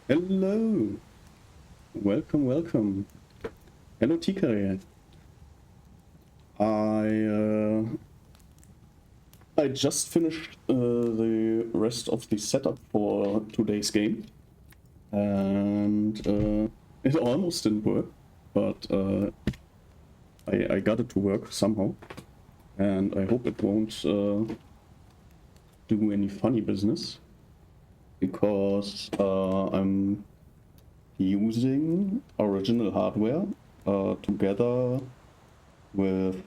Hello! Welcome, welcome. Hello, Tikare. I just finished the rest of the setup for today's game, and it almost didn't work, but I got it to work somehow, and I hope it won't do any funny business, because I'm using original hardware together with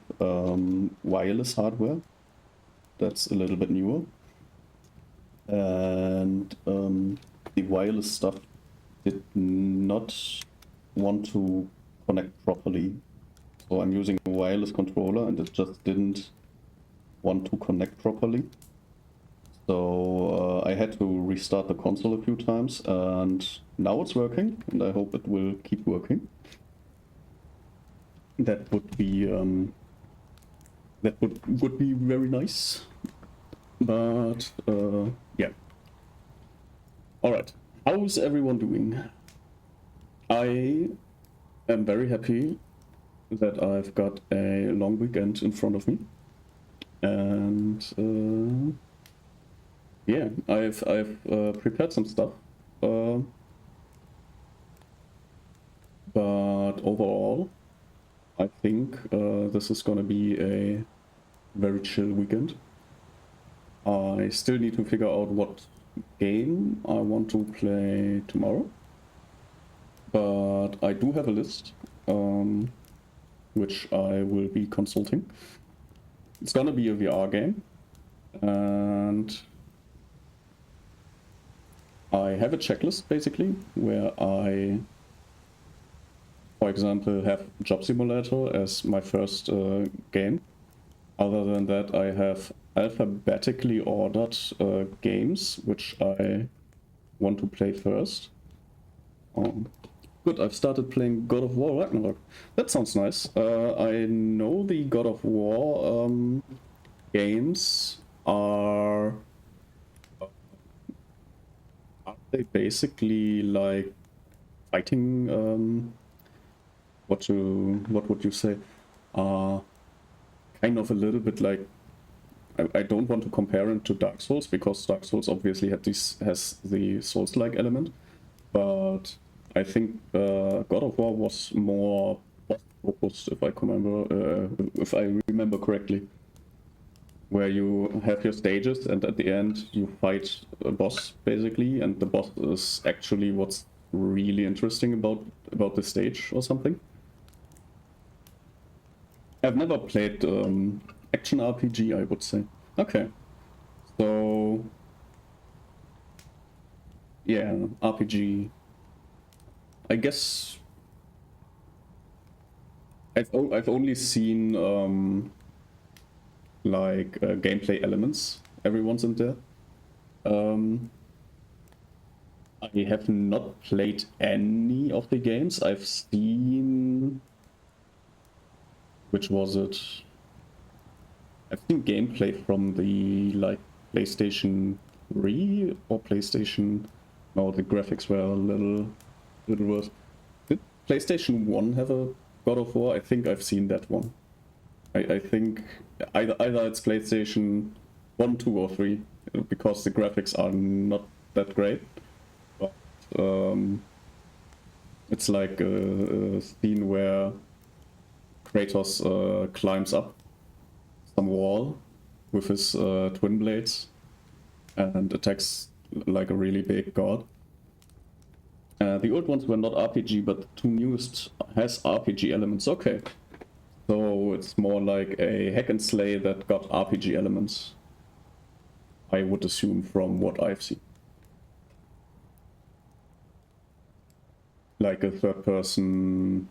wireless hardware that's a little bit newer, and the wireless stuff did not want to connect properly. So I'm using a wireless controller and it just didn't want to connect properly. So I had to restart the console a few times, and now it's working, and I hope it will keep working. That would be very nice. But yeah. All right. How's everyone doing? I am very happy that I've got a long weekend in front of me, and yeah, I've prepared some stuff, but overall, I think this is gonna be a very chill weekend. I still need to figure out what game I want to play tomorrow, but I do have a list, which I will be consulting. It's gonna be a VR game, and I have a checklist basically where I, for example, have Job Simulator as my first game. Other than that, I have alphabetically ordered games which I want to play first. Good, I've started playing God of War Ragnarok. That sounds nice. I know the God of War games are they basically like fighting? What would you say? Kind of a little bit like. I don't want to compare it to Dark Souls, because Dark Souls obviously has the Souls-like element, but I think God of War was more boss-focused, if I remember correctly, where you have your stages and at the end you fight a boss basically, and the boss is actually what's really interesting about the stage or something. I've never played action RPG, I would say. Okay. So yeah, RPG. I guess I've only seen like gameplay elements every once in there. I have not played any of the games. I've seen, which was it? I've seen gameplay from the like PlayStation 3 or PlayStation. No, the graphics were a little worse. Did PlayStation 1 have a God of War? I think I've seen that one. I think either it's PlayStation 1, 2, or 3, because the graphics are not that great. But it's like a scene where Kratos climbs up some wall with his twin blades and attacks like a really big god. The old ones were not RPG, but the two newest has RPG elements. Okay, so it's more like a hack and slay that got RPG elements, I would assume, from what I've seen. Like a third person,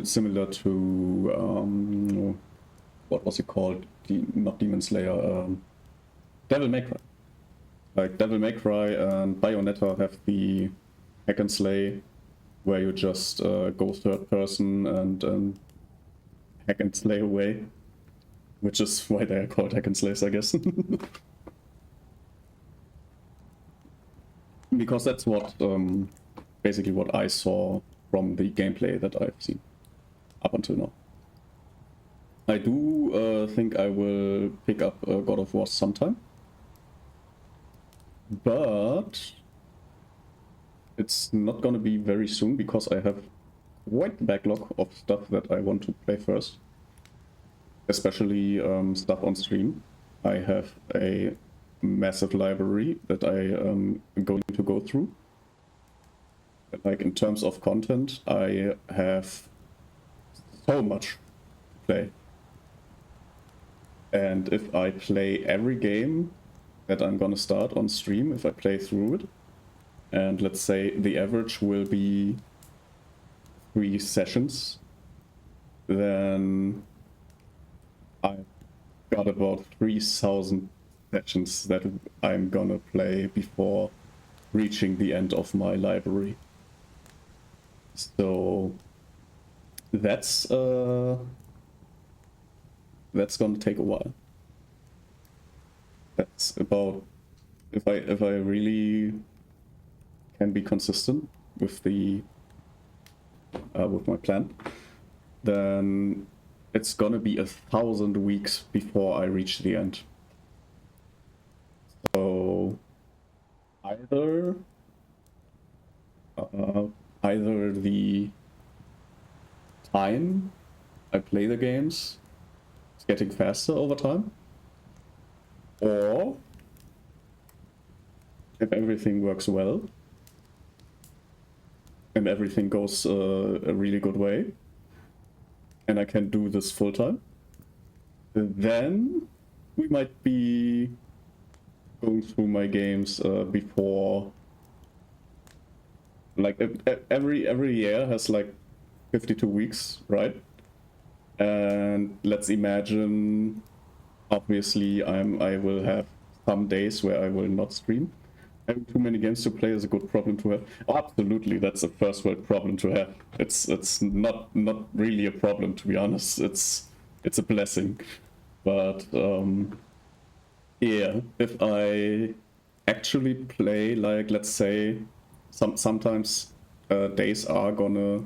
similar to what was it called? Not Demon Slayer, Devil May Cry. Like Devil May Cry and Bayonetta have the hack and slay, where you just go third person and hack and slay away, which is why they are called hack and slays, I guess. because that's what basically what I saw from the gameplay that I've seen up until now. I do think I will pick up God of War sometime, but it's not gonna be very soon because I have quite the backlog of stuff that I want to play first, especially stuff on stream. I have a massive library that I am going to go through. Like in terms of content, I have so much to play. And if I play every game that I'm gonna start on stream, if I play through it, and let's say the average will be 3 sessions, then I've got about 3,000 sessions that I'm gonna play before reaching the end of my library. So that's gonna take a while. That's about, if I really can be consistent with the with my plan, then it's gonna be 1,000 weeks before I reach the end. So either the time I play the games is getting faster over time, or if everything works well and everything goes a really good way and I can do this full time, then we might be going through my games before, like every year has like 52 weeks, right? And let's imagine, obviously I will have some days where I will not stream. Having too many games to play is a good problem to have. Oh, absolutely, that's a first world problem to have. It's not really a problem, to be honest. It's a blessing. But yeah, if I actually play, like, let's say sometimes days are gonna,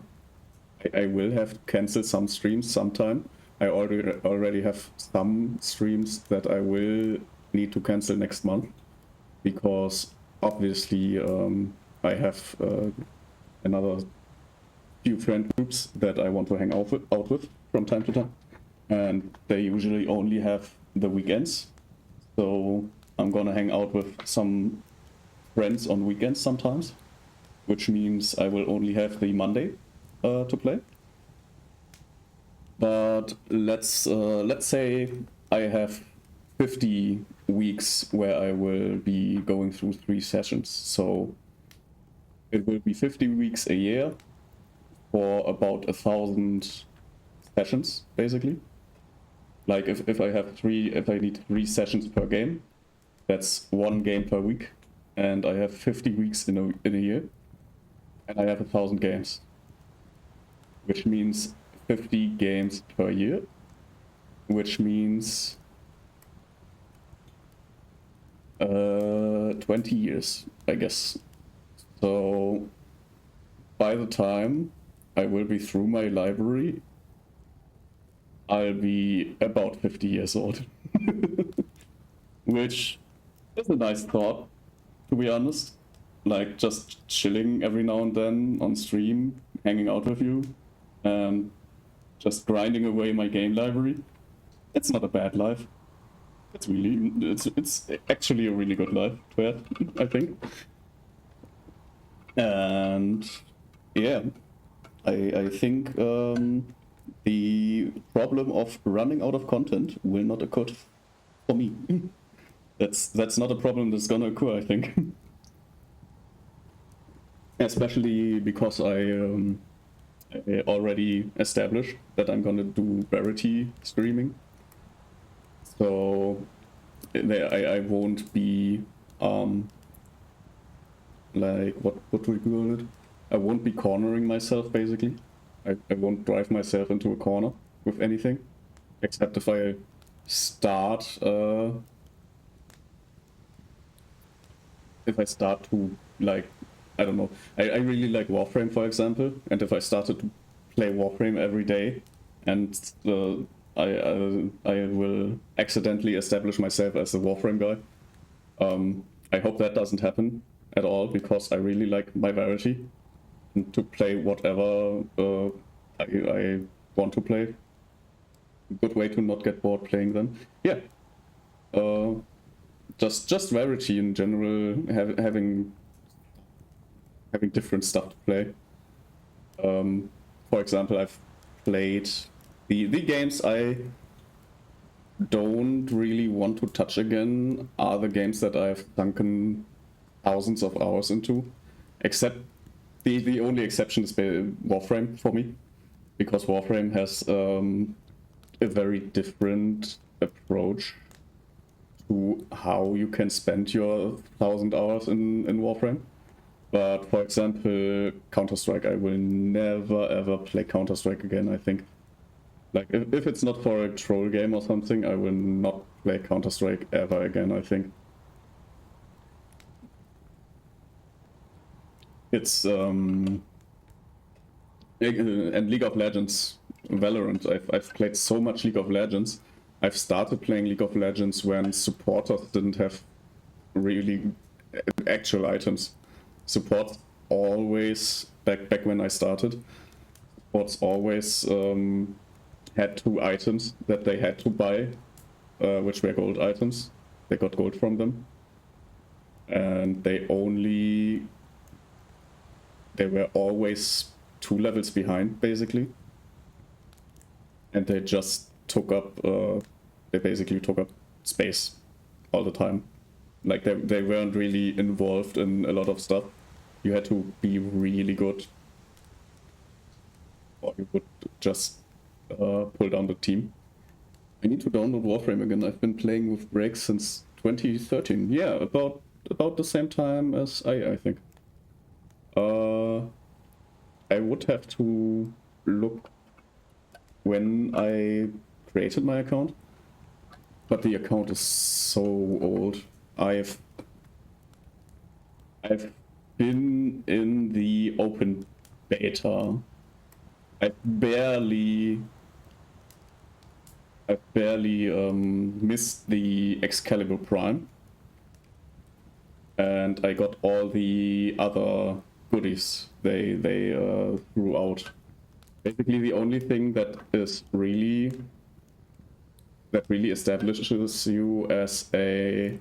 I will have to cancel some streams sometime. I already have some streams that I will need to cancel next month because obviously I have another few friend groups that I want to hang out with from time to time, and they usually only have the weekends. So I'm gonna hang out with some friends on weekends sometimes, which means I will only have the Monday to play. But let's say I have 50 weeks where I will be going through 3 sessions. So it will be 50 weeks a year for about 1,000 sessions, basically. Like if I need 3 sessions per game, that's 1 game per week, and I have 50 weeks in a year, and I have 1,000 games, which means 50 games per year, which means 20 years, I guess. So by the time I will be through my library, I'll be about 50 years old. Which is a nice thought, to be honest. Like, just chilling every now and then on stream, hanging out with you, and just grinding away my game library. It's not a bad life. It's actually a really good life to have, I think. And yeah, I think the problem of running out of content will not occur for me. That's not a problem that's gonna occur, I think. Especially because I already established that I'm gonna do Verity streaming. So I won't be like what do we call it? I won't be cornering myself, basically. I won't drive myself into a corner with anything, except if I start to like, I don't know. I really like Warframe, for example, and if I started to play Warframe every day, and I will accidentally establish myself as a Warframe guy. I hope that doesn't happen at all, because I really like my variety and to play whatever I want to play. Good way to not get bored playing them. Yeah. Just variety in general, having different stuff to play. For example, I've played the games I don't really want to touch again are the games that I've sunken thousands of hours into, except the only exception is Warframe for me, because Warframe has a very different approach to how you can spend your 1,000 hours in Warframe. But for example, Counter-Strike, I will never ever play Counter-Strike again, I think. Like, if it's not for a troll game or something, I will not play Counter-Strike ever again, I think. It's, and League of Legends, Valorant, I've played so much League of Legends. I've started playing League of Legends when supporters didn't have really actual items. Supports always, back when I started, supports always had 2 items that they had to buy, which were gold items. They got gold from them. And they were always 2 levels behind, basically. And they just took up, they basically took up space all the time. Like, they weren't really involved in a lot of stuff. You had to be really good, or you would just pull down the team. I need to download Warframe again. I've been playing with breaks since 2013. Yeah, about the same time as I think. I would have to look when I created my account, but the account is so old. I've been in the open beta. I've barely missed the Excalibur Prime, and I got all the other goodies they threw out. Basically, the only thing that really establishes you as a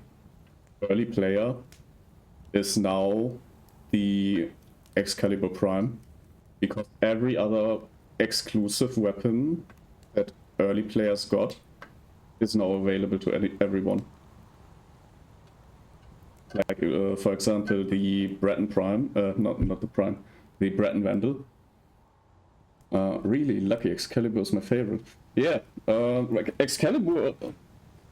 early player is now the Excalibur Prime, because every other exclusive weapon that early players got is now available to everyone. Like, for example, the Breton Prime, not the Prime, the Breton Vandal. Really lucky. Excalibur is my favorite. Yeah, like Excalibur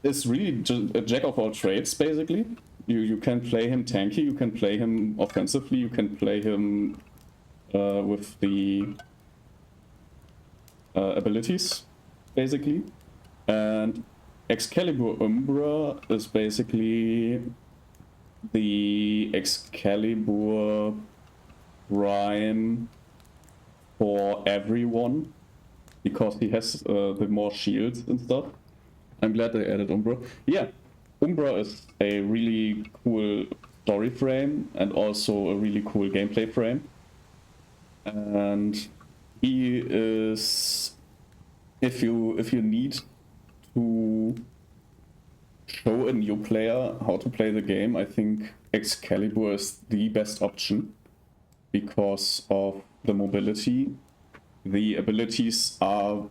is really a jack of all trades, basically. You can play him tanky, you can play him offensively, you can play him with the abilities, basically. And Excalibur Umbra is basically the Excalibur Prime for everyone, because he has the more shields and stuff. I'm glad they added Umbra. Yeah, Umbra is a really cool story frame and also a really cool gameplay frame. And he is, if you need to show a new player how to play the game, I think Excalibur is the best option because of the mobility. The abilities are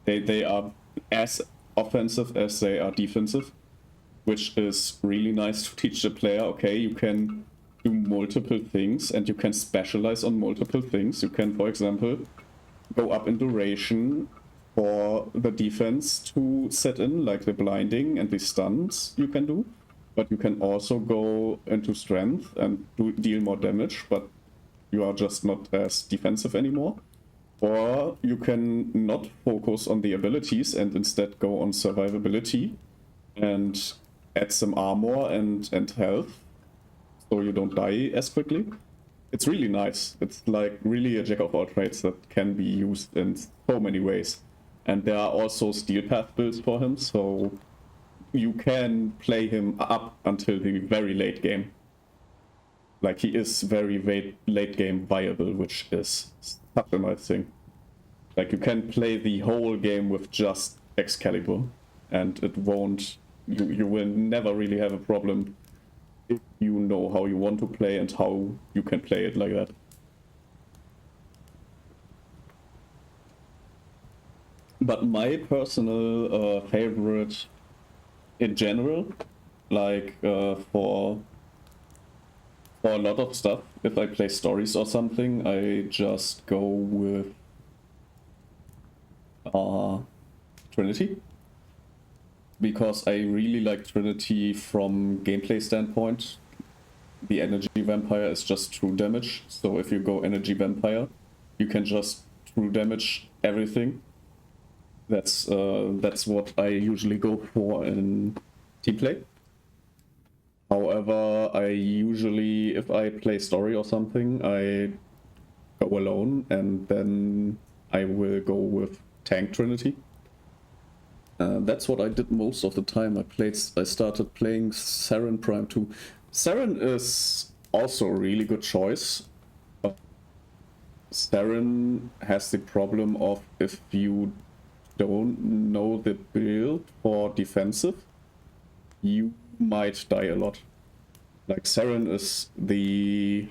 they are as offensive as they are defensive, which is really nice to teach the player. Okay, you can do multiple things and you can specialize on multiple things. You can, for example, go up in duration for the defense to set in, like the blinding and the stuns you can do, but you can also go into strength and deal more damage, but you are just not as defensive anymore. Or you can not focus on the abilities and instead go on survivability and add some armor and health so you don't die as quickly. It's really nice. It's like really a jack of all trades that can be used in so many ways. And there are also steel path builds for him, so you can play him up until the very late game. Like, he is very late game viable, which is such a nice thing. Like, you can play the whole game with just Excalibur, and it won't... You will never really have a problem if you know how you want to play and how you can play it like that. But my personal favorite in general, like for a lot of stuff, if I play stories or something, I just go with Trinity. Because I really like Trinity from gameplay standpoint. The energy vampire is just true damage, so if you go energy vampire, you can just true damage everything. That's what I usually go for in team play. However, I usually, if I play story or something, I go alone, and then I will go with tank Trinity. That's what I did most of the time. I started playing Saren Prime 2. Saren is also a really good choice. Saren has the problem of, if you don't know the build for defensive, you might die a lot. Like, Saren is the...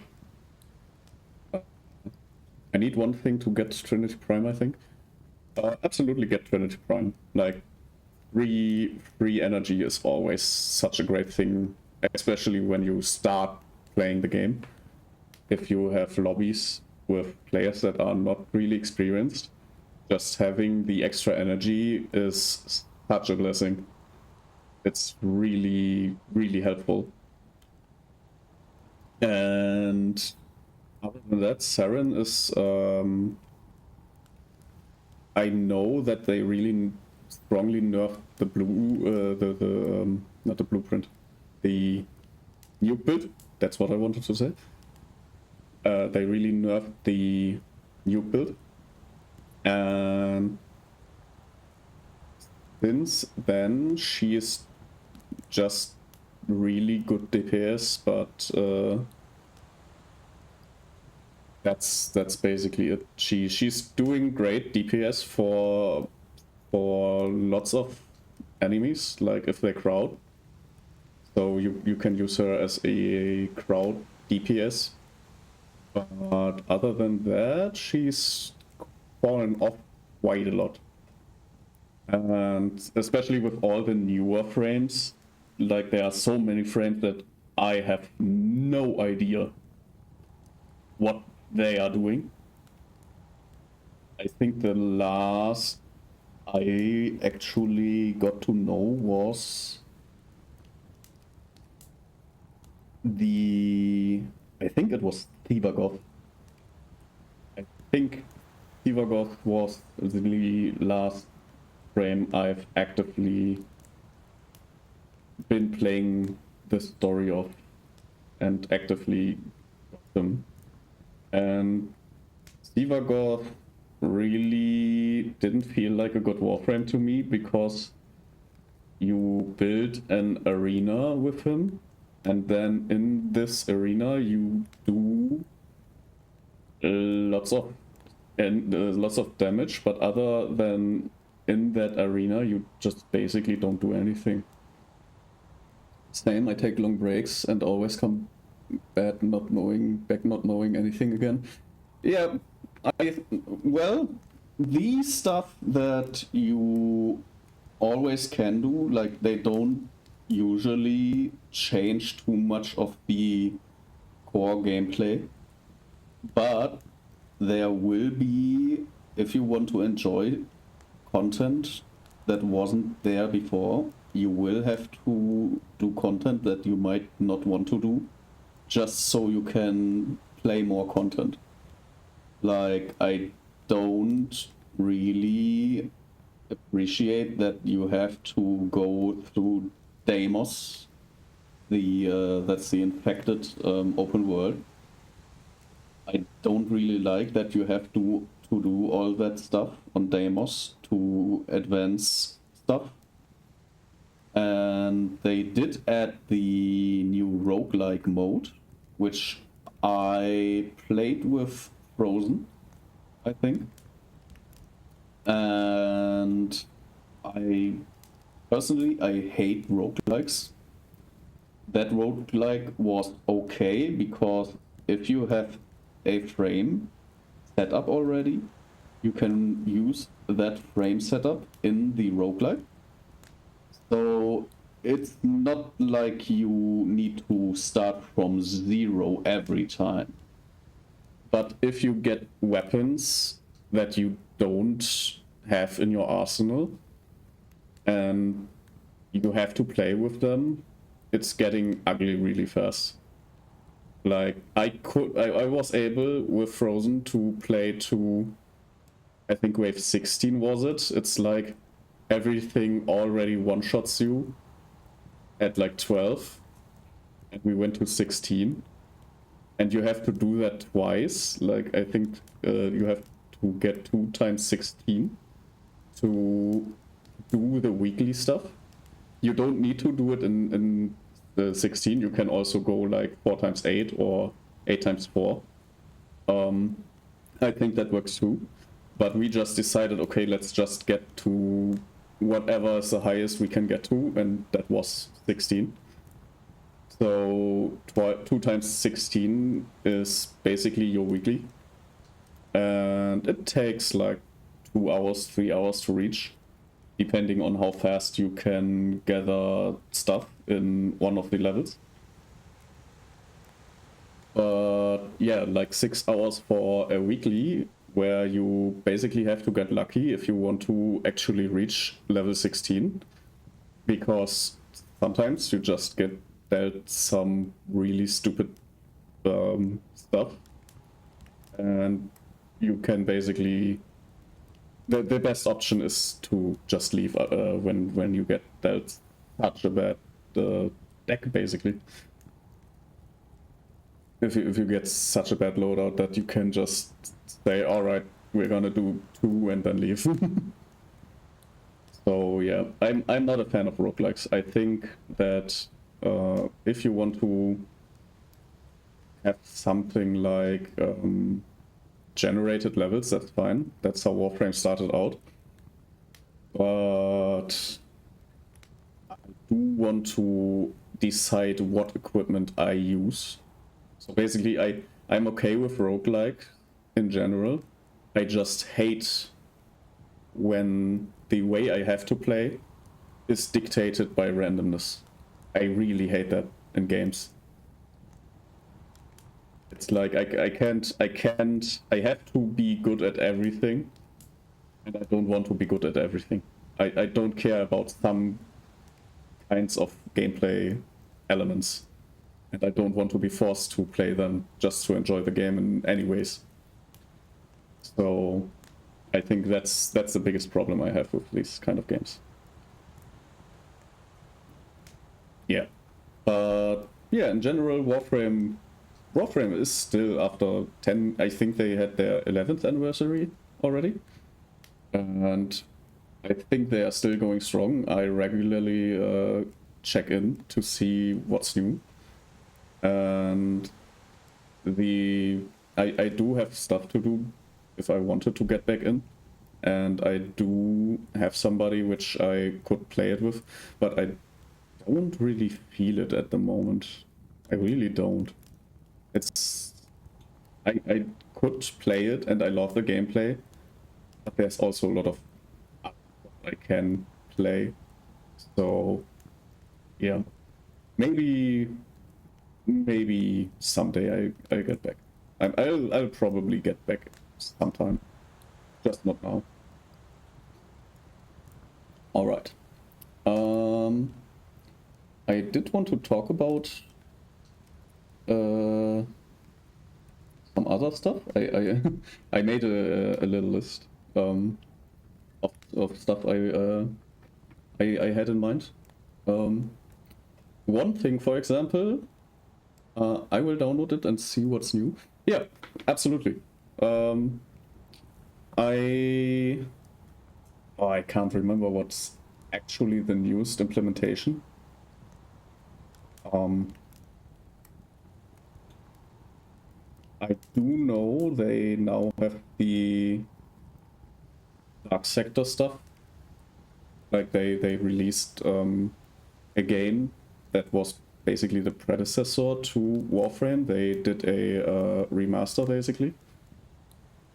I need one thing to get Trinity Prime, I think. Absolutely get Trinity Prime. Like, free energy is always such a great thing, especially when you start playing the game. If you have lobbies with players that are not really experienced, just having the extra energy is such a blessing. It's really helpful. And other than that, Saren is... I know that they really strongly nerfed the blue, not the blueprint, the nuke build. That's what I wanted to say. They really nerfed the nuke build, and since then she is just really good DPS, but that's basically it. She's doing great DPS for lots of enemies, like if they crowd. So you can use her as a crowd DPS. But other than that, she's fallen off quite a lot. And especially with all the newer frames, like there are so many frames that I have no idea what they are doing. I think the last I actually got to know was I think it was Thivagoth. I think Thivagoth was the last frame I've actively been playing the story of and actively got them. And Thivagoth really didn't feel like a good warframe to me, because you build an arena with him, and then in this arena you do lots of damage, but other than in that arena you just basically don't do anything. Same, I take long breaks and always come back not knowing anything again. Yeah, well, the stuff that you always can do, like, they don't usually change too much of the core gameplay, but there will be, if you want to enjoy content that wasn't there before, you will have to do content that you might not want to do, just so you can play more content. Like, I don't really appreciate that you have to go through Deimos the infected open world. I don't really like that you have to do all that stuff on Deimos to advance stuff. And they did add the new roguelike mode, which I played with Frozen, I think. And I hate roguelikes. That roguelike was okay because if you have a frame set up already, you can use that frame setup in the roguelike. So it's not like you need to start from zero every time. But if you get weapons that you don't have in your arsenal and you have to play with them, it's getting ugly really fast. Like I was able with Frozen to play to, I think wave 16 was it? It's like everything already one-shots you at like 12 and we went to 16 and you have to do that twice. Like I think you have to get 2 times 16 to do the weekly stuff. You don't need to do it in the 16. You can also go like 4 times 8 or 8 times 4. I think that works too. But we just decided, okay, let's just get to whatever is the highest we can get to, and that was 16. So 2 times 16 is basically your weekly. And it takes like 2 hours, 3 hours to reach, depending on how fast you can gather stuff in one of the levels. But yeah, like 6 hours for a weekly, where you basically have to get lucky if you want to actually reach level 16. Because sometimes you just get dealt some really stupid stuff. And you can basically... The best option is to just leave when you get dealt such a bad deck, basically. If you get such a bad loadout that you can just say, alright, we're gonna do 2 and then leave. So yeah, I'm not a fan of roguelikes. I think that if you want to have something like generated levels, that's fine. That's how Warframe started out. But I do want to decide what equipment I use. So basically, I'm okay with roguelike in general. I just hate when the way I have to play is dictated by randomness. I really hate that in games. It's like I have to be good at everything, and I don't want to be good at everything. I don't care about some kinds of gameplay elements, and I don't want to be forced to play them just to enjoy the game in any ways. So I think that's the biggest problem I have with these kind of games. Yeah. But yeah, in general, Warframe is still, after 10, I think they had their 11th anniversary already. And I think they are still going strong. I regularly check in to see what's new. And I do have stuff to do if I wanted to get back in. And I do have somebody which I could play it with, but I don't really feel it at the moment. I really don't. I could play it and I love the gameplay, but there's also a lot of I can play. So yeah, maybe someday I get back. I'll probably get back sometime, just not now. All right. I did want to talk about some other stuff. I made a little list of stuff I had in mind. one thing, for example, I will download it and see what's new. Yeah, absolutely. I can't remember what's actually the newest implementation. I do know they now have the Dark Sector stuff. Like they released a game that was basically the predecessor to Warframe. They did a remaster basically,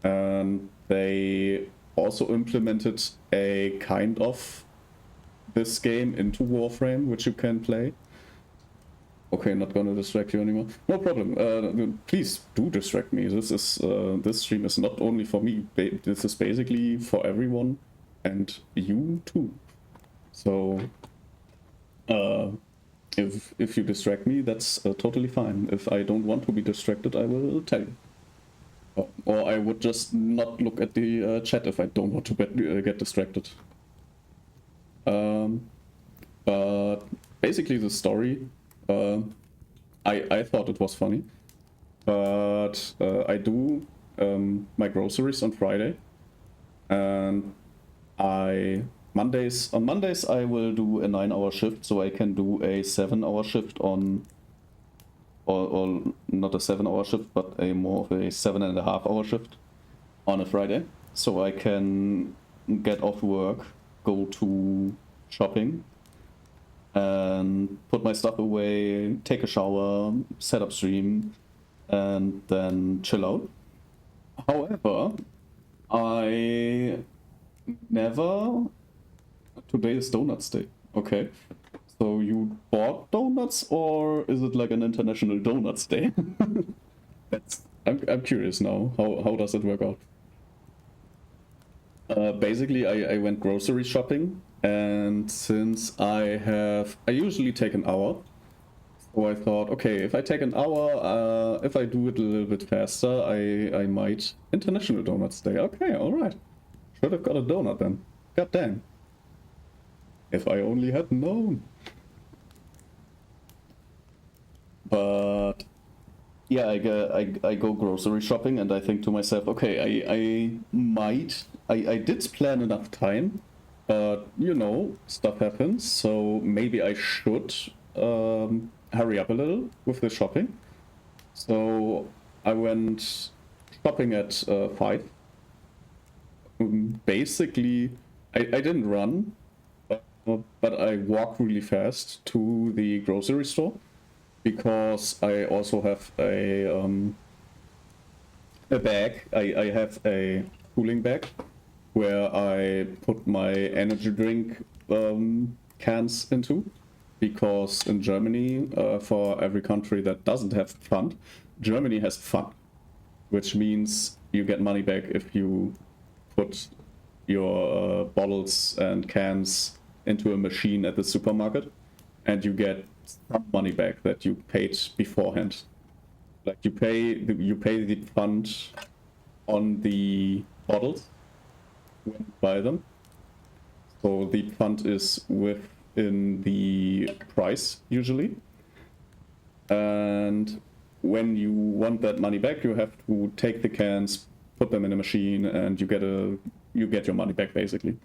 and they also implemented a kind of this game into Warframe, which you can play. Okay, not gonna distract you anymore. No problem. Please do distract me. This is this stream is not only for me. This is basically for everyone, and you too. So, if you distract me, that's totally fine. If I don't want to be distracted, I will tell you. Or I would just not look at the chat if I don't want to get distracted. But basically the story, I thought it was funny, but I do my groceries on Friday, and on Mondays I will do a 9-hour shift, so I can do a 7-hour shift on, or not a 7-hour shift, but a more of a 7.5-hour shift on a Friday, so I can get off work, go to shopping, and put my stuff away, take a shower, set up stream, and then chill out. However, today is Donuts Day. Okay. So you bought donuts, or is it like an international donuts day? I'm curious now. How does it work out? Basically, I went grocery shopping, and since I usually take an hour, so I thought, okay, if I take an hour, if I do it a little bit faster, I might. International Donuts Day. Okay, all right. Should have got a donut then. God damn. If I only had known. But yeah, I go grocery shopping, and I think to myself, okay, I did plan enough time, but you know, stuff happens, so maybe I should hurry up a little with the shopping. So I went shopping at 5. Basically, I didn't run, but I walked really fast to the grocery store, because I also have a bag. I have a cooling bag where I put my energy drink cans into, because in Germany, for every country that doesn't have fund, Germany has fund, which means you get money back if you put your bottles and cans into a machine at the supermarket, and you get some money back that you paid beforehand. Like you pay the fund on the bottles when you buy them. So the fund is within the price usually. And when you want that money back, you have to take the cans, put them in a machine, and you get your money back basically.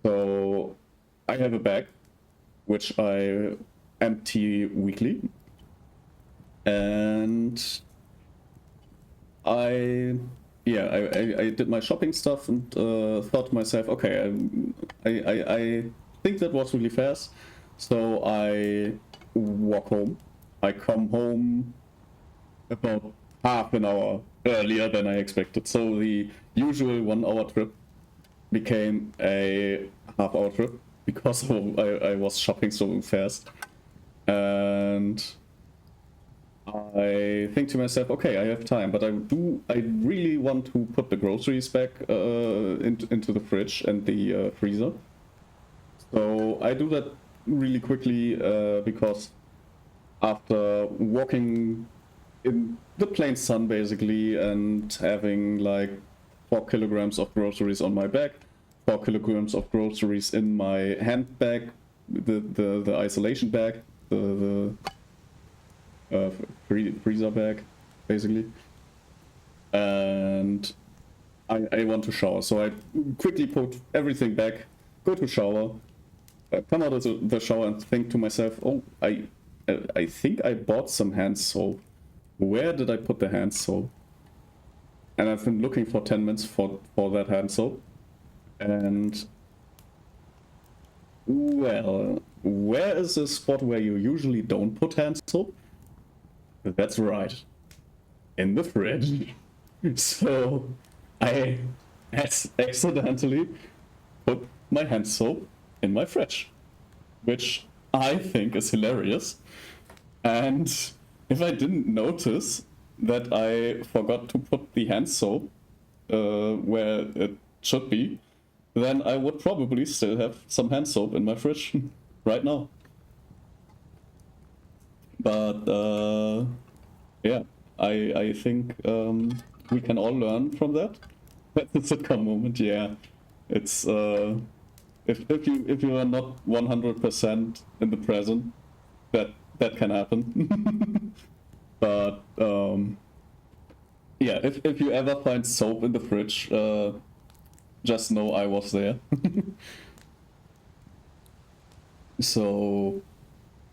So I have a bag which I empty weekly, and I did my shopping stuff, and thought to myself, okay, I think that was really fast, so I walk home. I come home about half an hour earlier than I expected, so the usual 1-hour trip became a half-hour trip, because I was shopping so fast. And I think to myself, okay, I have time, but I really want to put the groceries back into the fridge and the freezer. So I do that really quickly, because after walking in the plain sun basically, and having like 4 kilograms of groceries on my back, 4 kilograms of groceries in my handbag, the isolation bag, freezer bag, basically. And I want to shower, so I quickly put everything back, go to shower, come out of the shower and think to myself, oh, I think I bought some hand soap. Where did I put the hand soap? And I've been looking for 10 minutes for that hand soap. And, well, where is the spot where you usually don't put hand soap? That's right, in the fridge. So I accidentally put my hand soap in my fridge, which I think is hilarious. And if I didn't notice that I forgot to put the hand soap where it should be, then I would probably still have some hand soap in my fridge right now. But yeah, I think we can all learn from that. That's a sitcom moment, yeah. It's if you are not 100% in the present, that can happen. But yeah, if you ever find soap in the fridge, just know I was there. So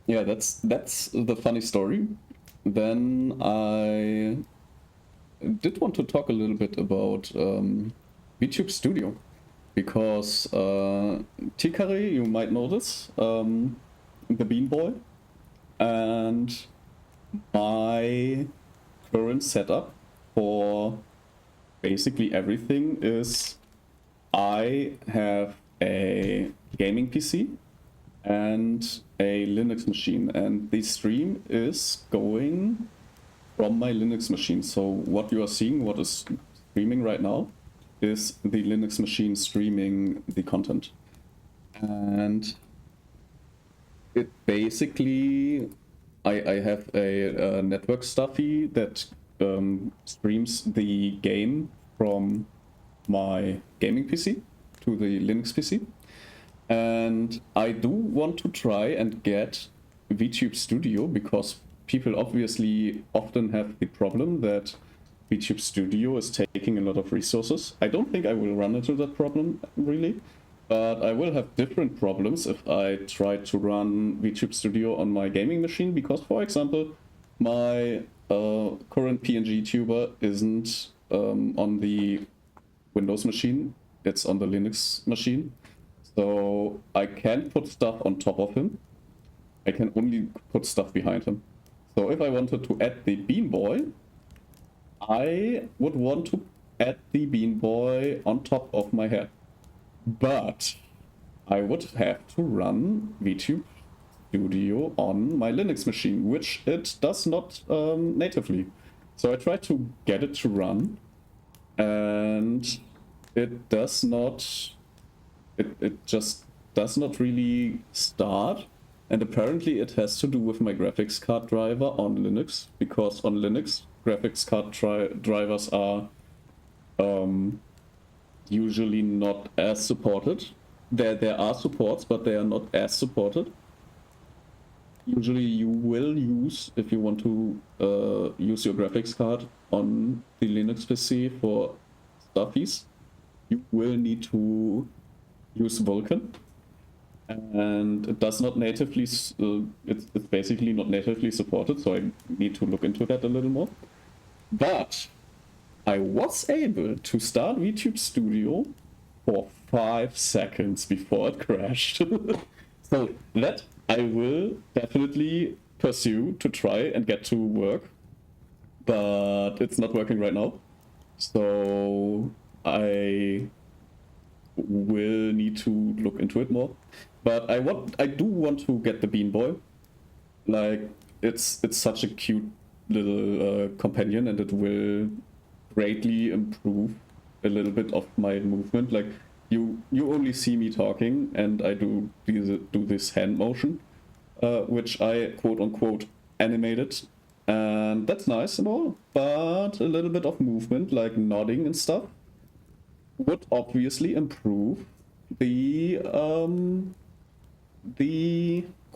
yeah, that's the funny story. Then I did want to talk a little bit about VTube Studio, because Tikari, you might know this, the Bean Boy, and my current setup for basically everything is I have a gaming PC and a Linux machine, and the stream is going from my Linux machine. So what you are seeing, what is streaming right now, is the Linux machine streaming the content. And it basically, I have a network stuffy that streams the game from my gaming PC to the Linux PC. And I do want to try and get VTube Studio, because people obviously often have the problem that VTube Studio is taking a lot of resources. I don't think I will run into that problem, really, but I will have different problems if I try to run VTube Studio on my gaming machine, because, for example, my current PNG tuber isn't on the Windows machine, it's on the Linux machine. So I can't put stuff on top of him. I can only put stuff behind him. So if I wanted to add the Bean Boy, I would want to add the Bean Boy on top of my head. But I would have to run VTube Studio on my Linux machine, which it does not natively. So I tried to get it to run, and it does not. It just does not really start, and apparently it has to do with my graphics card driver on Linux, because on Linux graphics card drivers are usually not as supported. There are supports, but they are not as supported. Usually you will use, if you want to use your graphics card on the Linux PC for stuffies, you will need to use Vulkan, and it does not natively, it's basically not natively supported, so I need to look into that a little more. But I was able to start VTube Studio for 5 seconds before it crashed. So that I will definitely pursue to try and get to work, but it's not working right now. So I will need to look into it more. But I do want to get the Bean Boy. Like, it's such a cute little companion, and it will greatly improve a little bit of my movement. Like, you only see me talking, and I do this hand motion, which I quote unquote animated, and that's nice and all. But a little bit of movement, like nodding and stuff, would obviously improve the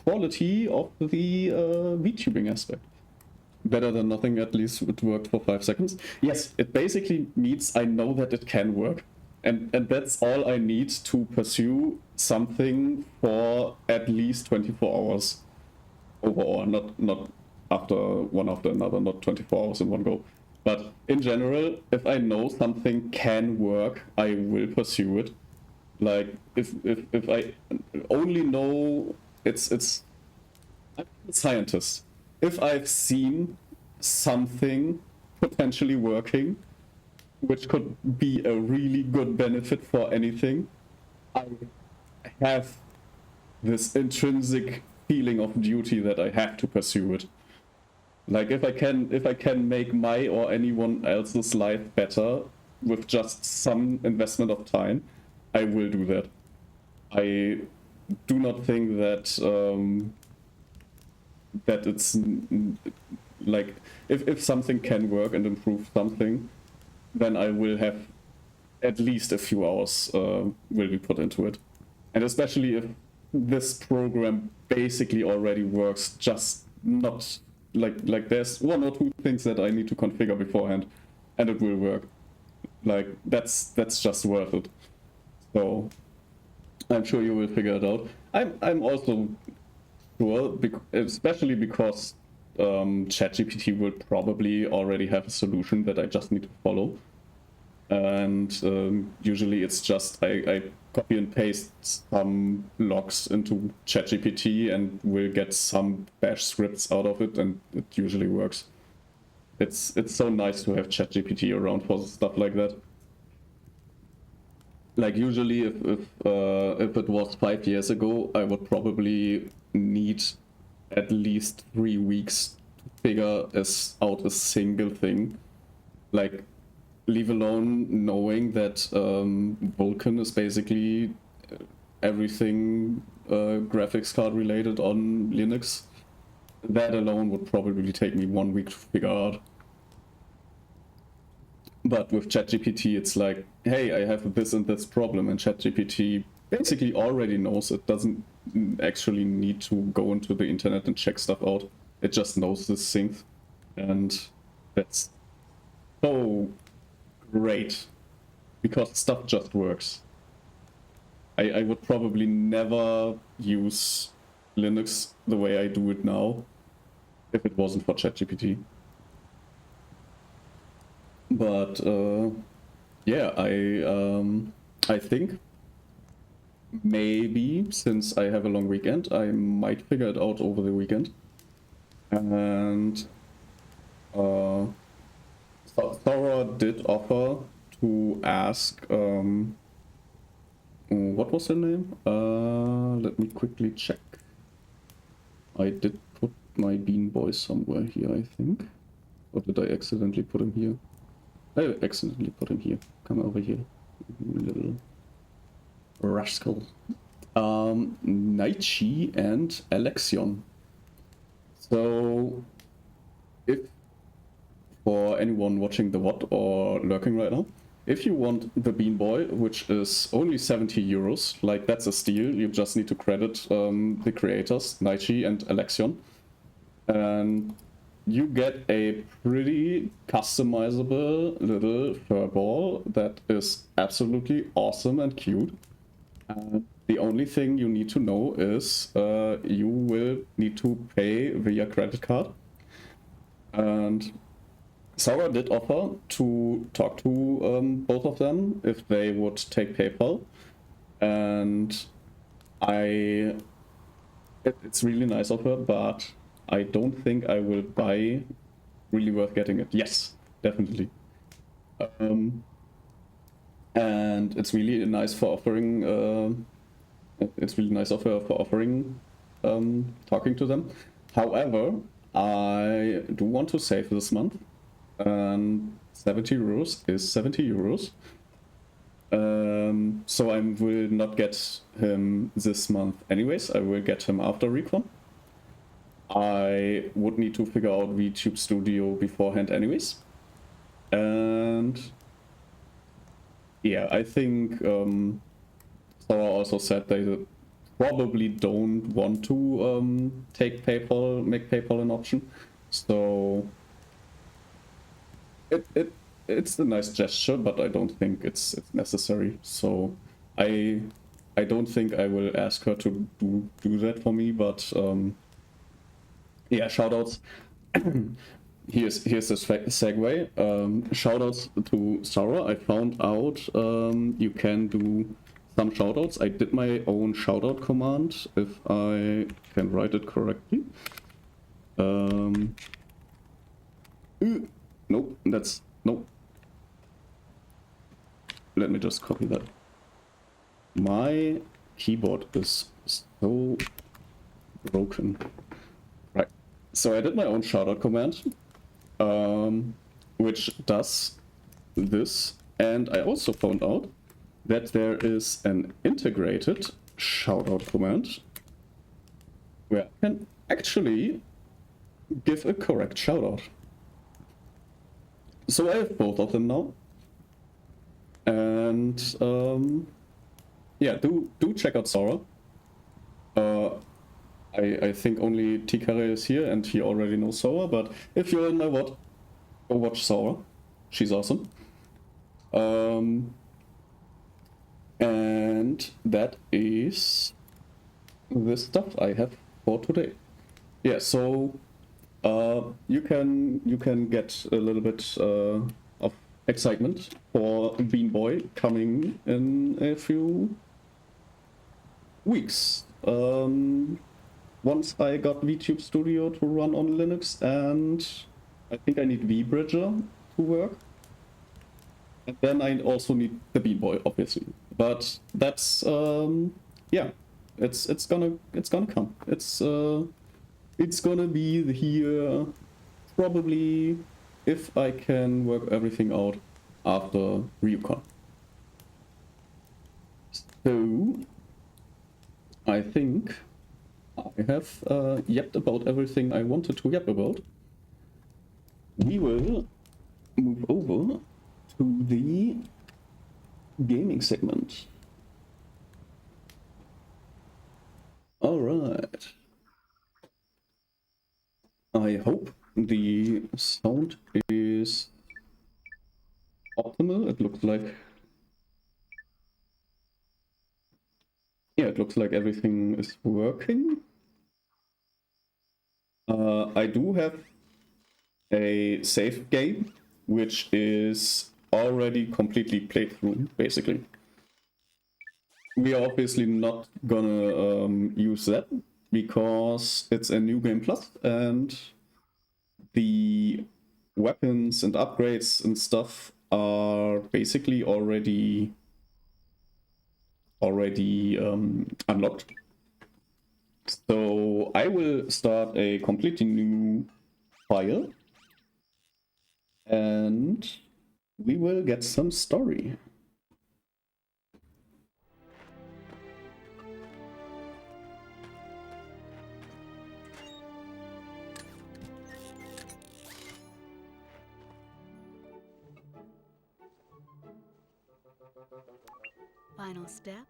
quality of the VTubing aspect. Better than nothing, at least it worked for 5 seconds. Yes, it basically means I know that it can work. And that's all I need to pursue something for at least 24 hours overall, not after one after another, not 24 hours in one go. But in general, if I know something can work, I will pursue it. Like if I only know it's I'm a scientist. If I've seen something potentially working, which could be a really good benefit for anything, I have this intrinsic feeling of duty that I have to pursue it. Like if I can make my or anyone else's life better with just some investment of time, I will do that. I do not think that that it's like if something can work and improve something, then I will have at least a few hours will be put into it. And especially if this program basically already works, just not like there's one or two things that I need to configure beforehand and it will work. Like that's just worth it. So I'm sure you will figure it out. I'm also sure, especially because ChatGPT will probably already have a solution that I just need to follow. And usually it's just I copy and paste some logs into ChatGPT and will get some bash scripts out of it, and it usually works. It's so nice to have ChatGPT around for stuff like that. Like usually if it was 5 years ago, I would probably need at least 3 weeks to figure out a single thing. Like, leave alone knowing that Vulkan is basically everything graphics card related on Linux. That alone would probably take me 1 week to figure out. But with ChatGPT, it's like, hey, I have this and this problem, and ChatGPT basically already knows. It doesn't actually need to go into the internet and check stuff out. It just knows these things, and that's so great because stuff just works. I would probably never use Linux the way I do it now if it wasn't for ChatGPT. But yeah, I think maybe since I have a long weekend, I might figure it out over the weekend. And Thora did offer to ask, what was her name? Let me quickly check. I did put my Bean Boy somewhere here, I think. Or did I accidentally put him here? I accidentally put him here. Come over here, little rascal. Naichi and Alexion. So, if for anyone watching the VOD or lurking right now, if you want the Bean Boy, which is only 70 euros, like that's a steal, you just need to credit the creators, Naichi and Alexion. And you get a pretty customizable little fur ball that is absolutely awesome and cute. The only thing you need to know is you will need to pay via credit card. And Sarah did offer to talk to both of them if they would take PayPal. And it's really nice of her, but I don't think I will buy. Really worth getting it. Yes, definitely. And it's really nice for offering. It's really nice of her for offering talking to them. However, I do want to save this month, and 70 euros is 70 euros. So I will not get him this month anyways. I will get him after Recon. I would need to figure out VTube Studio beforehand anyways. And yeah, I think Sarah also said they probably don't want to take PayPal, make PayPal an option. So it's a nice gesture, but I don't think it's necessary. So I don't think I will ask her to do that for me. But yeah, shoutouts. Here's the segue. Shoutouts to Sarah. I found out you can do some shoutouts. I did my own shoutout command, if I can write it correctly. Nope, that's nope. Let me just copy that. My keyboard is so broken. Right. So I did my own shoutout command, which does this, and I also found out that there is an integrated shoutout command where I can actually give a correct shoutout. So I have both of them now. And yeah, do check out Sora. I think only Tikare is here and he already knows Sora, but if you're in my WOD, go watch Sora. She's awesome. And that is the stuff I have for today. Yeah, so you can get a little bit of excitement for Bean Boy coming in a few weeks. Once I got VTube Studio to run on Linux, and I think I need vBridger to work. And then I also need the Bean Boy, obviously. But that's yeah, it's gonna come. It's gonna be here probably if I can work everything out after RyuCon. So I think I have yapped about everything I wanted to yap about. We will move over to the gaming segment. All right. I hope the sound is optimal. It looks like, yeah, it looks like everything is working. I do have a save game, which is already completely played through, basically. We are obviously not gonna use that because it's a new game plus, and the weapons and upgrades and stuff are basically already unlocked. So I will start a completely new file and we will get some story. Final step,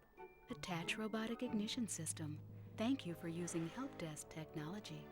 attach robotic ignition system. Thank you for using help desk technology.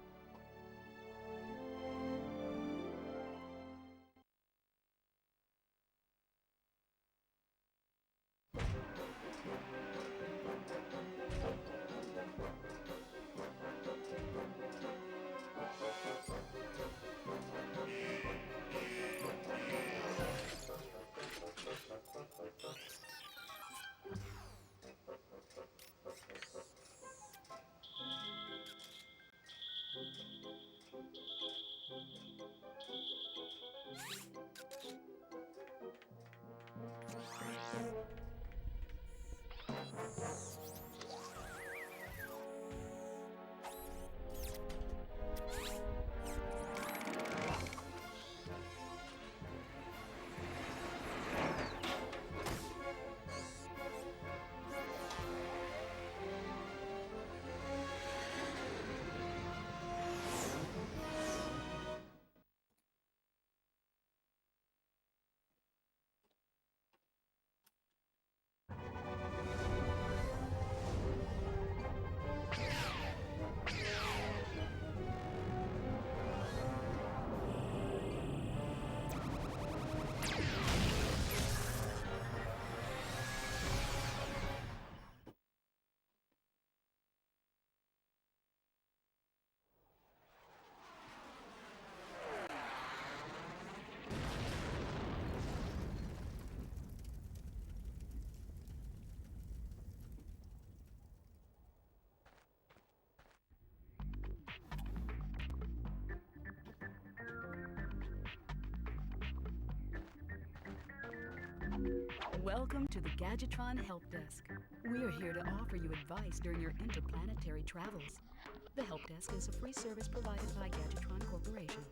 Welcome to the Gadgetron Help Desk. We are here to offer you advice during your interplanetary travels. The Help Desk is a free service provided by Gadgetron Corporation.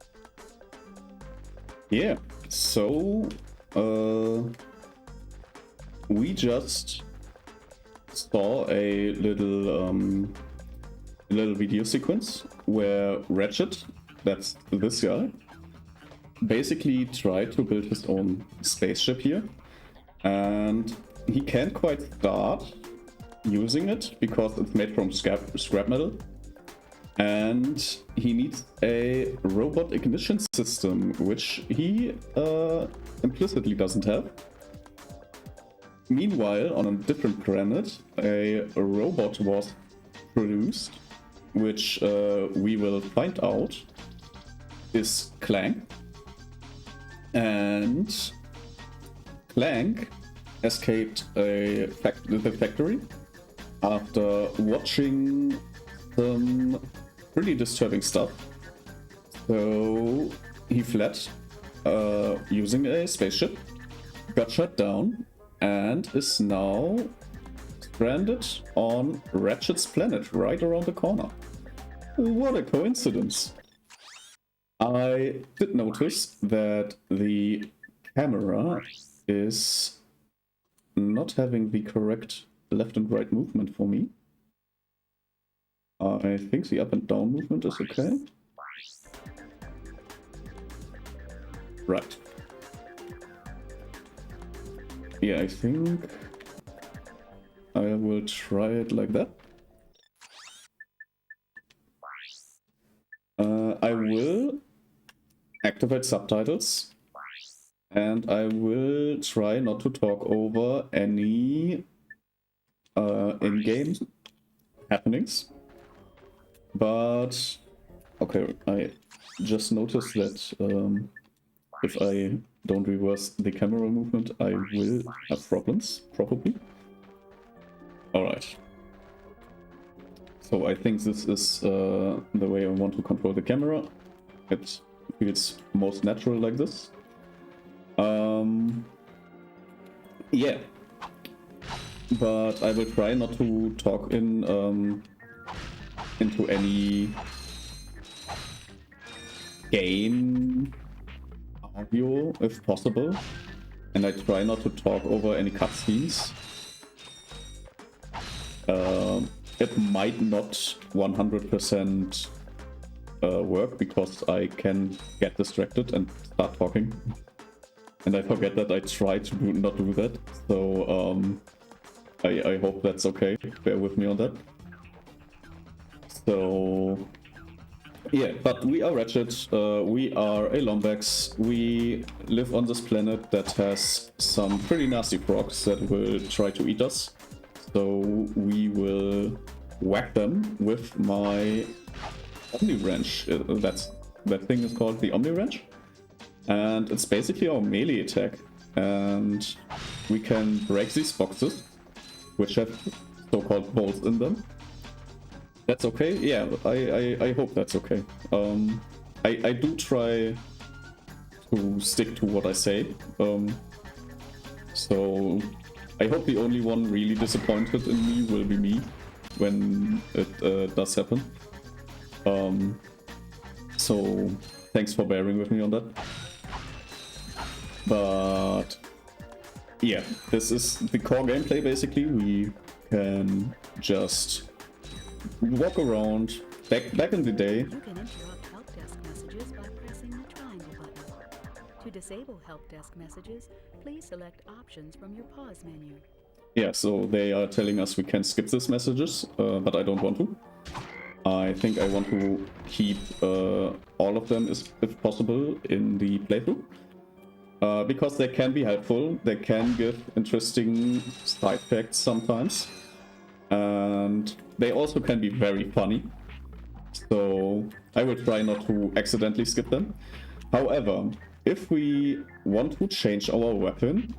Yeah, so we just saw a little video sequence where Ratchet, that's this guy, basically tried to build his own spaceship here, and he can't quite start using it because it's made from scrap metal, and he needs a robot ignition system, which he implicitly doesn't have. Meanwhile, on a different planet, a robot was produced, which we will find out is Clank. And Clank escaped the factory after watching some pretty disturbing stuff. So he fled using a spaceship, got shut down, and is now stranded on Ratchet's planet right around the corner. What a coincidence! I did notice that the camera is not having the correct left and right movement for me. I think the up and down movement is okay. Right. Yeah, I think I will try it like that. I will activate subtitles, and I will try not to talk over any in-game happenings. But okay, I just noticed that if I don't reverse the camera movement, I will have problems, probably. Alright. So I think this is the way I want to control the camera. It feels most natural like this. Yeah. But I will try not to talk into any game audio if possible, and I try not to talk over any cutscenes. It might not 100% work because I can get distracted and start talking, and I forget that I try to not do that. So I hope that's okay. Bear with me on that. So yeah, but we are Ratchet, we are a Lombax, we live on this planet that has some pretty nasty frogs that will try to eat us. So we will whack them with my Omni Wrench. That thing is called the Omni Wrench, and it's basically our melee attack. And we can break these boxes, which have so-called holes in them. That's okay? Yeah, I hope that's okay. I do try to stick to what I say. So I hope the only one really disappointed in me will be me when it does happen. So thanks for bearing with me on that. But yeah, this is the core gameplay basically. We can just walk around. Back in the day, You can interrupt help desk messages by pressing the triangle button. To disable help desk messages, please select options from your pause menu. yeah, so they are telling us we can skip these messages, but I don't want to. I think I want to keep all of them, if possible, in the playthrough. Because they can be helpful, they can give interesting side facts sometimes. And they also can be very funny. So I will try not to accidentally skip them. However, if we want to change our weapon,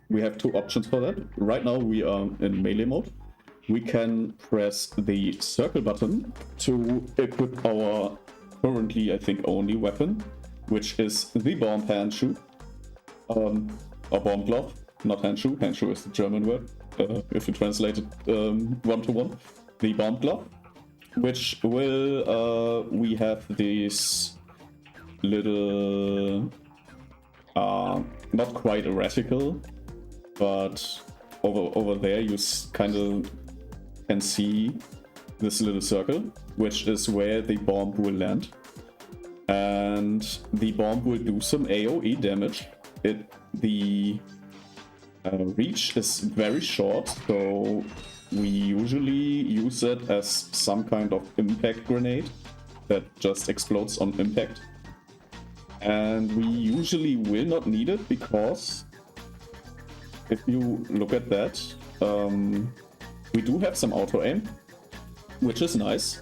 we have two options for that. Right now we are in melee mode. We can press the circle button to equip our currently, I think, only weapon, which is the bomb hand shoe, or bomb glove. not Handschuh, Handschuh is the German word, if you translate it one-to-one, the bomb glove, which will, we have these little, not quite a reticle, but over there you kind of can see this little circle, which is where the bomb will land. And the bomb will do some AoE damage. The reach is very short, so we usually use it as some kind of impact grenade that just explodes on impact. And we usually will not need it because if you look at that, we do have some auto aim, which is nice,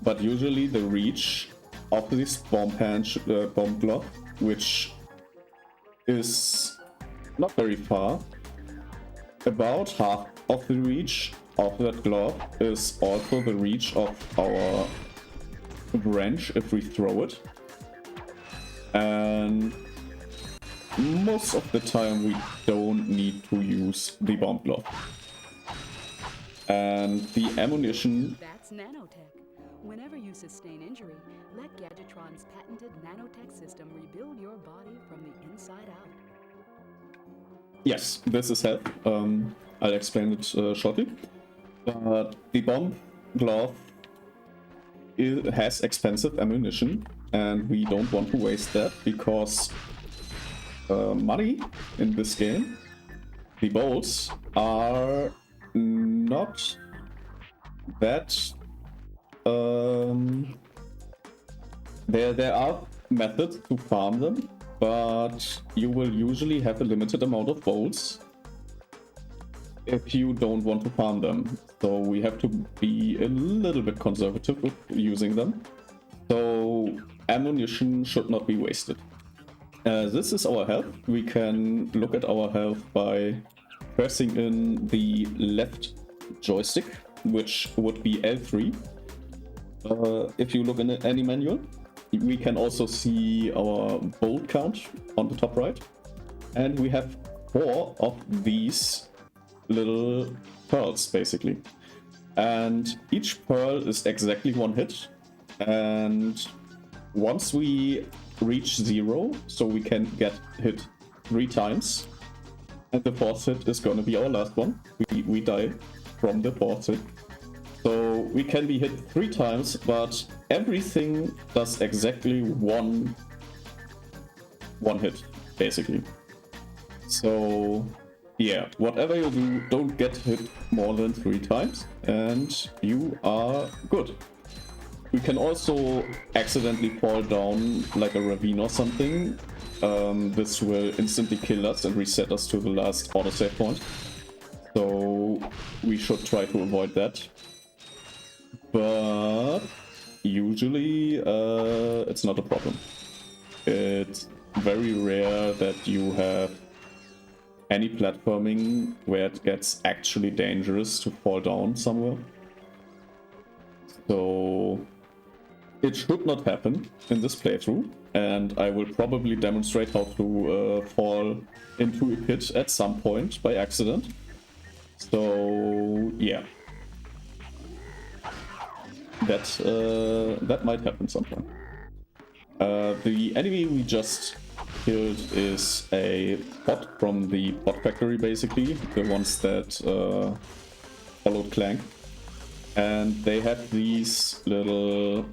but usually the reach of this bomb glove, which is not very far, about half of the reach of that glove is also the reach of our wrench if we throw it. And most of the time we don't need to use the bomb glove. And the ammunition... That's nanotech. Whenever you sustain injury, let Gadgetron's patented nanotech system rebuild your body from the inside out. Yes, this is health. I'll explain it shortly. But the bomb glove has expensive ammunition, and we don't want to waste that because money in this game, the bolts are not that... there are methods to farm them, but you will usually have a limited amount of bolts if you don't want to farm them. So we have to be a little bit conservative with using them. So ammunition should not be wasted. This is our health. We can look at our health by pressing in the left joystick, which would be L3. If you look in any manual, we can also see our bolt count on the top right. And we have 4 of these little pearls, basically. And each pearl is exactly 1 hit. And once we reach 0, so we can get hit 3 times. And the 4th hit is gonna be our last one. We die from the 4th hit. So we can be hit 3 times, but everything does exactly one hit, basically. So yeah, whatever you do, don't get hit more than 3 times, and you are good. We can also accidentally fall down like a ravine or something. This will instantly kill us and reset us to the last autosave point. So we should try to avoid that. But usually it's not a problem. It's very rare that you have any platforming where it gets actually dangerous to fall down somewhere. So it should not happen in this playthrough, and I will probably demonstrate how to fall into a pit at some point by accident. So yeah. That might happen sometime. The enemy we just killed is a bot from the bot factory, basically, the ones that followed Clank. And they have these little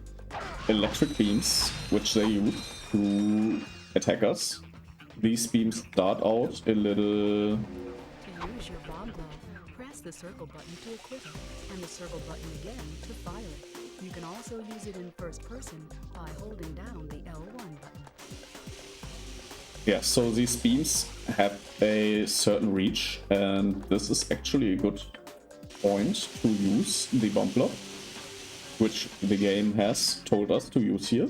electric beams, which they use to attack us. These beams start out a little... To use your bomb glove, press the circle button to equip it, and the circle button again to fire it. You can also use it in first person by holding down the L1 button. Yeah, so these beams have a certain reach, and this is actually a good point to use the bomb block, which the game has told us to use here,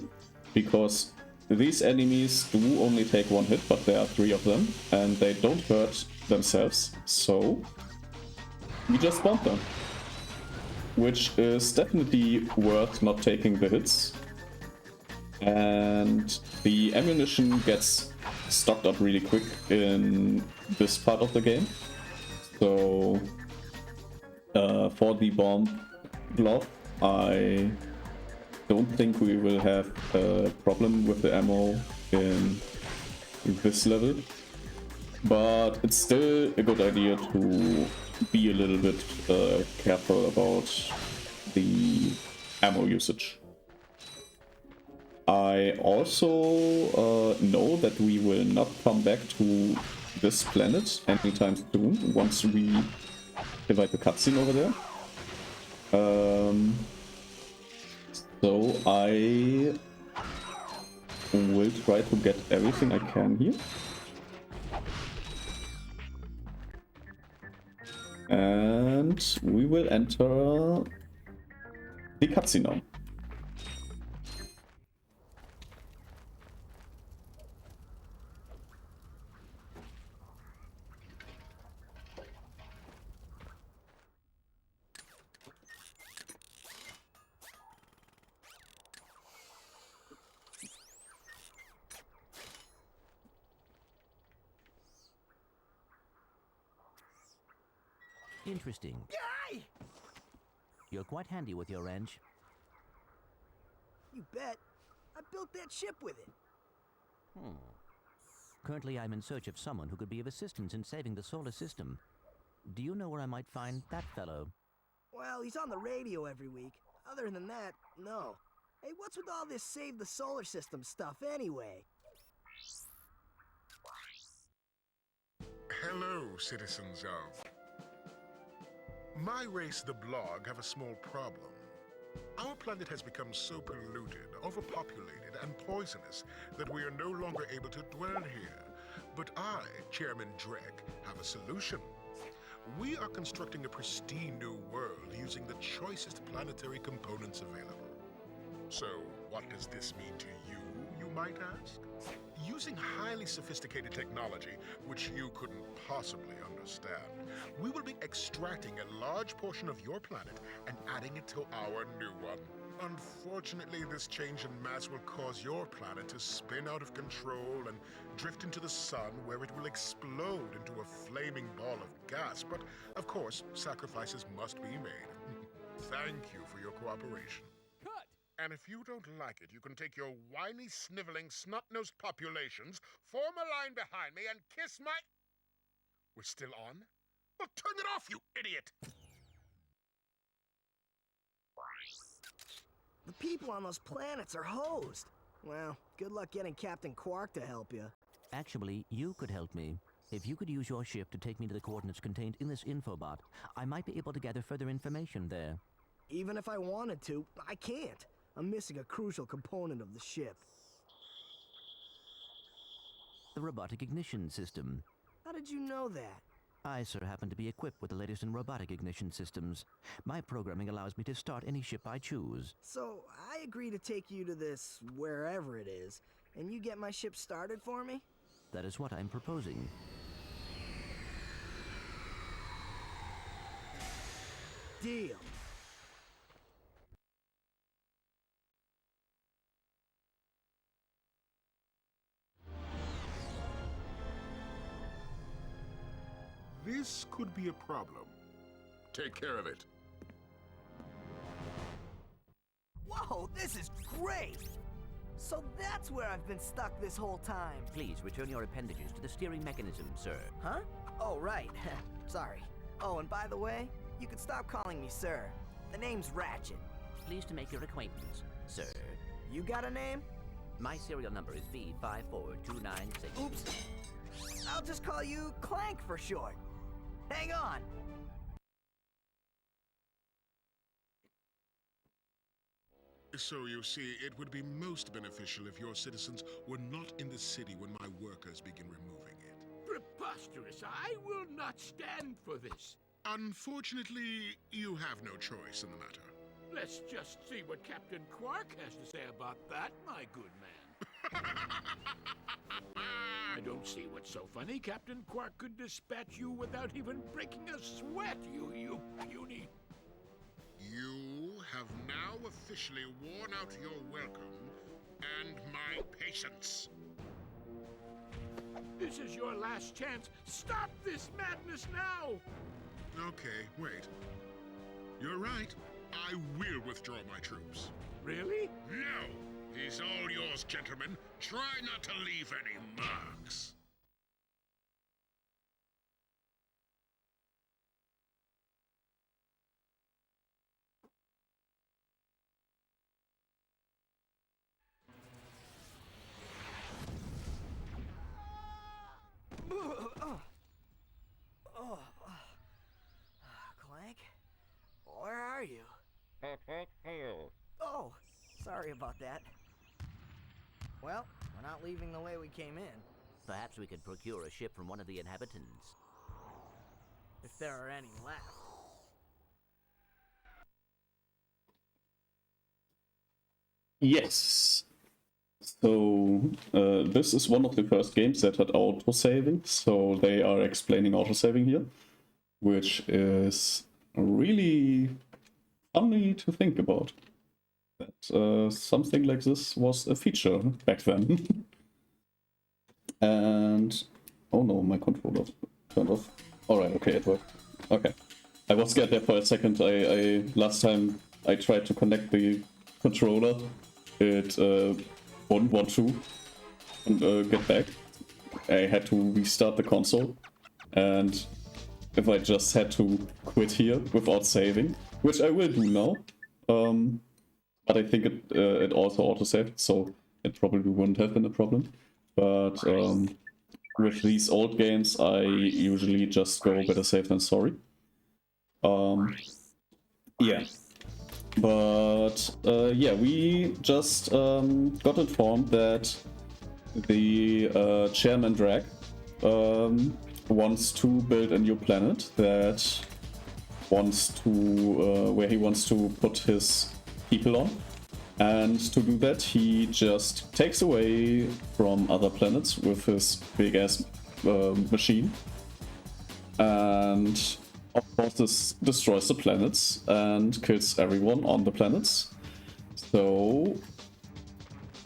because these enemies do only take 1 hit, but there are 3 of them, and they don't hurt themselves, so we just bomb them. Which is definitely worth not taking the hits. And the ammunition gets stocked up really quick in this part of the game. So for the bomb glove, I don't think we will have a problem with the ammo in this level. But it's still a good idea to be a little bit careful about the ammo usage. I also know that we will not come back to this planet anytime soon once we divide the cutscene over there. So I will try to get everything I can here. And we will enter the cutscene now. Interesting. Yay! You're quite handy with your wrench. You bet. I built that ship with it. Currently, I'm in search of someone who could be of assistance in saving the solar system. Do you know where I might find that fellow? Well, he's on the radio every week. Other than that, no. Hey, what's with all this save the solar system stuff anyway? Hello, citizens of... My race, the Blog, have a small problem. Our planet has become so polluted, overpopulated, and poisonous that we are no longer able to dwell here. But I, Chairman Drek, have a solution. We are constructing a pristine new world using the choicest planetary components available. So, what does this mean to you, you might ask? Using highly sophisticated technology, which you couldn't possibly understand, we will be extracting a large portion of your planet and adding it to our new one. Unfortunately, this change in mass will cause your planet to spin out of control and drift into the sun, where it will explode into a flaming ball of gas. But, of course, sacrifices must be made. Thank you for your cooperation. Cut! And if you don't like it, you can take your whiny, sniveling, snot-nosed populations, form a line behind me, and kiss my... We're still on? Well, turn it off, you idiot! The people on those planets are hosed. Well, good luck getting Captain Quark to help you. Actually, you could help me. If you could use your ship to take me to the coordinates contained in this infobot, I might be able to gather further information there. Even if I wanted to, I can't. I'm missing a crucial component of the ship. The robotic ignition system. How did you know that? I so happen to be equipped with the latest in robotic ignition systems. My programming allows me to start any ship I choose. So, I agree to take you to this wherever it is, and you get my ship started for me? That is what I'm proposing. Deal. This could be a problem. Take care of it. Whoa, this is great! So that's where I've been stuck this whole time. Please return your appendages to the steering mechanism, sir. Huh? Oh, right. Sorry. Oh, and by the way, you can stop calling me sir. The name's Ratchet. Pleased to make your acquaintance, sir. You got a name? My serial number is V54296. Oops. I'll just call you Clank for short. Hang on. So you see, it would be most beneficial if your citizens were not in the city when my workers begin removing it. Preposterous! I will not stand for this. Unfortunately, you have no choice in the matter. Let's just see what Captain Quark has to say about that, my good man. I don't see what's so funny. Captain Quark could dispatch you without even breaking a sweat, you puny. You have now officially worn out your welcome and my patience. This is your last chance. Stop this madness now! Okay, wait. You're right. I will withdraw my troops. Really? No! He's all yours, gentlemen. Try not to leave any marks. Clank? Where are you? Oh, sorry about that. Well, we're not leaving the way we came in. Perhaps we could procure a ship from one of the inhabitants. If there are any left. Yes. So this is one of the first games that had auto-saving, so they are explaining auto-saving here, which is really funny to think about. That something like this was a feature back then. And oh no, my controller turned off. Alright, okay, it worked. Okay. I was scared there for a second. I last time I tried to connect the controller, it wouldn't want to get back. I had to restart the console, and if I just had to quit here without saving, which I will do now, but I think it also auto-saved, so it probably wouldn't have been a problem. But with these old games, I usually just go better safe than sorry. Yeah. But yeah, we just got informed that the chairman Drag wants to build a new planet that wants to where he wants to put his people on, and to do that he just takes away from other planets with his big ass machine, and of course this destroys the planets and kills everyone on the planets. So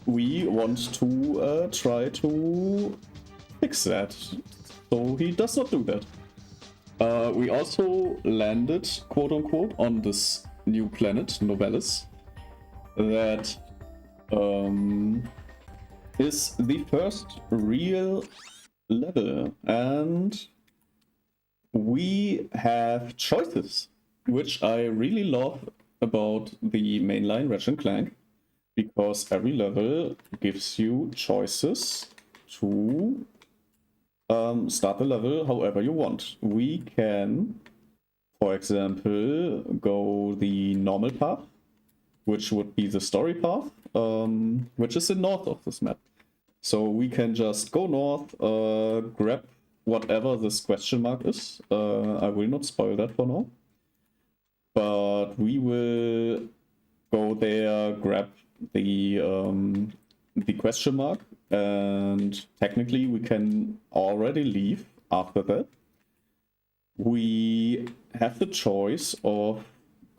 we want to try to fix that, so he does not do that. We also landed, quote-unquote, on this new planet, Novellis, that is the first real level, and we have choices, which I really love about the mainline Ratchet Clank, because every level gives you choices to start the level however you want. We can, for example, go the normal path, which would be the story path, which is the north of this map. So we can just go north, grab whatever this question mark is. I will not spoil that for now. But we will go there, grab the question mark, and technically we can already leave after that. We have the choice of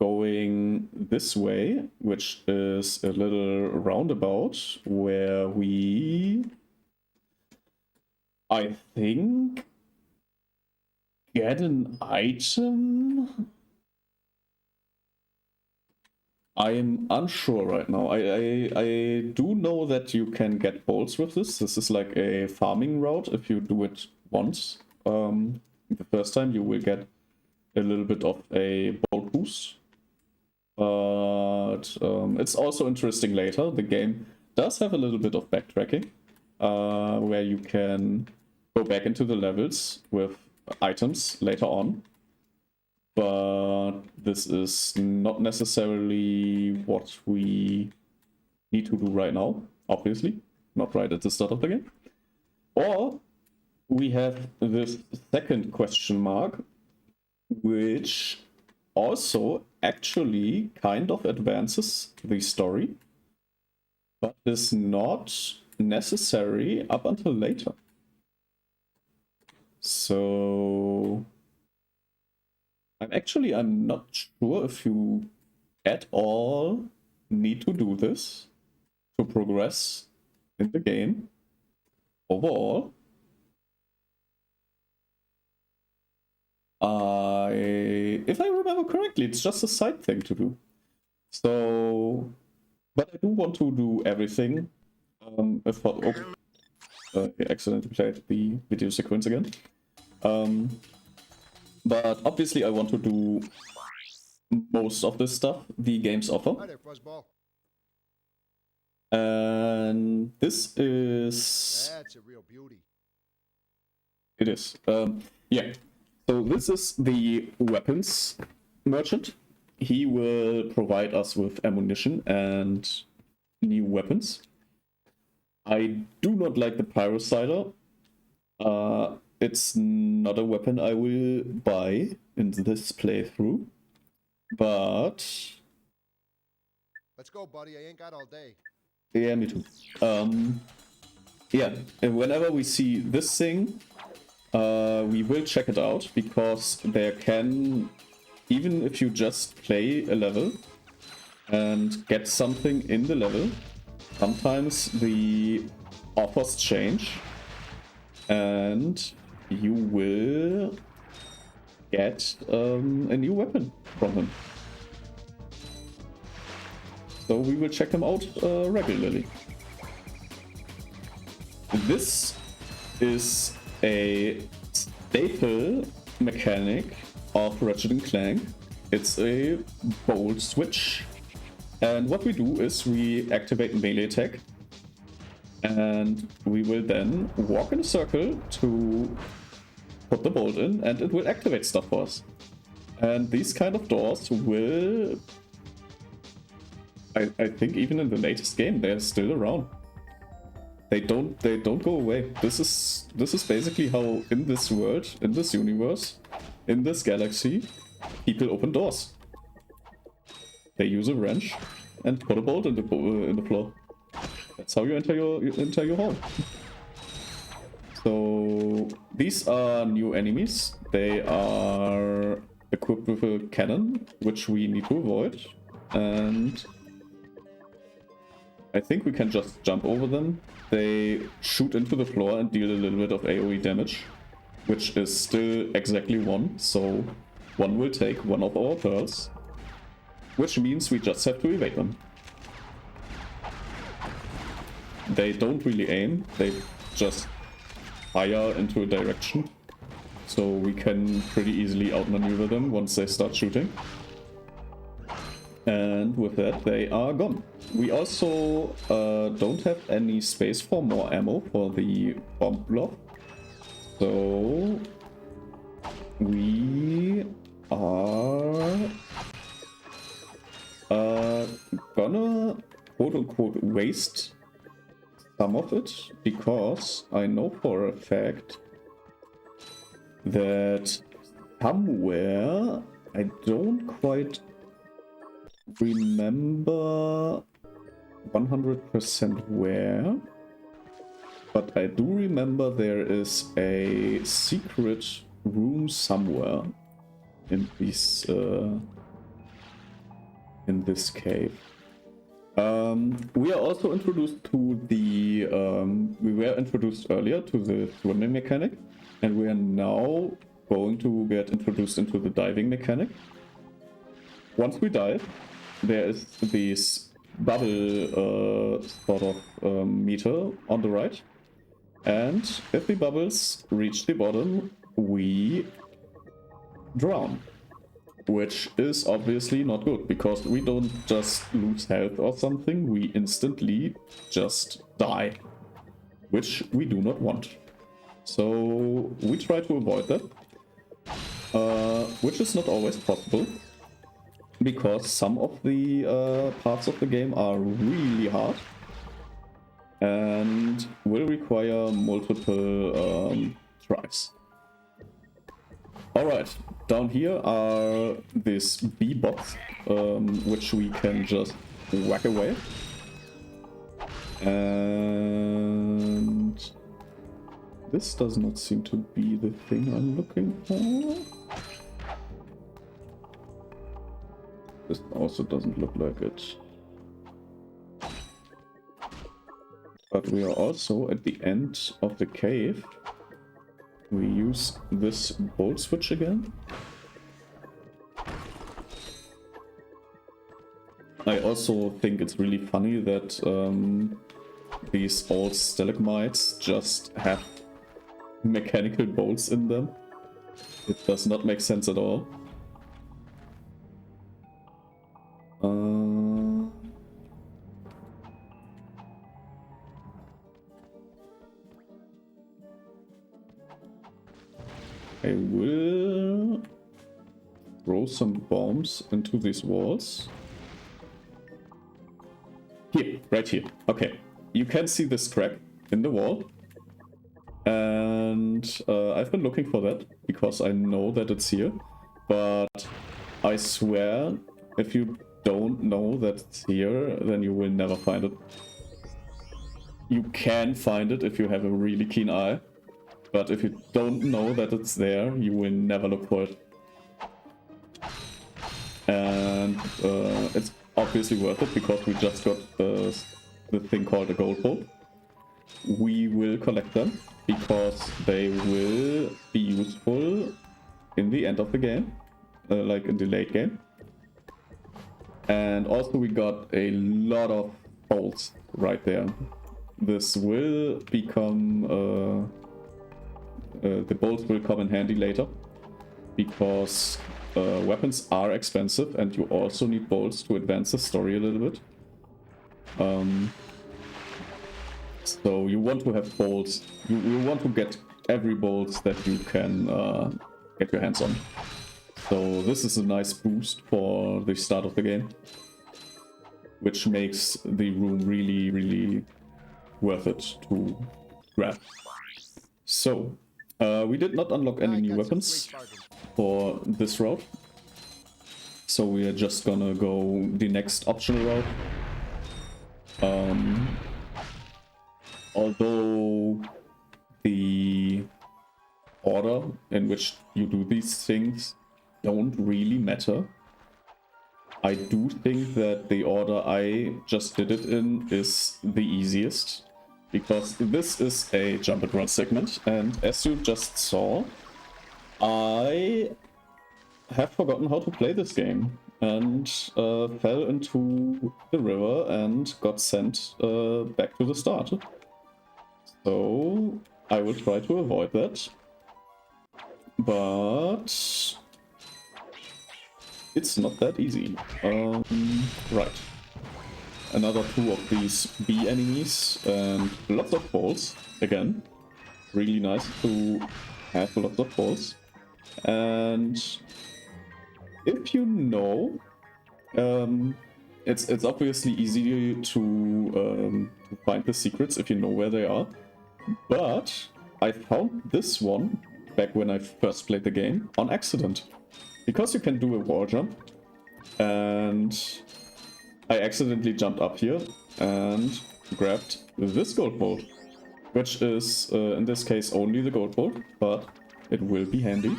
going this way, which is a little roundabout, where we, I think, get an item. I am unsure right now. I do know that you can get bolts with this. This is like a farming route if you do it once. The first time you will get a little bit of a bolt boost. But it's also interesting later. The game does have a little bit of backtracking, where you can go back into the levels with items later on. But this is not necessarily what we need to do right now, obviously. Not right at the start of the game. Or we have this second question mark, which also actually kind of advances the story, but is not necessary up until later. So I'm not sure if you at all need to do this to progress in the game overall. If I remember correctly, it's just a side thing to do. So, but I do want to do everything. I accidentally played the video sequence again. But obviously I want to do most of this stuff the games offer. Hi there, Fuzzball. And this is... That's a real beauty. It is. Yeah. So this is the weapons merchant. He will provide us with ammunition and new weapons. I do not like the Pyrocyder. It's not a weapon I will buy in this playthrough. But... Let's go, buddy. I ain't got all day. Yeah, me too. Yeah, and whenever we see this thing, we will check it out, because there can, even if you just play a level and get something in the level, sometimes the offers change and you will get a new weapon from him. So we will check him out regularly. This is a staple mechanic of Ratchet Clank. It's a bolt switch. And what we do is we activate melee attack. And we will then walk in a circle to put the bolt in, and it will activate stuff for us. And these kind of doors will... I think even in the latest game they're still around. They don't go away. This is basically how in this world, in this universe, in this galaxy, people open doors. They use a wrench and put a bolt in the floor. That's how you enter your home. So these are new enemies. They are equipped with a cannon, which we need to avoid, and I think we can just jump over them. They shoot into the floor and deal a little bit of AoE damage, which is still exactly 1, so 1 will take 1 of our pearls, which means we just have to evade them. They don't really aim, they just fire into a direction, so we can pretty easily outmaneuver them once they start shooting. And with that, they are gone. We also don't have any space for more ammo for the bomb block. So we are gonna quote-unquote waste some of it, because I know for a fact that somewhere, I don't quite remember 100% where, but I do remember there is a secret room somewhere in this cave. We are also introduced to the we were introduced earlier to the swimming mechanic, and we are now going to get introduced into the diving mechanic. Once we dive, there is this bubble sort of meter on the right, and if the bubbles reach the bottom, we drown, which is obviously not good, because we don't just lose health or something, we instantly just die, which we do not want. So we try to avoid that, which is not always possible, because some of the parts of the game are really hard and will require multiple tries. Alright, down here are this B-box, which we can just whack away. And this does not seem to be the thing I'm looking for. This also doesn't look like it. But we are also at the end of the cave. we use this bolt switch again. I also think it's really funny that these old stalagmites just have mechanical bolts in them. It does not make sense at all. I will throw some bombs into these walls. Here, right here. Okay, you can see this crack in the wall. And I've been looking for that because I know that it's here. But I swear, if you don't know that it's here, then you will never find it. You can find it if you have a really keen eye. But if you don't know that it's there, you will never look for it. And it's obviously worth it because we just got the thing called a gold bolt. We will collect them because they will be useful in the end of the game, like in the late game. And also we got a lot of bolts right there. This will become... the bolts will come in handy later because weapons are expensive and you also need bolts to advance the story a little bit. So you want to have bolts. You want to get every bolt that you can get your hands on. So this is a nice boost for the start of the game, which makes the room really, really worth it to grab. So we did not unlock any new weapons for this route. So we are just gonna go the next optional route. Although the order in which you do these things don't really matter, I do think that the order I just did it in is the easiest. Because this is a jump and run segment, and as you just saw, I have forgotten how to play this game and fell into the river and got sent back to the start. So I will try to avoid that, but it's not that easy. Right. Another 2 of these bee enemies and lots of balls. Again, really nice to have lots of balls. And if you know, it's obviously easier to find the secrets if you know where they are. But I found this one back when I first played the game on accident, because you can do a wall jump, and I accidentally jumped up here and grabbed this gold bolt, which is in this case only the gold bolt, but it will be handy.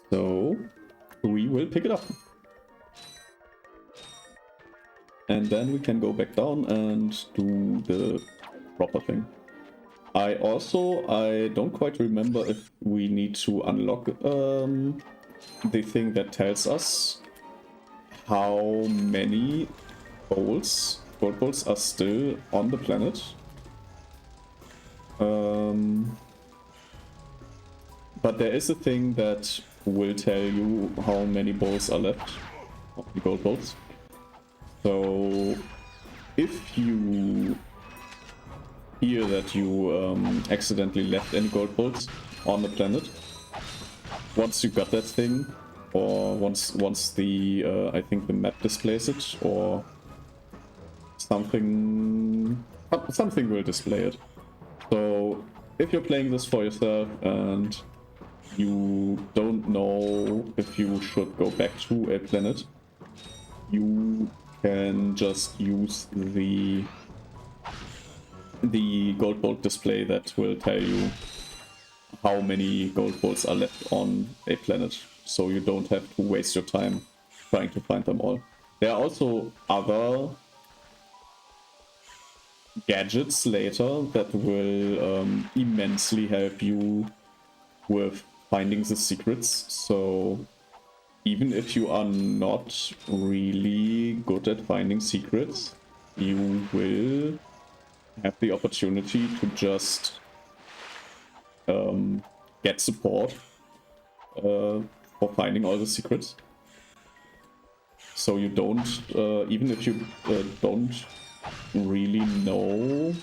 So we will pick it up. And then we can go back down and do the proper thing. I don't quite remember if we need to unlock the thing that tells us how many gold bolts are still on the planet. But there is a thing that will tell you how many bolts are left of the gold bolts. So if you hear that you accidentally left any gold bolts on the planet, once you got that thing, or once the I think the map displays it, or something will display it. So if you're playing this for yourself and you don't know if you should go back to a planet, you can just use the gold bolt display that will tell you how many gold bolts are left on a planet, so you don't have to waste your time trying to find them all. There are also other gadgets later that will immensely help you with finding the secrets. So even if you are not really good at finding secrets, you will have the opportunity to just get support for finding all the secrets. So you don't, even if you don't really know.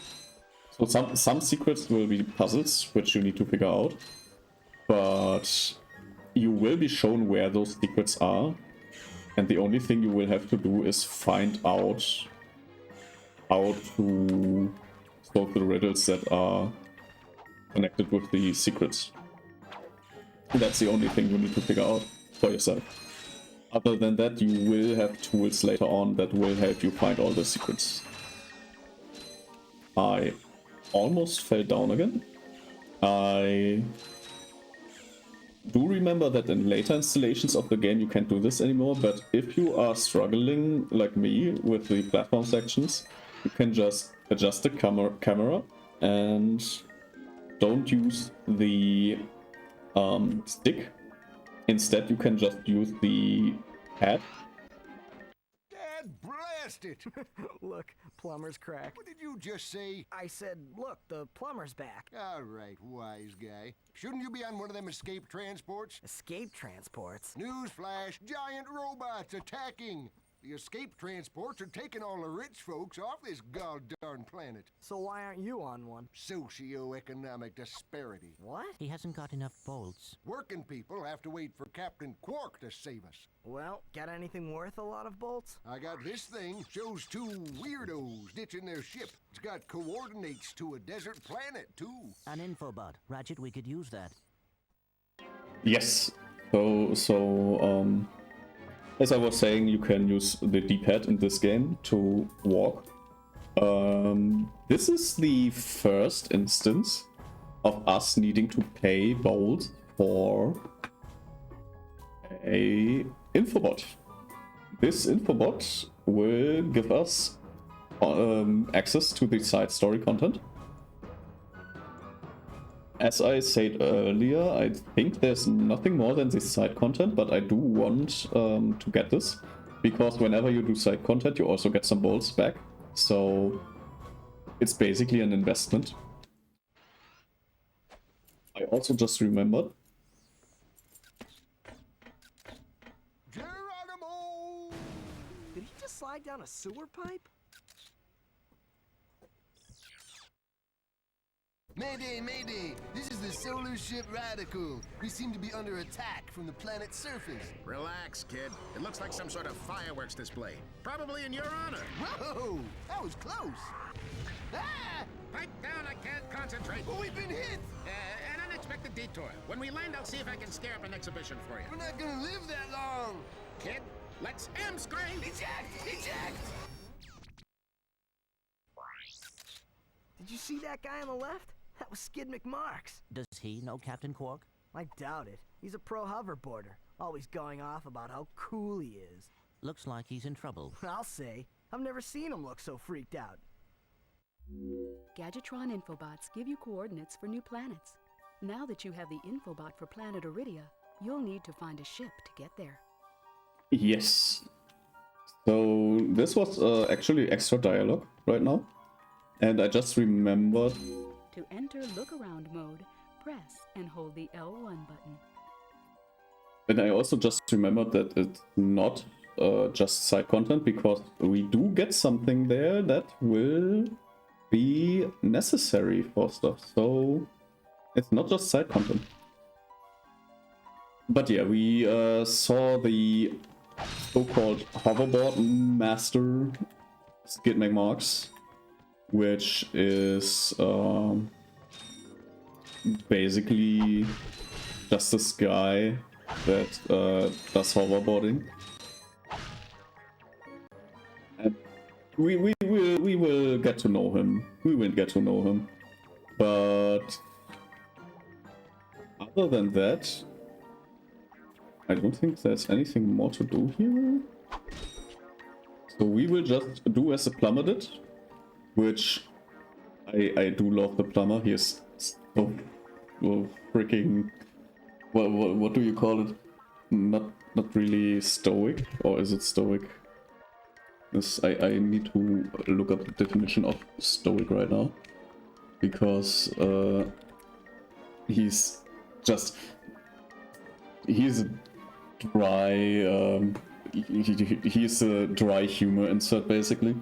So some secrets will be puzzles which you need to figure out, but you will be shown where those secrets are, and the only thing you will have to do is find out how to solve the riddles that are connected with the secrets. That's the only thing you need to figure out for yourself. Other than that, you will have tools later on that will help you find all the secrets. I almost fell down again. I do remember that in later installations of the game you can't do this anymore, but if you are struggling like me with the platform sections, you can just adjust the camera and don't use the stick. Instead, you can just use the pad. Dad blast it! Look, plumber's crack. What did you just say? I said, look, the plumber's back. All right, wise guy. Shouldn't you be on one of them escape transports? Escape transports? Newsflash, giant robots attacking! The escape transports are taking all the rich folks off this god-darn planet. So why aren't you on one? Socioeconomic disparity. What? He hasn't got enough bolts. Working people have to wait for Captain Quark to save us. Well, got anything worth a lot of bolts? I got this thing. Shows two weirdos ditching their ship. It's got coordinates to a desert planet, too. An infobot. Ratchet, we could use that. Yes. So as I was saying, you can use the D-pad in this game to walk. This is the first instance of us needing to pay Bolt for a infobot. This infobot will give us access to the side story content. As I said earlier, I think there's nothing more than the side content, but I do want to get this, because whenever you do side content, you also get some bolts back. So it's basically an investment. I also just remembered. Geronimo! Did he just slide down a sewer pipe? Mayday, mayday! This is the solar ship Radical. We seem to be under attack from the planet's surface. Relax, kid. It looks like some sort of fireworks display. Probably in your honor. Whoa! That was close! Ah! Pipe down, I can't concentrate. Oh, we've been hit! An unexpected detour. When we land, I'll see if I can scare up an exhibition for you. We're not gonna live that long! Kid, let's M-screen! Eject! Eject! Did you see that guy on the left? That was Skid McMarks. Does he know Captain Quark? I doubt it. He's a pro hoverboarder, always going off about how cool he is. Looks like he's in trouble. I'll say. I've never seen him look so freaked out. Gadgetron infobots give you coordinates for new planets. Now that you have the infobot for planet Iridia, you'll need to find a ship to get there. Yes. So this was actually extra dialogue right now. And I just remembered. To enter look-around mode, press and hold the L1 button. And I also just remembered that it's not just side content, because we do get something there that will be necessary for stuff. So it's not just side content. But yeah, we saw the so-called hoverboard master, Skid McMarks, which is basically just this guy that does hoverboarding. And we will get to know him. We will get to know him. But other than that, I don't think there's anything more to do here. So we will just do as the plumber did, which I do love the plumber. He is so freaking... What do you call it? Not really stoic, or is it stoic? This, I need to look up the definition of stoic right now, because he's a dry, he's a dry humor insert basically.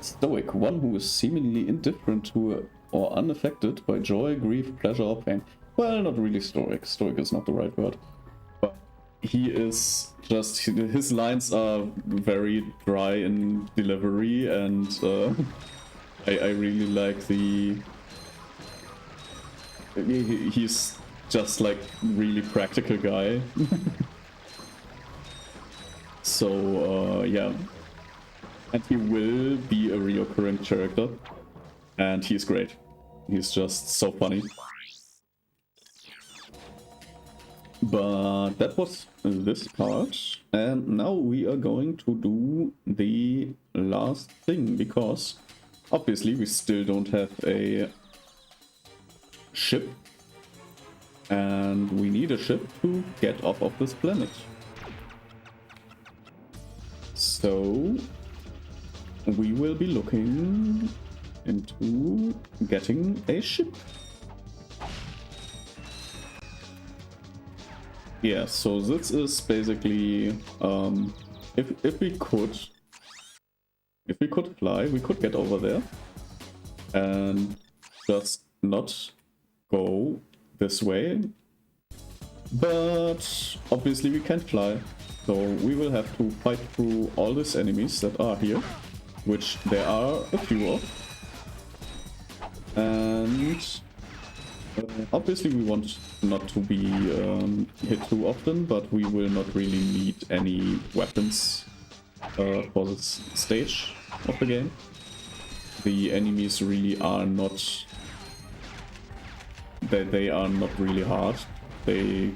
Stoic, one who is seemingly indifferent to or unaffected by joy, grief, pleasure, or pain. Well, not really stoic. Stoic is not the right word. But he is just... his lines are very dry in delivery, and I really like the... He's just like really practical guy. So, yeah. And he will be a reoccurring character. And he's great. He's just so funny. But that was this part. And now we are going to do the last thing, because obviously we still don't have a ship. And we need a ship to get off of this planet. So we will be looking into getting a ship. Yeah, so this is basically if we could fly, we could get over there and just not go this way. But obviously we can't fly, so we will have to fight through all these enemies that are here, which there are a few of. And obviously we want not to be hit too often, but we will not really need any weapons for this stage of the game. The enemies really are not... They are not really hard. They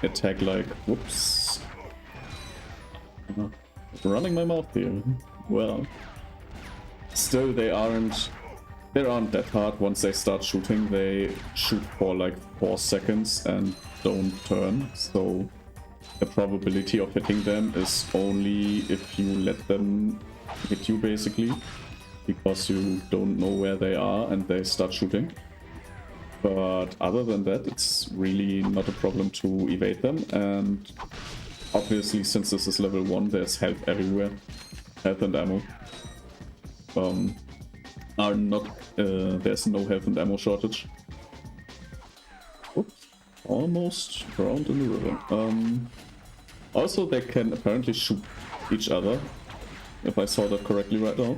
attack like... Whoops. Running my mouth here. Well. Still, they aren't that hard. Once they start shooting, they shoot for like 4 seconds and don't turn. So the probability of hitting them is only if you let them hit you, basically. Because you don't know where they are and they start shooting. But other than that, it's really not a problem to evade them. And obviously, since this is level 1, there's health everywhere. Health and ammo. There's no health and ammo shortage. Oops, almost drowned in the river. Also, they can apparently shoot each other, if I saw that correctly right now.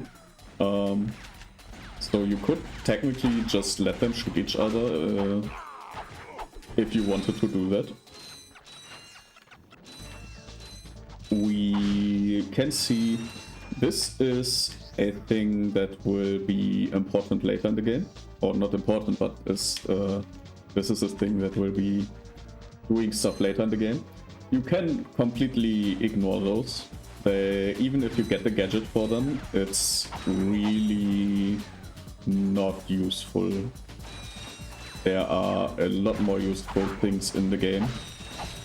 So you could technically just let them shoot each other if you wanted to do that. We can see this is a thing that will be important later in the game. Or not important, but this is a thing that will be doing stuff later in the game. You can completely ignore those. Even if you get the gadget for them, it's really not useful. There are a lot more useful things in the game,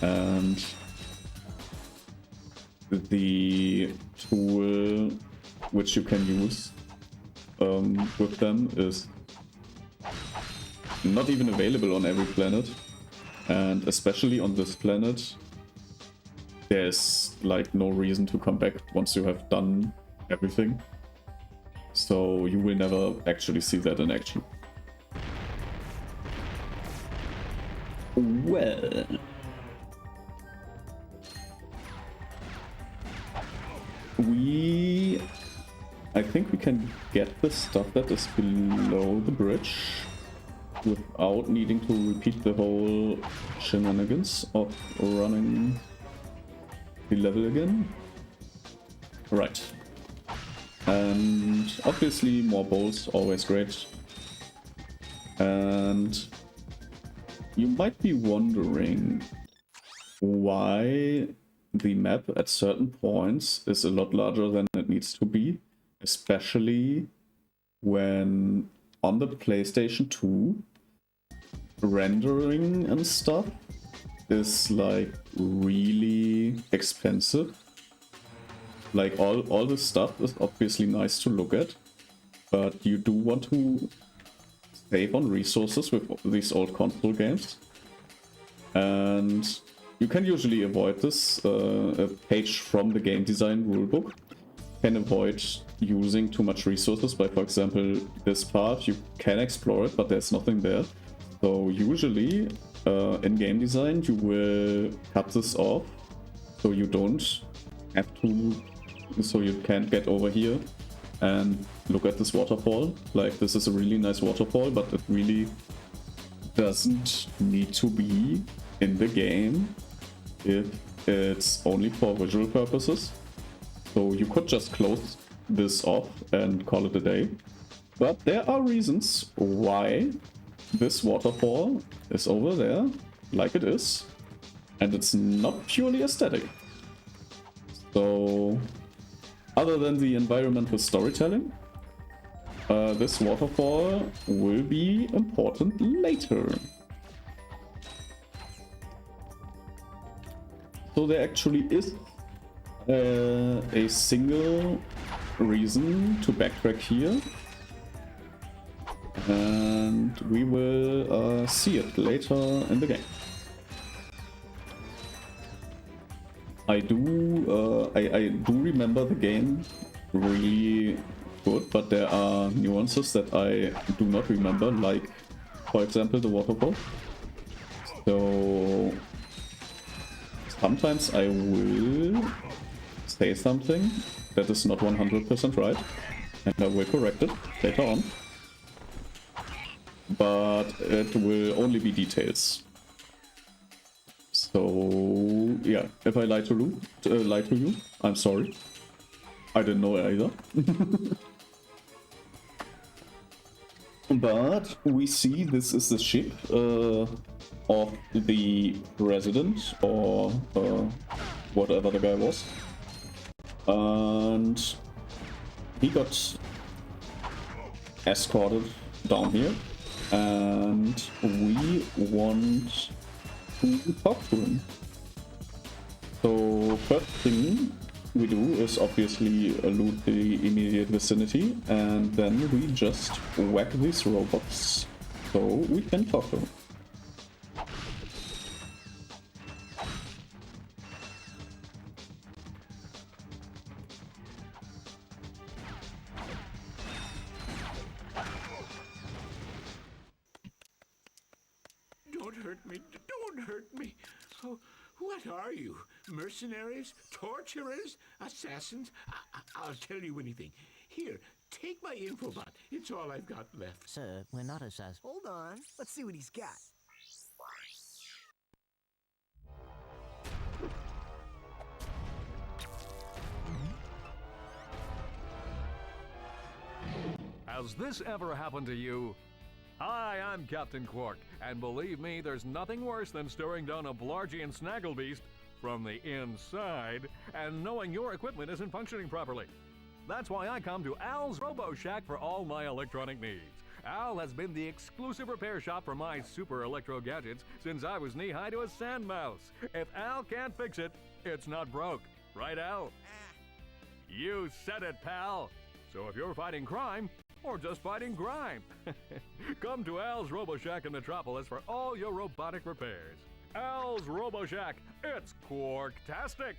and the tool which you can use with them is not even available on every planet, and especially on this planet there's like no reason to come back once you have done everything. So you will never actually see that in action. Well, I think we can get the stuff that is below the bridge without needing to repeat the whole shenanigans of running the level again. Right. And obviously more bowls, always great. And you might be wondering why the map at certain points is a lot larger than it needs to be, especially when on the PlayStation 2 rendering and stuff is like really expensive. Like all this stuff is obviously nice to look at, but you do want to save on resources with these old console games. And you can usually avoid this. A page from the game design rulebook can avoid using too much resources by, for example, this part. You can explore it, but there's nothing there. So usually in game design you will cut this off so you don't have to, so you can't get over here and look at this waterfall. Like, this is a really nice waterfall, but it really doesn't need to be in the game if it's only for visual purposes. So you could just close this off and call it a day. But there are reasons why this waterfall is over there, like it is, and it's not purely aesthetic. So, other than the environmental storytelling, this waterfall will be important later. So there actually is a single reason to backtrack here, and we will see it later in the game. I do remember the game really good, but there are nuances that I do not remember, like, for example, the waterfall. So sometimes I will say something that is not 100% right, and I will correct it later on. But it will only be details. So yeah, if I lie to you, I'm sorry. I didn't know either. But we see this is the ship of the president, or whatever the guy was. And he got escorted down here, and we want to talk to him. So first thing we do is obviously loot the immediate vicinity, and then we just whack these robots so we can talk to him. Don't hurt me. Don't hurt me. Oh, what are you? Mercenaries? Torturers? Assassins? I'll tell you anything. Here, take my infobot. It's all I've got left. Sir, we're not assassins. Hold on. Let's see what he's got. Has this ever happened to you? Hi, I'm Captain Quark, and believe me, there's nothing worse than staring down a Blargian snagglebeast from the inside and knowing your equipment isn't functioning properly. That's why I come to Al's Robo Shack for all my electronic needs. Al has been the exclusive repair shop for my super electro gadgets since I was knee-high to a sand mouse. If Al can't fix it, it's not broke. Right, Al? You said it, pal. So if you're fighting crime, or just fighting grime, come to Al's Robo Shack in Metropolis for all your robotic repairs. Al's Robo Shack, it's Quarktastic!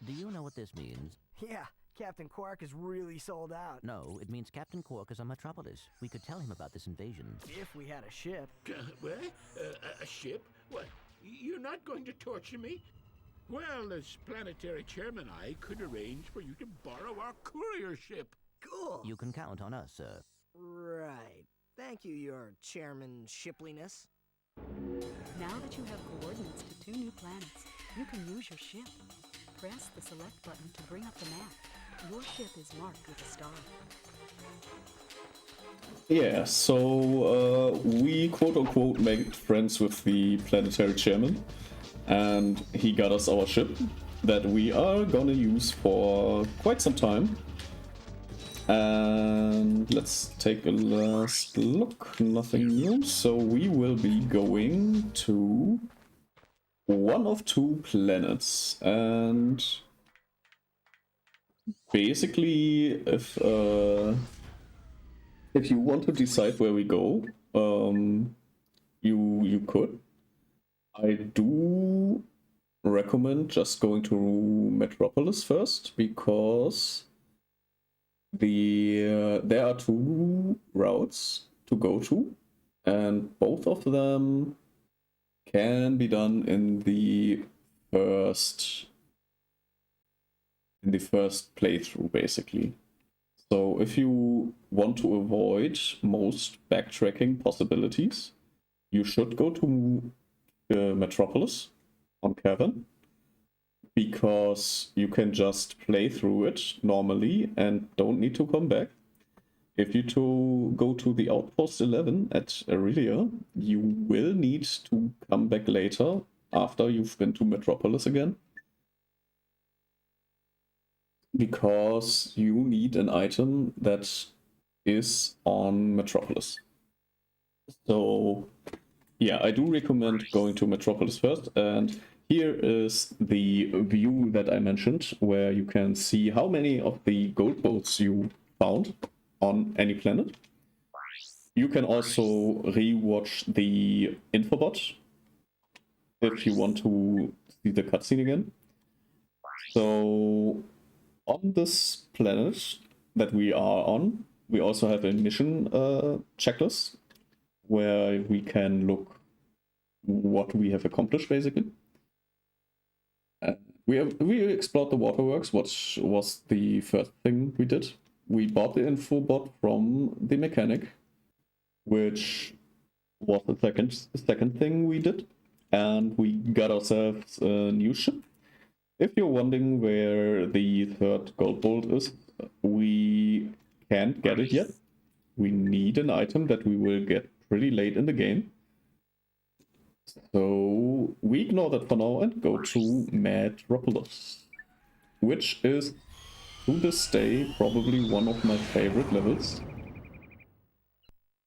Do you know what this means? Yeah, Captain Quark is really sold out. No, it means Captain Quark is on Metropolis. We could tell him about this invasion. If we had a ship. What? A ship? What? You're not going to torture me? Well, as planetary chairman, I could arrange for you to borrow our courier ship. Cool. You can count on us, sir. Right. Thank you, your chairman shipliness. Now that you have coordinates to 2 new planets, you can use your ship. Press the select button to bring up the map. Your ship is marked with a star. Yeah, so we quote-unquote made friends with the planetary chairman, and he got us our ship that we are gonna use for quite some time. And let's take a last look. Nothing new. So we will be going to one of two planets. And basically, if you want to decide where we go, you could. I do recommend just going to Metropolis first, because there are two routes to go to, and both of them can be done in the first playthrough, basically. So if you want to avoid most backtracking possibilities, you should go to Metropolis on Cavern, because you can just play through it normally and don't need to come back. If you go to the Outpost 11 at Aurelia, you will need to come back later after you've been to Metropolis again, because you need an item that is on Metropolis. So yeah, I do recommend going to Metropolis first, and here is the view that I mentioned, where you can see how many of the gold bolts you found on any planet. You can also re-watch the infobot if you want to see the cutscene again. So on this planet that we are on, we also have a mission checklist, where we can look what we have accomplished, basically. We explored the waterworks, which was the first thing we did. We bought the infobot from the mechanic, which was the second thing we did, and we got ourselves a new ship. If you're wondering where the third gold bolt is, we can't get it yet. We need an item that we will get pretty late in the game. So we ignore that for now and go to Metropolis, which is, to this day, probably one of my favorite levels.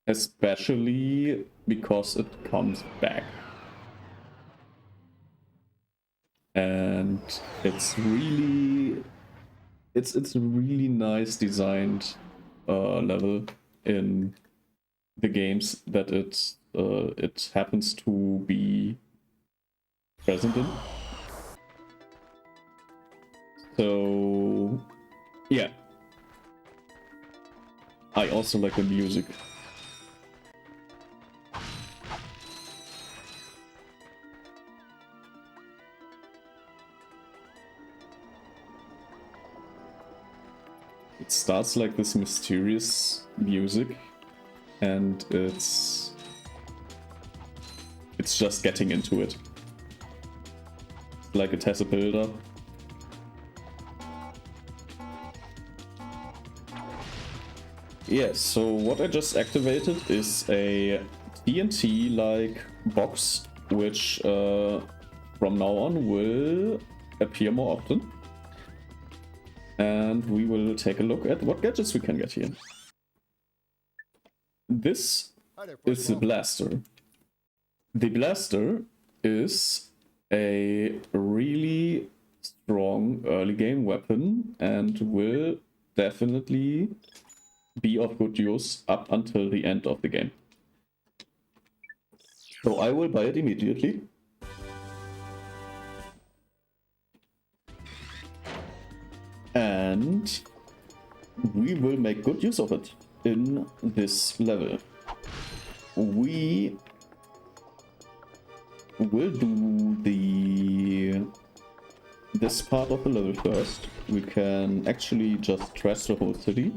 Especially because it comes back. And it's really... It's a really nice designed level in the games that it happens to be present in. So yeah, I also like the music. It starts like this mysterious music, and it's just getting into it. Like it has a build-up. Yes, so what I just activated is a TNT-like box, which from now on will appear more often. And we will take a look at what gadgets we can get here. This is the blaster. The blaster is a really strong early game weapon and will definitely be of good use up until the end of the game. So I will buy it immediately. And we will make good use of it in this level. We will do this part of the level first. We can actually just trash the whole city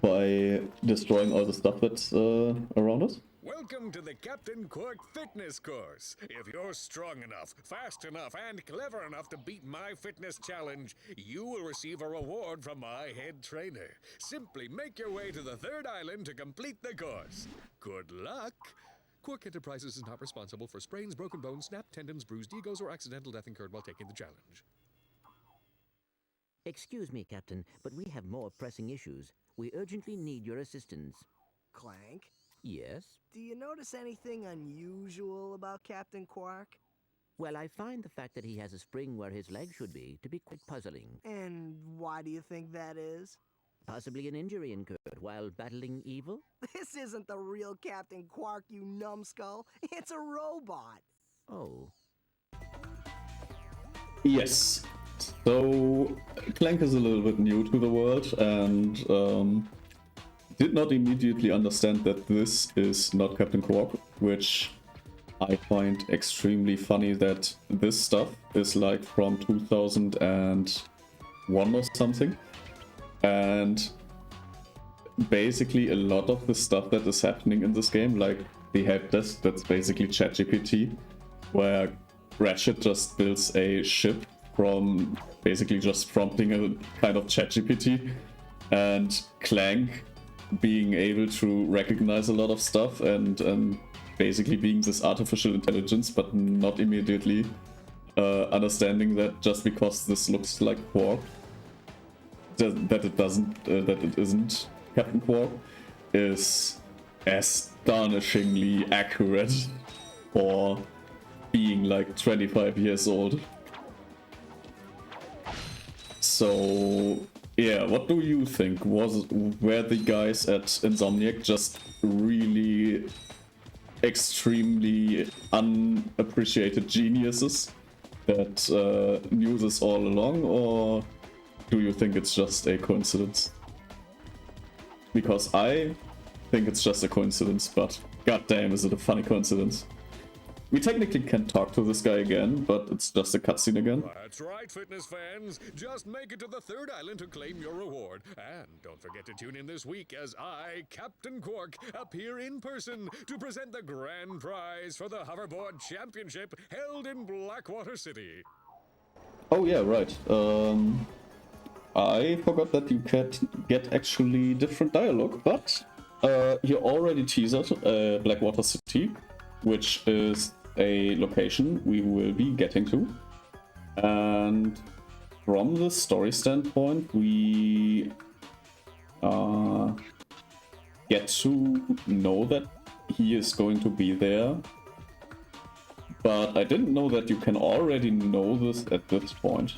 by destroying all the stuff that's around us. Welcome to the Captain Quirk fitness course. If you're strong enough, fast enough, and clever enough to beat my fitness challenge, you will receive a reward from my head trainer. Simply make your way to the third island to complete the course. Good luck. Quirk Enterprises is not responsible for sprains, broken bones, snapped tendons, bruised egos, or accidental death incurred while taking the challenge. Excuse me, Captain, but we have more pressing issues. We urgently need your assistance. Clank, Yes? do you notice anything unusual about Captain Quark? Well, I find the fact that he has a spring where his leg should be to be quite puzzling. And why do you think that is? Possibly an injury incurred while battling evil? This isn't the real Captain Quark, you numbskull. It's a robot. Oh. Yes. So Clank is a little bit new to the world and did not immediately understand that this is not Captain Quark, which I find extremely funny that this stuff is like from 2001 or something. And basically a lot of the stuff that is happening in this game, like the help desk, that's basically ChatGPT, where Ratchet just builds a ship from basically just prompting a kind of ChatGPT, and Clank being able to recognize a lot of stuff and basically being this artificial intelligence, but not immediately understanding that just because this looks like Quark, that it isn't Captain Quark, is astonishingly accurate for being like 25 years old. So yeah, what do you think? Were the guys at Insomniac just really extremely unappreciated geniuses that knew this all along, or do you think it's just a coincidence? Because I think it's just a coincidence, but goddamn, is it a funny coincidence. We technically can talk to this guy again, but it's just a cutscene again. That's right, fitness fans. Just make it to the third island to claim your reward. And don't forget to tune in this week as I, Captain Quark, appear in person to present the grand prize for the Hoverboard Championship held in Blackwater City. Oh yeah, right. I forgot that you can get actually different dialogue, but you already teased Blackwater City, which is a location we will be getting to. And from the story standpoint, we get to know that he is going to be there. But I didn't know that you can already know this at this point.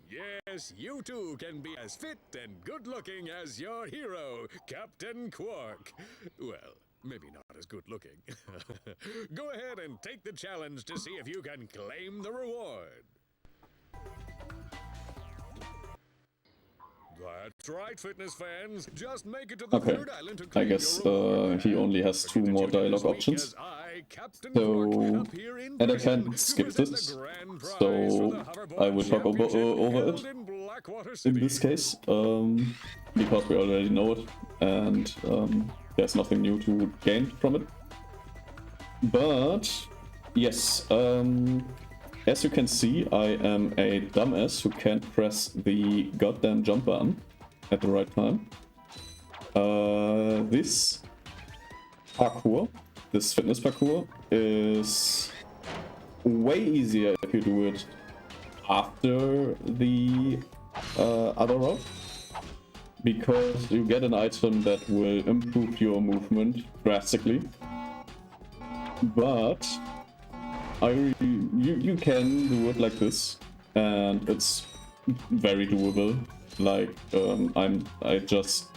Yes, you too can be as fit and good-looking as your hero, Captain Quark. Well, maybe not as good-looking. Go ahead and take the challenge to see if you can claim the reward. That's right, fitness fans. Just make it to the third island to claim I guess your reward. he only has 2 more dialogue options. So, and I can skip this, so I will talk over it in this case, because we already know it, and there's nothing new to gain from it. But, yes, as you can see, I am a dumbass who can't press the goddamn jump button at the right time. This fitness parkour, is way easier if you do it after the other route, because you get an item that will improve your movement drastically. But you can do it like this, and it's very doable. Like I just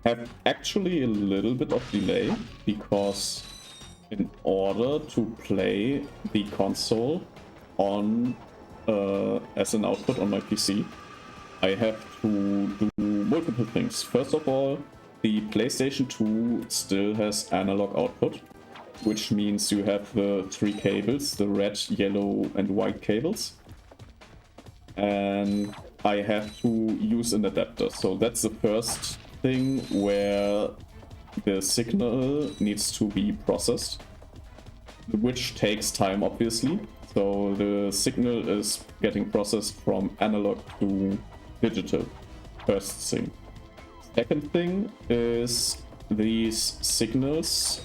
have actually a little bit of delay, because in order to play the console on as an output on my PC, I have to do multiple things. First of all, the PlayStation 2 still has analog output, which means you have the 3 cables, the red, yellow and white cables. And I have to use an adapter. So that's the first thing where the signal needs to be processed, which takes time, obviously. So the signal is getting processed from analog to digital, first thing. Second thing is these signals.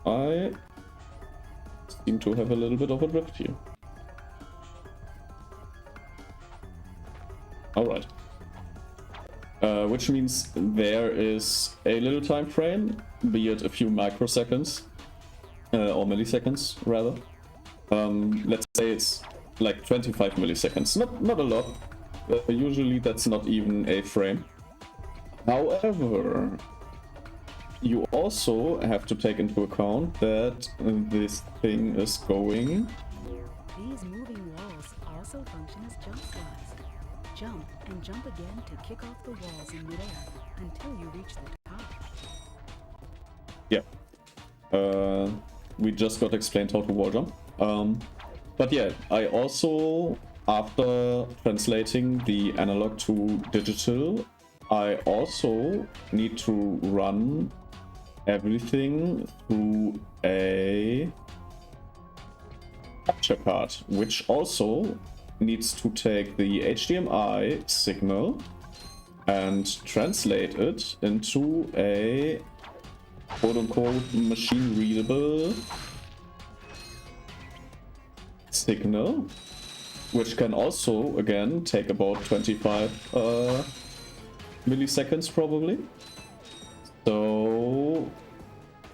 I seem to have a little bit of a drift here. which means there is a little time frame, be it a few microseconds, or milliseconds rather. Let's say it's like 25 milliseconds, not a lot. Usually that's not even a frame. However, you also have to take into account that this thing is going. These moving walls also function as jump slides. Jump and jump again to kick off the walls in midair until you reach the top. Yeah. We just got explained how to wall jump. But yeah, I also, after translating the analog to digital, I also need to run everything through a capture card, which also needs to take the HDMI signal and translate it into a quote-unquote machine-readable signal, which can also, again, take about 25 milliseconds probably. So,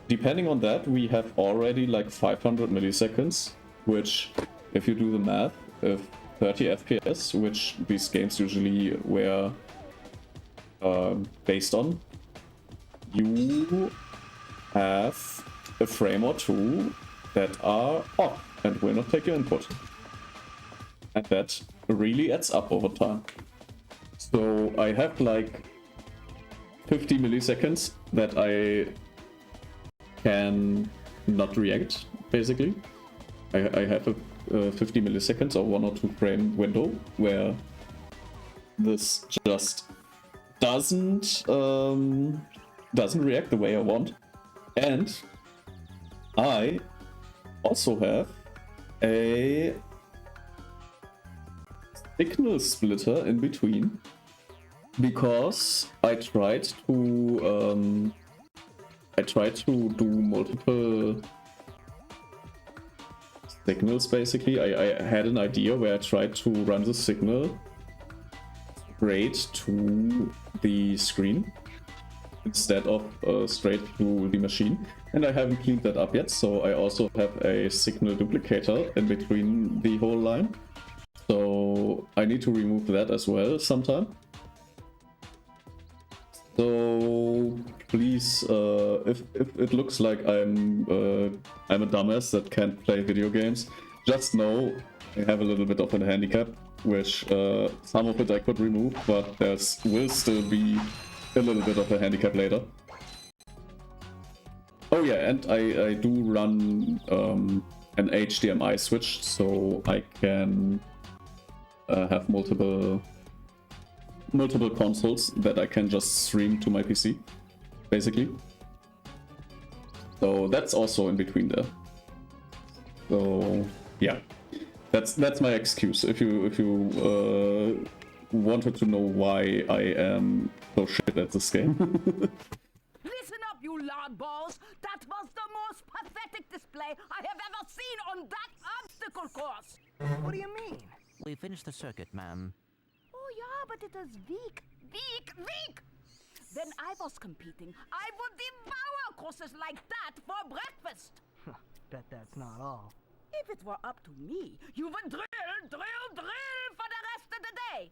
depending on that, we have already like 500 milliseconds, which, if you do the math, if 30 FPS, which these games usually were based on, you have a frame or two that are off and will not take your input. And that really adds up over time. So I have like 50 milliseconds that I can not react, basically. I have a 50 milliseconds or 1 or 2 frame window where this just doesn't react the way I want. And I also have a signal splitter in between, because I tried to do multiple signals. Basically, I had an idea where I tried to run the signal straight to the screen instead of straight through the machine, and I haven't cleaned that up yet, so I also have a signal duplicator in between the whole line. So I need to remove that as well sometime. So please, if it looks like I'm a dumbass that can't play video games, just know I have a little bit of a handicap, which some of it I could remove, but there will still be a little bit of a handicap later. Oh yeah, and I do run an HDMI switch, so I can have multiple consoles that I can just stream to my PC, basically. So that's also in between there. So yeah, that's my excuse. If you wanted to know why I am so shit at this game. Listen up, you loudballs! That was the most pathetic display I have ever seen on that obstacle course! What do you mean? We finished the circuit, ma'am. Oh yeah, but it is weak. When I was competing, I would devour courses like that for breakfast. Bet that's not all. If it were up to me, you would drill for the rest of the day.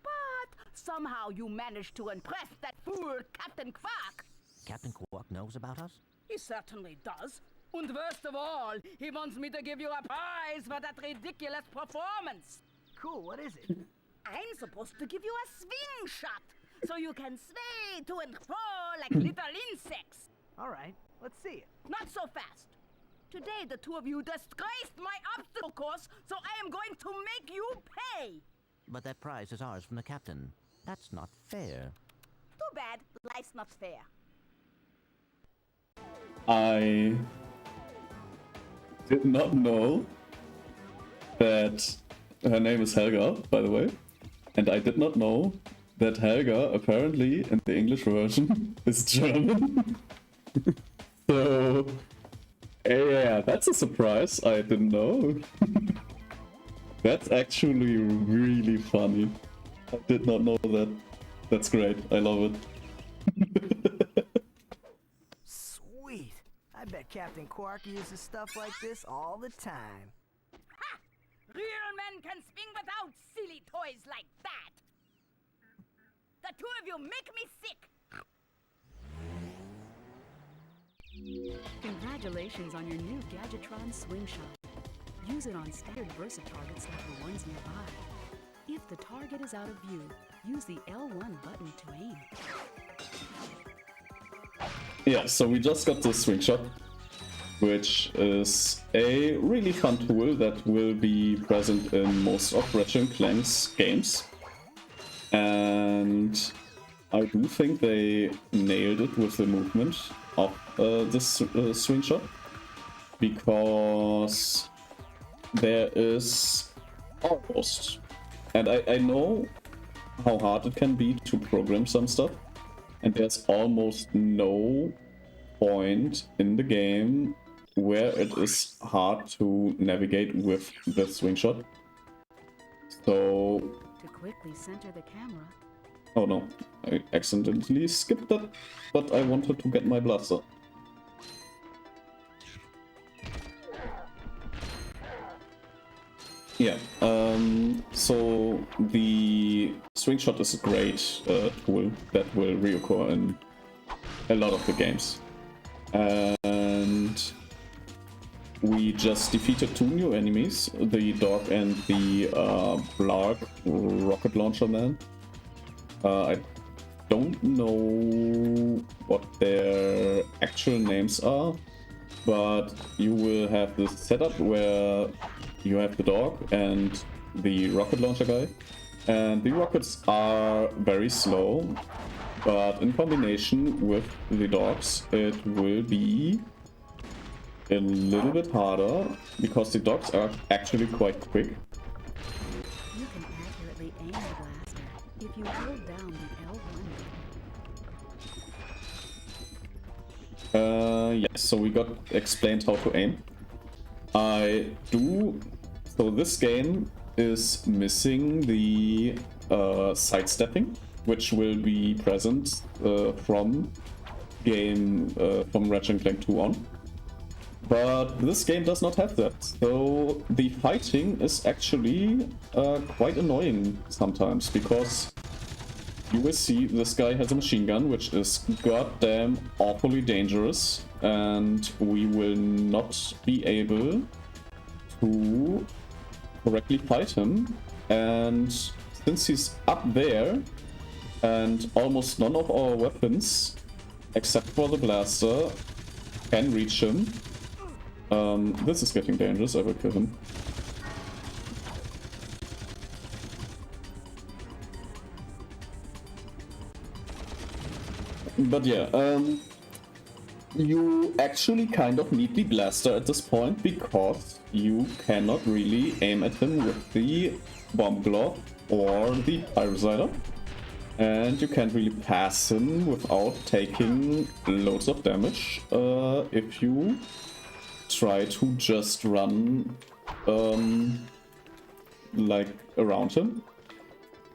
But somehow you managed to impress that fool Captain Quark. Captain Quark knows about us? He certainly does. And worst of all, he wants me to give you a prize for that ridiculous performance. Cool, what is it? I'm supposed to give you a swing shot, so you can sway to and fro like little insects. All right, let's see it. Not so fast. Today the two of you disgraced my obstacle course, so I am going to make you pay. But that prize is ours from the captain. That's not fair. Too bad. Life's not fair. I did not know that her name is Helga, by the way. And I did not know that Helga, apparently, in the English version, is German. So, yeah, that's a surprise. I didn't know. That's actually really funny. I did not know that. That's great. I love it. Sweet. I bet Captain Quark uses stuff like this all the time. Ha! Real men can swing without silly toys like that. The two of you make me sick. Congratulations on your new Gadgetron Swing Shot. Use it on standard Versa targets like the ones nearby. If the target is out of view, use the L1 button to aim. Yeah, so we just got the Swing Shot, which is a really fun tool that will be present in most of Ratchet Clank's games. And I do think they nailed it with the movement of this Swing Shot, because there is almost, and I know how hard it can be to program some stuff, and there's almost no point in the game where it is hard to navigate with the Swing Shot. So... To quickly center the camera. Oh no, I accidentally skipped that, but I wanted to get my blaster. Yeah, so the Swing Shot is a great tool that will reoccur in a lot of the games. And we just defeated 2 new enemies, the dog and the Blarg rocket launcher man. I don't know what their actual names are, but you will have this setup where you have the dog and the rocket launcher guy, and the rockets are very slow, but in combination with the dogs it will be a little bit harder, because the dogs are actually quite quick. You can accurately aim the blaster if you hold down the L1 button. Yes, so we got explained how to aim. So this game is missing the sidestepping, which will be present from Ratchet Clank 2 on. But this game does not have that, so the fighting is actually quite annoying sometimes, because you will see this guy has a machine gun, which is goddamn awfully dangerous, and we will not be able to correctly fight him. And since he's up there and almost none of our weapons, except for the blaster, can reach him, this is getting dangerous. I will kill him. But yeah, you actually kind of need the blaster at this point, because you cannot really aim at him with the bomb glove or the pyrocyder, and you can't really pass him without taking loads of damage if you try to just run like around him.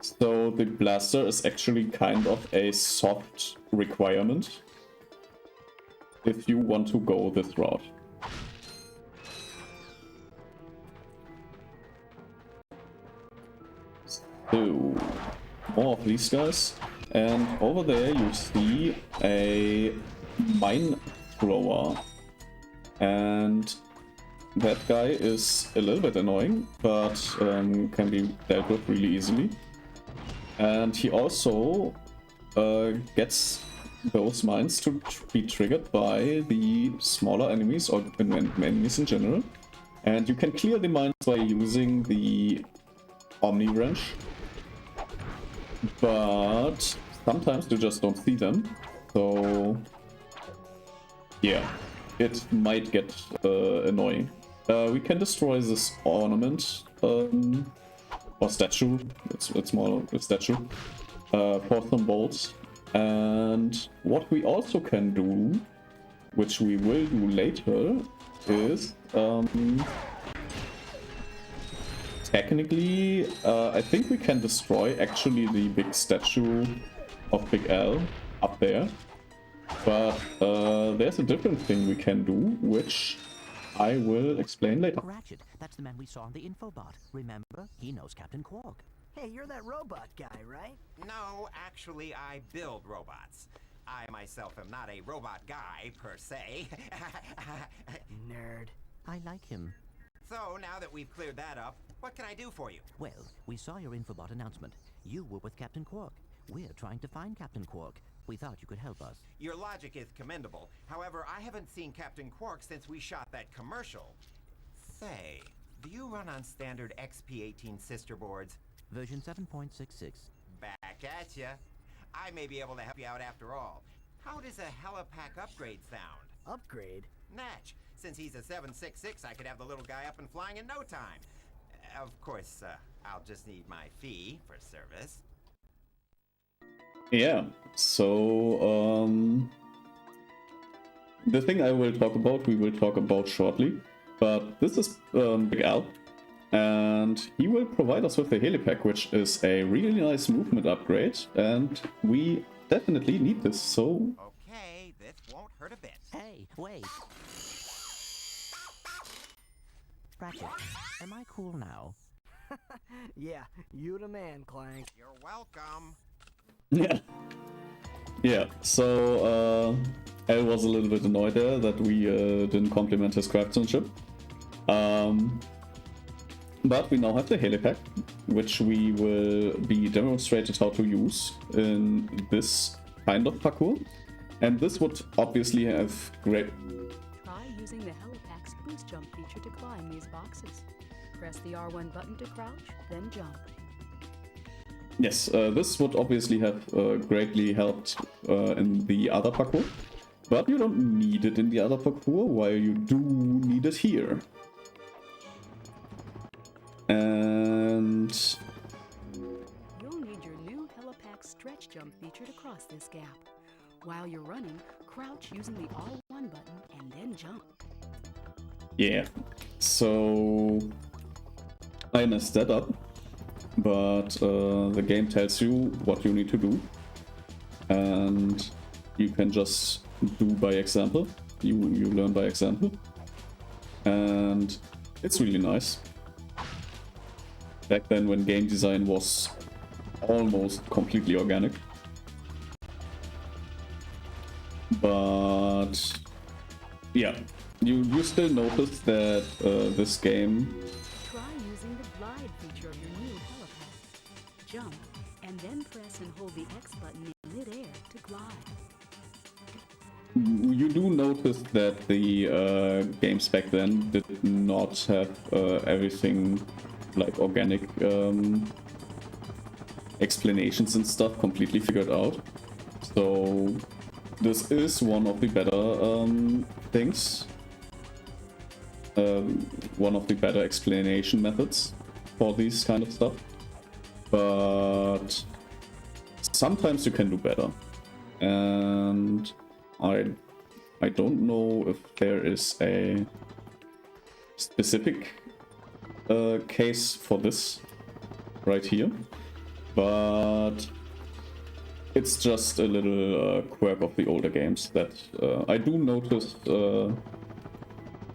So the blaster is actually kind of a soft requirement if you want to go this route. So, more of these guys, and over there you see a mine thrower, and that guy is a little bit annoying, but can be dealt with really easily. And he also gets those mines to be triggered by the smaller enemies, or enemies in general. And you can clear the mines by using the Omni Wrench, but sometimes you just don't see them. So yeah, it might get annoying. We can destroy this ornament, or statue, it's more a statue, for some bolts. And what we also can do, which we will do later, is technically I think we can destroy actually the big statue of Big Al up there. But there's a different thing we can do, which I will explain later. Ratchet, that's the man we saw on the infobot. Remember? He knows Captain Quark. Hey, you're that robot guy, right? No, actually, I build robots. I myself am not a robot guy, per se. Nerd. I like him. So, now that we've cleared that up, what can I do for you? Well, we saw your infobot announcement. You were with Captain Quark. We're trying to find Captain Quark. We thought you could help us. Your logic is commendable. However, I haven't seen Captain Quark since we shot that commercial. Say, do you run on standard XP18 sister boards? Version 7.66. Back at ya. I may be able to help you out after all. How does a helipack upgrade sound? Upgrade? Natch. Since he's a 766, I could have the little guy up and flying in no time. Of course, I'll just need my fee for service. Yeah, so the thing I will talk about, we will talk about shortly. But this is Big Al, and he will provide us with the helipack, which is a really nice movement upgrade, and we definitely need this, so... Okay, this won't hurt a bit. Hey, wait! Ratchet, am I cool now? Yeah, you the man, Clank. You're welcome. Yeah. Yeah, so Al was a little bit annoyed there that we didn't compliment his craftsmanship. But we now have the helipack, which we will be demonstrated how to use in this kind of parkour. And this would obviously have great... Try using the helipack's boost jump feature to climb these boxes. Press the R1 button to crouch, then jump. Yes, this would obviously have greatly helped in the other parkour, but you don't need it in the other parkour, while you do need it here. And... You'll need your new helipack stretch jump feature to cross this gap. While you're running, crouch using the R1 button and then jump. yeah, so I messed that up. But the game tells you what you need to do, and you can just do by example. You learn by example, and it's really nice. Back then, when game design was almost completely organic, but yeah, you still notice that this game. Try using the glide feature of your new helipack. Jump, and then press and hold the X button in mid-air to glide. You do notice that the games back then did not have everything like organic explanations and stuff completely figured out. So this is one of the better things. One of the better explanation methods for these kind of stuff. But sometimes you can do better. And I don't know if there is a specific case for this right here, but it's just a little quirk of the older games that I do notice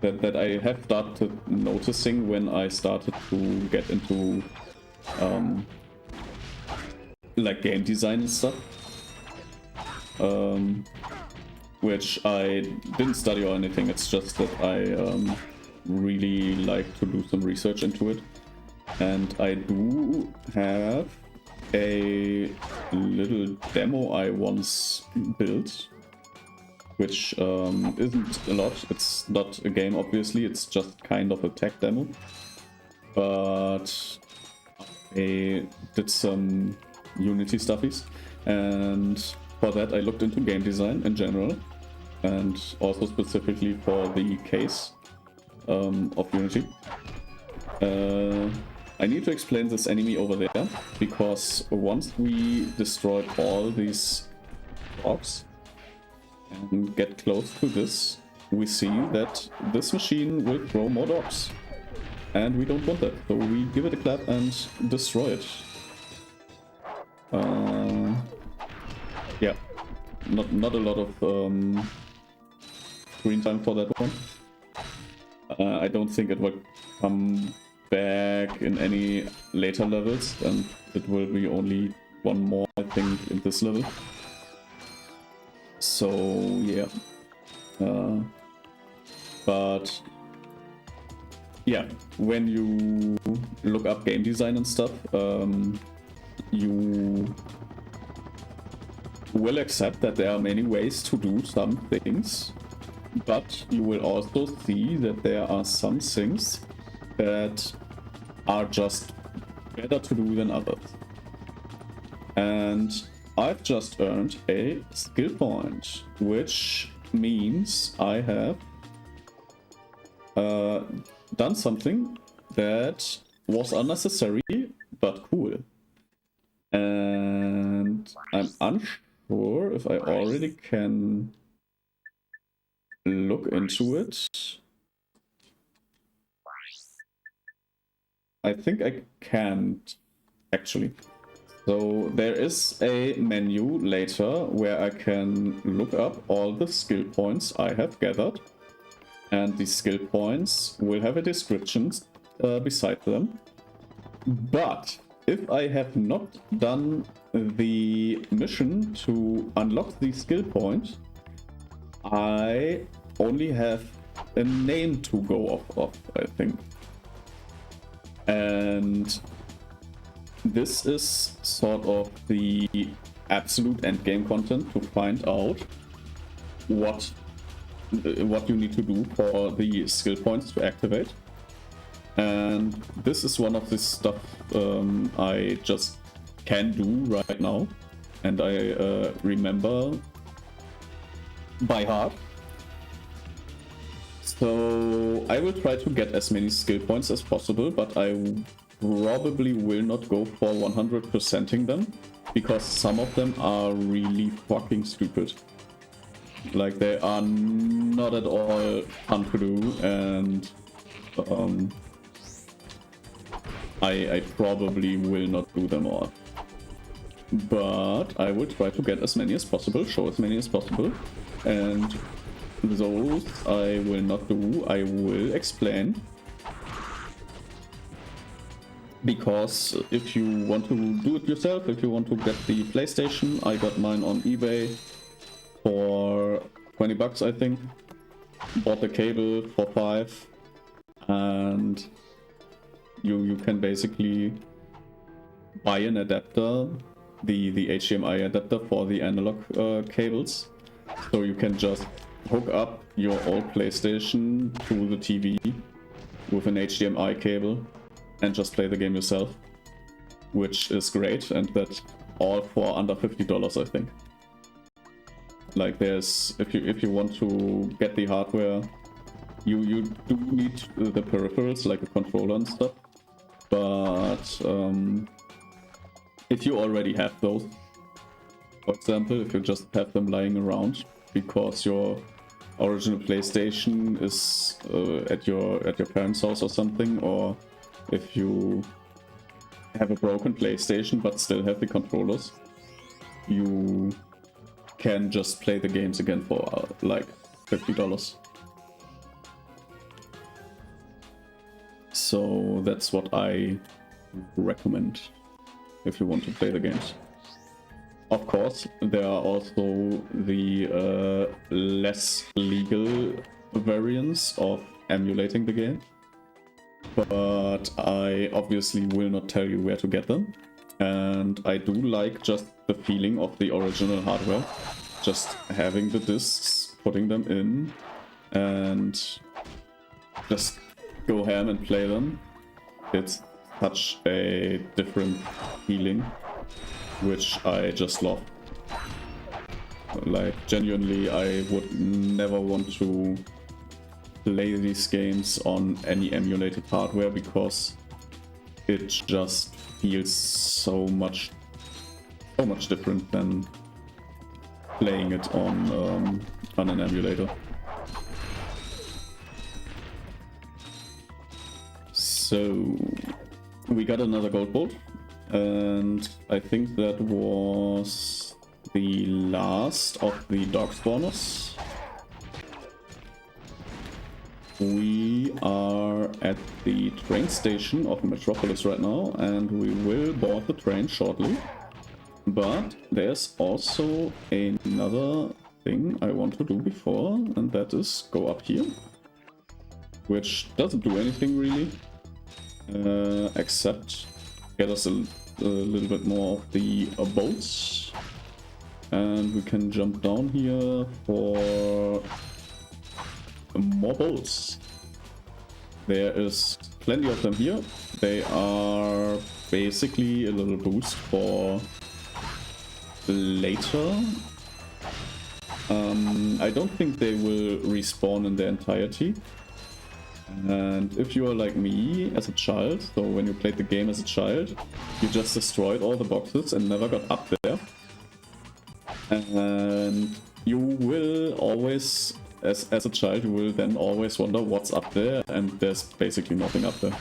that I have started noticing when I started to get into like game design and stuff. Which I didn't study or anything, it's just that I really like to do some research into it. And I do have a little demo I once built, which isn't a lot. It's not a game, obviously, it's just kind of a tech demo. But I did some Unity stuffies, and for that I looked into game design in general, and also specifically for the case of Unity. I need to explain this enemy over there, because once we destroyed all these blocks and get close to this, we see that this machine will throw more dogs. And we don't want that, so we give it a clap and destroy it. yeah, not a lot of screen time for that one. I don't think it will come back in any later levels, and it will be only one more, I think, in this level. So yeah, but yeah, when you look up game design and stuff, you will accept that there are many ways to do some things, but you will also see that there are some things that are just better to do than others. And I've just earned a skill point, which means I have done something that was unnecessary but cool. And I'm unsure if I already can look into it. I think I can't, actually. So there is a menu later where I can look up all the skill points I have gathered. And these skill points will have a description beside them. But if I have not done the mission to unlock the skill point, I only have a name to go off of, I think. And this is sort of the absolute endgame content to find out what you need to do for the skill points to activate. And this is one of the stuff I just can do right now, and I remember by heart. So I will try to get as many skill points as possible, but I probably will not go for 100%ing them, because some of them are really fucking stupid. Like, they are not at all fun to do, and I probably will not do them all. But I will try to get as many as possible, show as many as possible, and those I will not do, I will explain. Because if you want to do it yourself, if you want to get the PlayStation, I got mine on eBay for 20 bucks, I think. Bought the cable for 5, and you can basically buy an adapter, the HDMI adapter for the analog cables. So you can just hook up your old PlayStation to the TV with an HDMI cable and just play the game yourself, which is great, and that's all for under $50, I think. Like, there's, if you want to get the hardware, you do need the peripherals like a controller and stuff, but if you already have those, for example, if you just have them lying around because your original PlayStation is at your parents' house or something, or if you have a broken PlayStation but still have the controllers, you can just play the games again for like $50. So that's what I recommend if you want to play the games. Of course, there are also the less legal variants of emulating the game, but I obviously will not tell you where to get them. And I do like just the feeling of the original hardware, just having the discs, putting them in, and just go ham and play them. It's such a different feeling, which I just love. Like, genuinely, I would never want to play these games on any emulated hardware, because it just feels so much different than playing it on an emulator. So we got another gold bolt, and I think that was the last of the dog spawners. We are at the train station of Metropolis right now, and we will board the train shortly. But there's also another thing I want to do before, and that is go up here. Which doesn't do anything really, except get us a little bit more of the boats. And we can jump down here for more boats. There is plenty of them here. They are basically a little boost for later. I don't think they will respawn in their entirety. And if you are like me as a child, so when you played the game as a child, you just destroyed all the boxes and never got up there. And you will always, as a child, you will then always wonder what's up there, and there's basically nothing up there.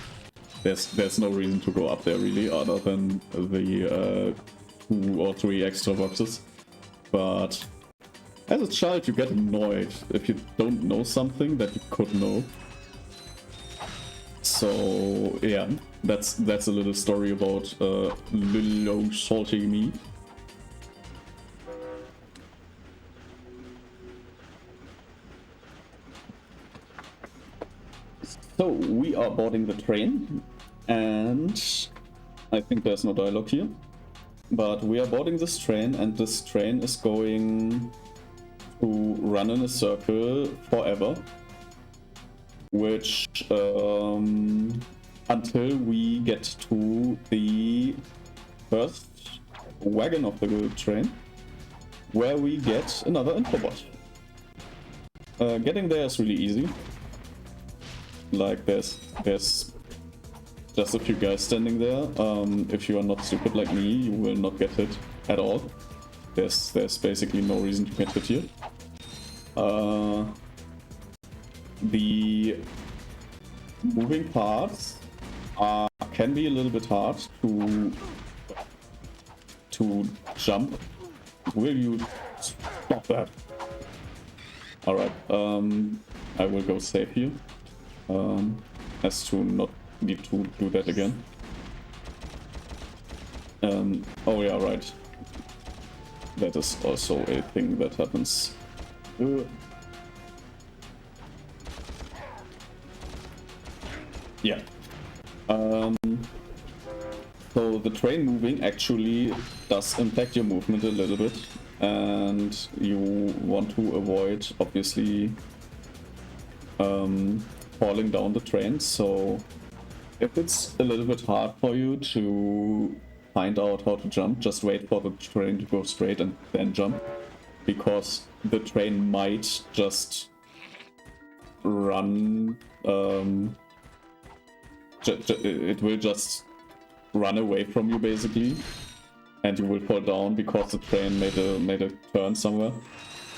There's no reason to go up there really, other than the 2 or 3 extra boxes. But as a child, you get annoyed if you don't know something that you could know. So yeah, that's a little story about little old salty me. So we are boarding the train, and I think there's no dialogue here. But we are boarding this train, and this train is going to run in a circle forever. Which, until we get to the first wagon of the train, where we get another infobot. Getting there is really easy. Like, there's just a few guys standing there. If you are not stupid like me, you will not get hit at all. There's basically no reason to get hit here. The moving parts can be a little bit hard to jump. Will you stop that? Alright, I will go safe here. As to not need to do that again. Oh yeah, right. That is also a thing that happens. Yeah. So the train moving actually does impact your movement a little bit, and you want to avoid, obviously, falling down the train. So if it's a little bit hard for you to find out how to jump, just wait for the train to go straight and then jump, because the train might just run. It will just run away from you basically, and you will fall down because the train made a turn somewhere.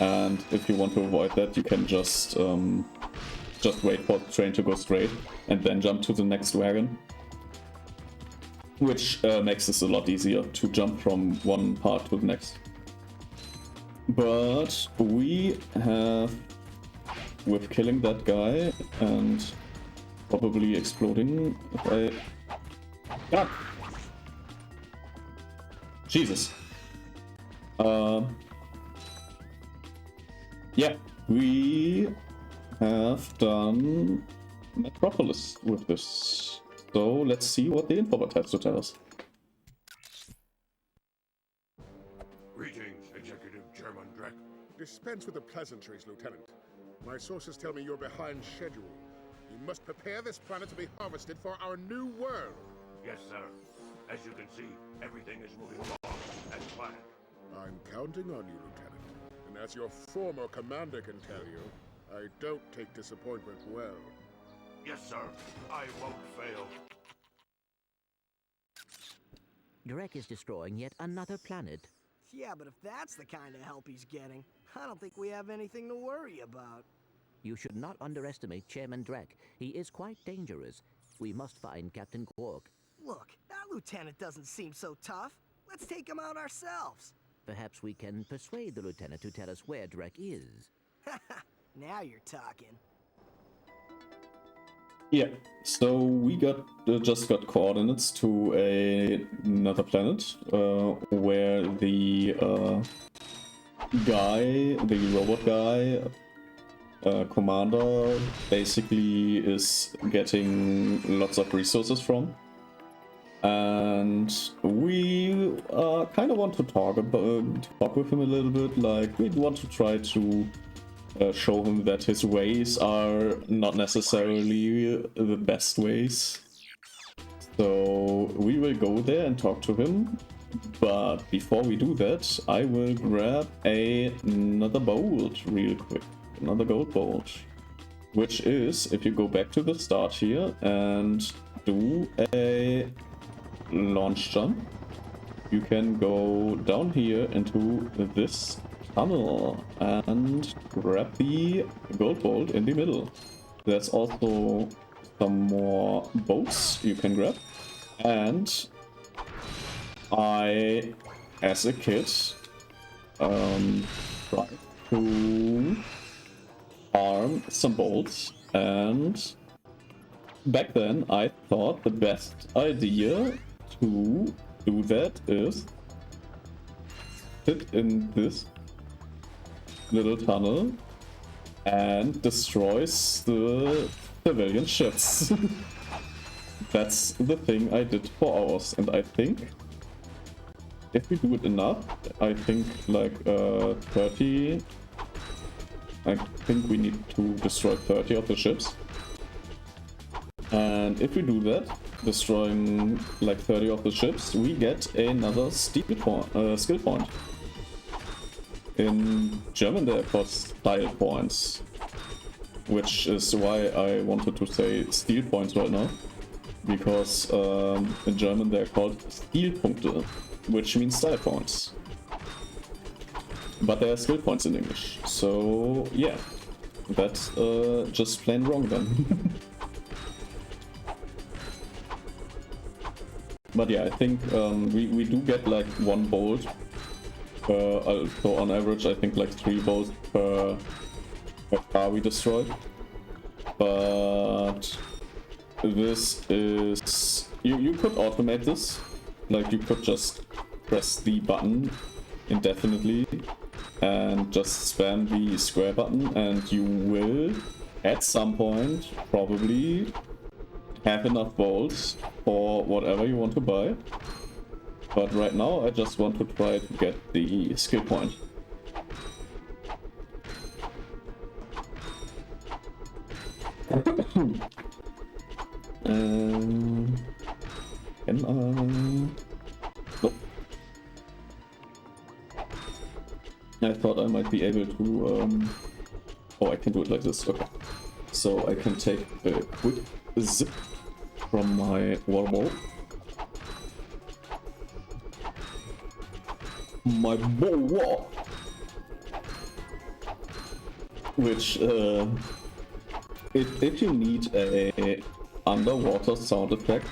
And if you want to avoid that, you can just wait for the train to go straight and then jump to the next wagon, which makes this a lot easier to jump from one part to the next. But we have, with killing that guy and probably exploding if I... Ah! Jesus. Yeah, we have done Metropolis with this. So let's see what the infobot has to tell us. Greetings, Executive Chairman Drek. Dispense with the pleasantries, Lieutenant. My sources tell me you're behind schedule. You must prepare this planet to be harvested for our new world. Yes, sir. As you can see, everything is moving along as planned. I'm counting on you, Lieutenant. And as your former commander can tell you, I don't take disappointment well. Yes, sir. I won't fail. Drek is destroying yet another planet. Yeah, but if that's the kind of help he's getting, I don't think we have anything to worry about. You should not underestimate Chairman Drek. He is quite dangerous. We must find Captain Quark. Look, that lieutenant doesn't seem so tough. Let's take him out ourselves. Perhaps we can persuade the lieutenant to tell us where Drek is. Now you're talking. Yeah, so we just got coordinates to another planet where the robot guy, commander, basically is getting lots of resources from. And we kind of want to talk with him a little bit. Like, we want to try to show him that his ways are not necessarily the best ways. So we will go there and talk to him. But before we do that, I will grab another bolt real quick. Another gold bolt. Which is, if you go back to the start here and do a launch jump, you can go down here into this tunnel and grab the gold bolt in the middle. There's also some more bolts you can grab. And I, as a kid, tried to farm some bolts, and back then I thought the best idea to do that is sit in this little tunnel and destroys the civilian ships. That's the thing I did for hours, and I think if we do it enough, I think like 30, I think we need to destroy 30 of the ships. And if we do that, destroying like 30 of the ships, we get another skill point. In German they're called style points, which is why I wanted to say steel points right now, because in German they're called Stilpunkte, which means style points. But there are skill points in English, so yeah, that's just plain wrong then. But yeah, I think we do get like one bolt. So on average, I think like 3 bolts per car we destroy. But this is... You could automate this. Like, you could just press the button indefinitely and just spam the square button, and you will, at some point, probably have enough bolts for whatever you want to buy. But right now I just want to try to get the skill point. Can I... Nope. I thought I might be able to... Oh, I can do it like this, okay. So I can take a quick zip from my water ball. My ball, which if you need a underwater sound effect,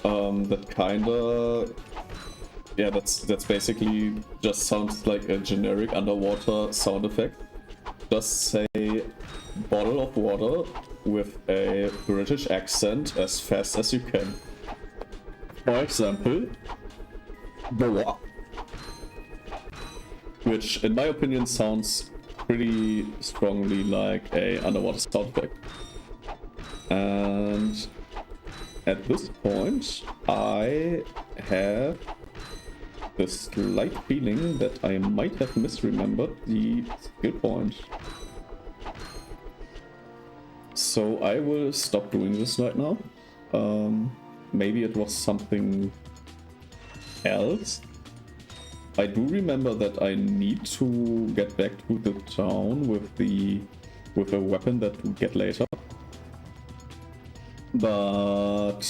that kinda, yeah, that's basically just sounds like a generic underwater sound effect. Just say bottle of water with a British accent as fast as you can. For example, Boa, which in my opinion sounds pretty strongly like a underwater sound effect. And at this point I have the slight feeling that I might have misremembered the skill point. So I will stop doing this right now. Maybe it was something else. I do remember that I need to get back to the town with a weapon that we get later. But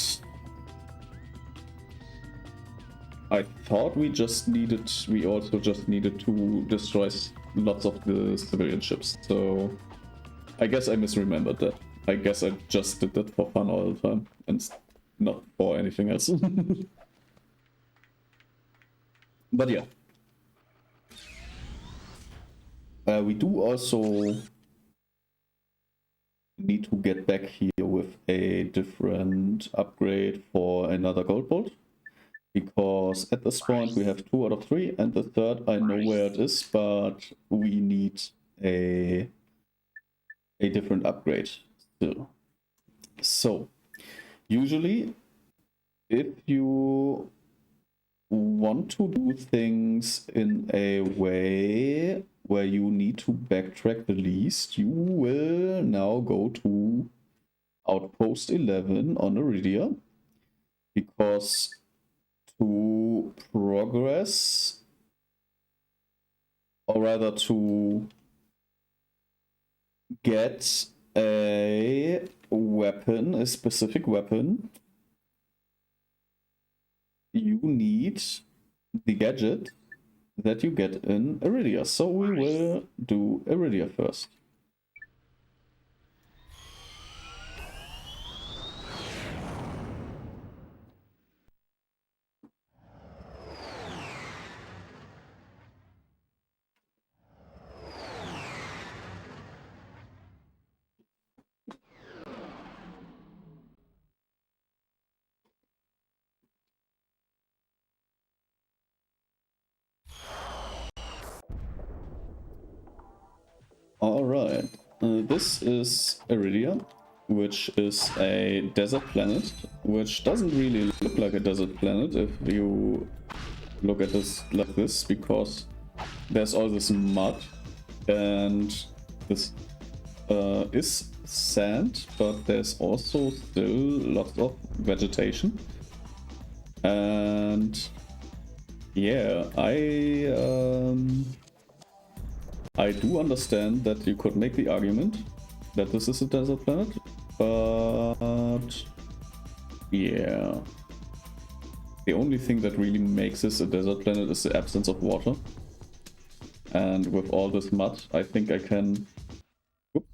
I thought we also just needed to destroy lots of the civilian ships. So I guess I misremembered that. I guess I just did that for fun all the time and not for anything else. But yeah. We do also need to get back here with a different upgrade for another gold bolt. Because at this point we have 2 out of 3, and the third I know where it is, but we need a different upgrade still. So, usually, if you want to do things in a way where you need to backtrack the least, you will now go to Outpost 11 on Iridia, because to progress, or rather to get a weapon, a specific weapon, you need the gadget that you get in Iridia. So we will do Iridia first. Alright, this is Iridia, which is a desert planet, which doesn't really look like a desert planet if you look at this like this, because there's all this mud, and this is sand, but there's also still lots of vegetation. And yeah, I do understand that you could make the argument that this is a desert planet, but yeah. The only thing that really makes this a desert planet is the absence of water. And with all this mud, I think I can... Oops.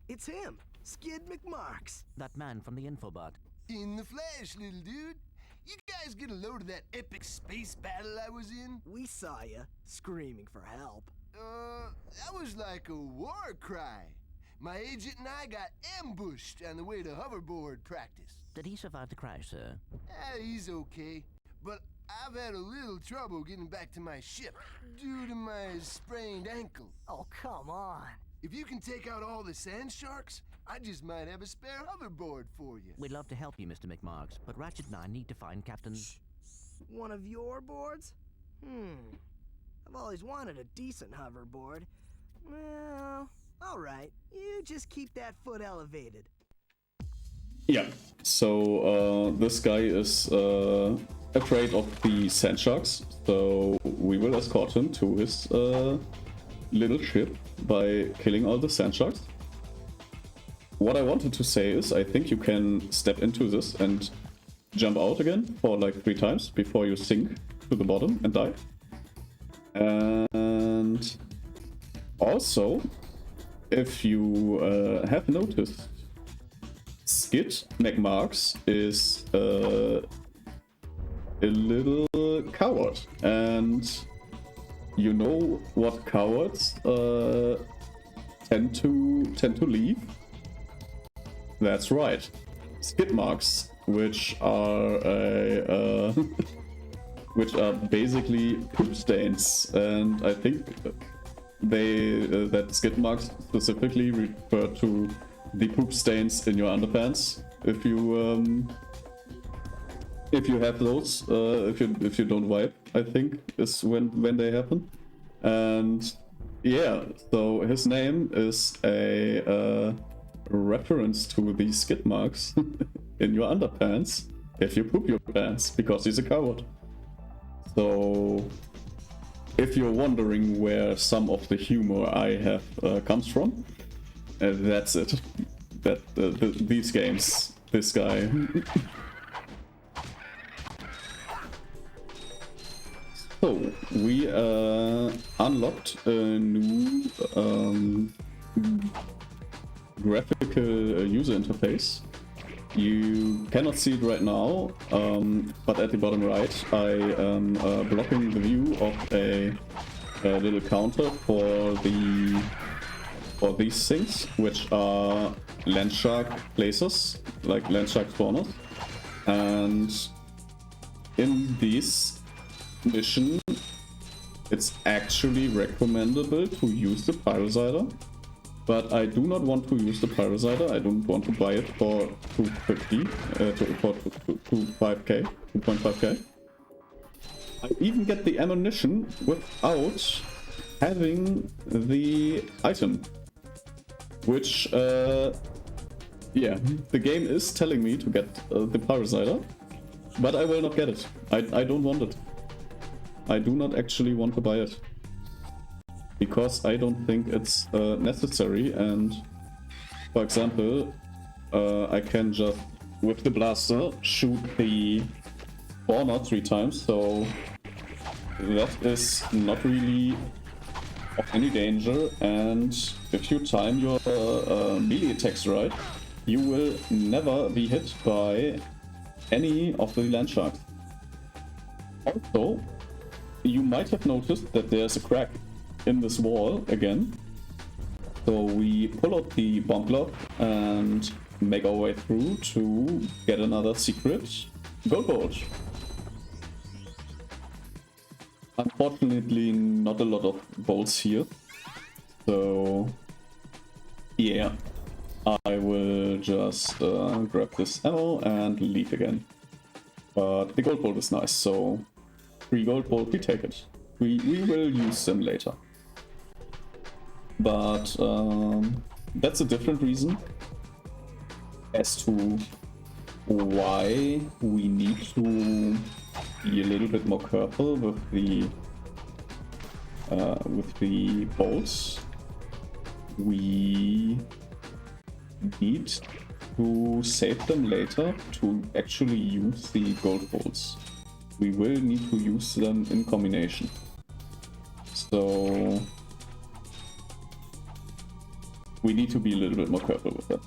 It's him, Skid McMarks. That man from the infobot. In the flesh, little dude. You guys get a load of that epic space battle I was in? We saw ya, screaming for help. That was like a war cry. My agent and I got ambushed on the way to hoverboard practice. Did he survive the crash, sir? He's okay. But I've had a little trouble getting back to my ship due to my sprained ankle. Oh, come on. If you can take out all the sand sharks, I just might have a spare hoverboard for you. We'd love to help you, Mr. McMarks, but Ratchet and I need to find Captain... One of your boards? I've always wanted a decent hoverboard. Well, alright. You just keep that foot elevated. Yeah, so this guy is afraid of the sand sharks, so we will escort him to his little ship by killing all the sand sharks. What I wanted to say is, I think you can step into this and jump out again for like 3 times before you sink to the bottom and die. And also, if you have noticed, Skid McMarks is a little coward, and you know what cowards tend to leave? That's right, skid marks, which are which are basically poop stains, and I think that skid marks specifically refer to the poop stains in your underpants. If you have those, if you don't wipe, I think is when they happen. And yeah, so his name is a reference to the skid marks in your underpants if you poop your pants, because he's a coward. So if you're wondering where some of the humor I have comes from, that's it. That these games, this guy. So we unlocked a new graphical user interface. You cannot see it right now, but at the bottom right I am blocking the view of a little counter for these things, which are land shark places, like land shark spawners. And in this mission, it's actually recommendable to use the Pyrosider. But I do not want to use the Pyrosider. I don't want to buy it for 250, for 2.5k. I even get the ammunition without having the item. Which, yeah, the game is telling me to get the Pyrosider, but I will not get it. I don't want it. I do not actually want to buy it. Because I don't think it's necessary, and for example, I can just, with the blaster, shoot the spawner 3 times, so that is not really of any danger, and if you time your melee attacks right, you will never be hit by any of the land sharks. Also, you might have noticed that there's a crack in this wall again. So we pull out the bomb glove and make our way through to get another secret gold bolt. Unfortunately, not a lot of bolts here. So yeah, I will just grab this ammo and leave again. But the gold bolt is nice, so 3 gold bolt, we take it. We will use them later. But that's a different reason as to why we need to be a little bit more careful with the bolts. We need to save them later to actually use the gold bolts. We will need to use them in combination. So we need to be a little bit more careful with that.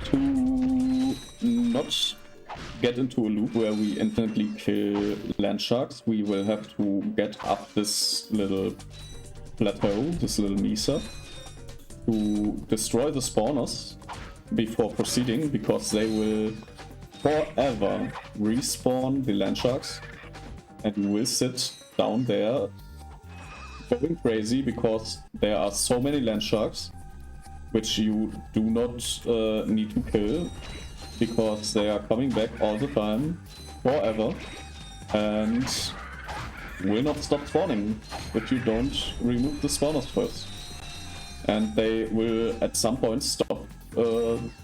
To not get into a loop where we infinitely kill land sharks, we will have to get up this little plateau, this little mesa, to destroy the spawners before proceeding, because they will forever respawn the land sharks, and we will sit down there going crazy because there are so many land sharks which you do not need to kill, because they are coming back all the time, forever, and will not stop spawning if you don't remove the spawners first. And they will at some point stop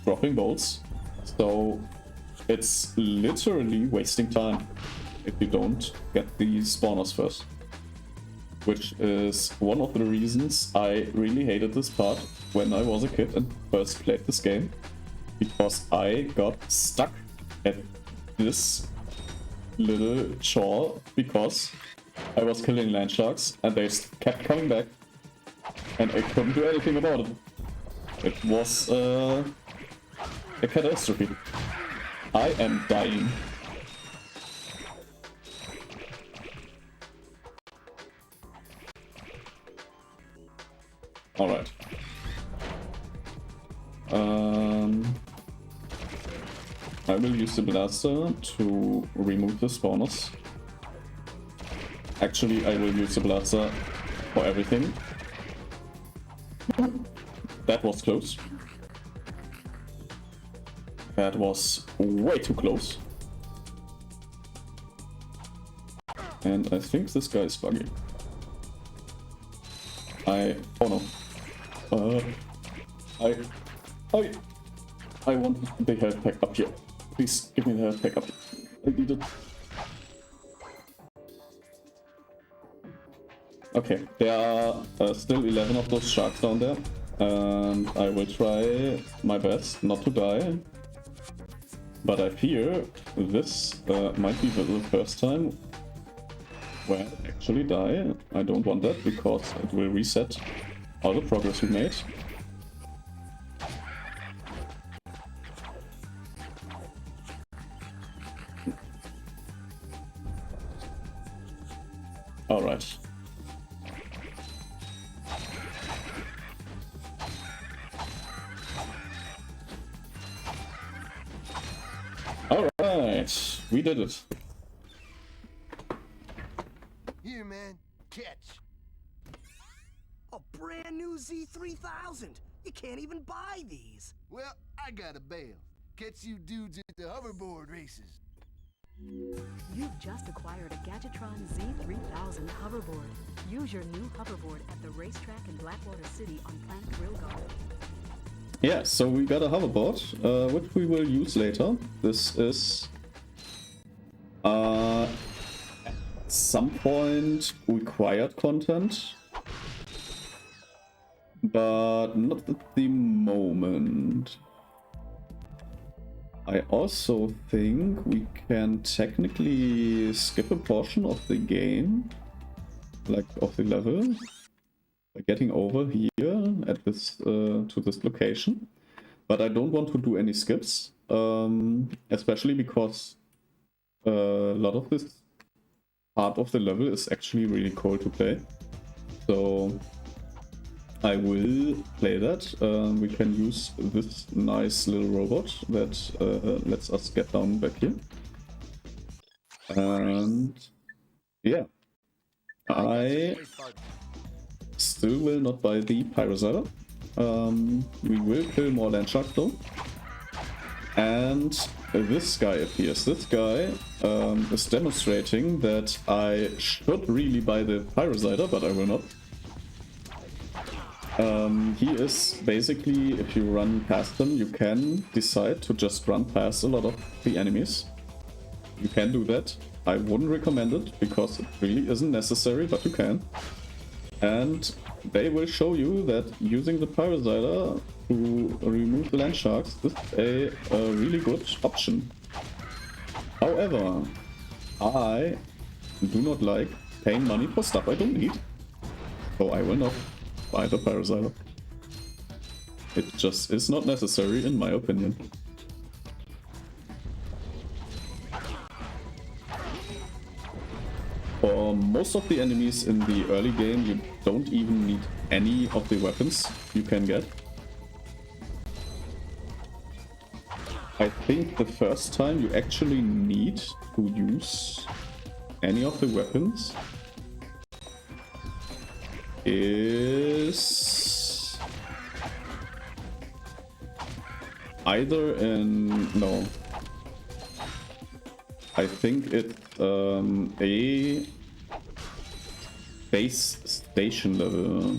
dropping bolts, so it's literally wasting time if you don't get the spawners first. Which is one of the reasons I really hated this part when I was a kid and first played this game. Because I got stuck at this little chore because I was killing land sharks and they kept coming back and I couldn't do anything about it. It was a catastrophe. I am dying. Alright. I will use the blaster to remove the spawners. Actually, I will use the blaster for everything. That was close. That was way too close. And I think this guy is buggy. Oh no. I want the health pack up here. Please give me the health pack up. I need it. Okay, there are still 11 of those sharks down there, and I will try my best not to die. But I fear this might be the first time where I actually die. I don't want that because it will reset all the progress we made. Alright. Alright, we did it. Here, man. Catch. A brand new Z3000. You can't even buy these. Well, I got a bail. Catch you dudes at the hoverboard races. You've just acquired a Gadgetron Z3000 hoverboard. Use your new hoverboard at the racetrack in Blackwater City on Planet Grill Garden. Yeah, so we got a hoverboard, which we will use later. This is at some point required content, but not at the moment. I also think we can technically skip a portion of the game, like of the level, by getting over here at this to this location. But I don't want to do any skips, especially because a lot of this part of the level is actually really cool to play. So I will play that. We can use this nice little robot that lets us get down back here. And yeah, I still will not buy the Pyrocyder. We will kill more land sharks though. And this guy appears. This guy is demonstrating that I should really buy the Pyrocyder, but I will not. He is basically, if you run past him, you can decide to just run past a lot of the enemies. You can do that. I wouldn't recommend it because it really isn't necessary, but you can. And they will show you that using the Pyrocyder to remove the land sharks is a really good option. However, I do not like paying money for stuff I don't need, so I will not buy the Pyrocyder. It just is not necessary in my opinion. For most of the enemies in the early game, you don't even need any of the weapons you can get. I think the first time you actually need to use any of the weapons is either in... no. I think it's a base station level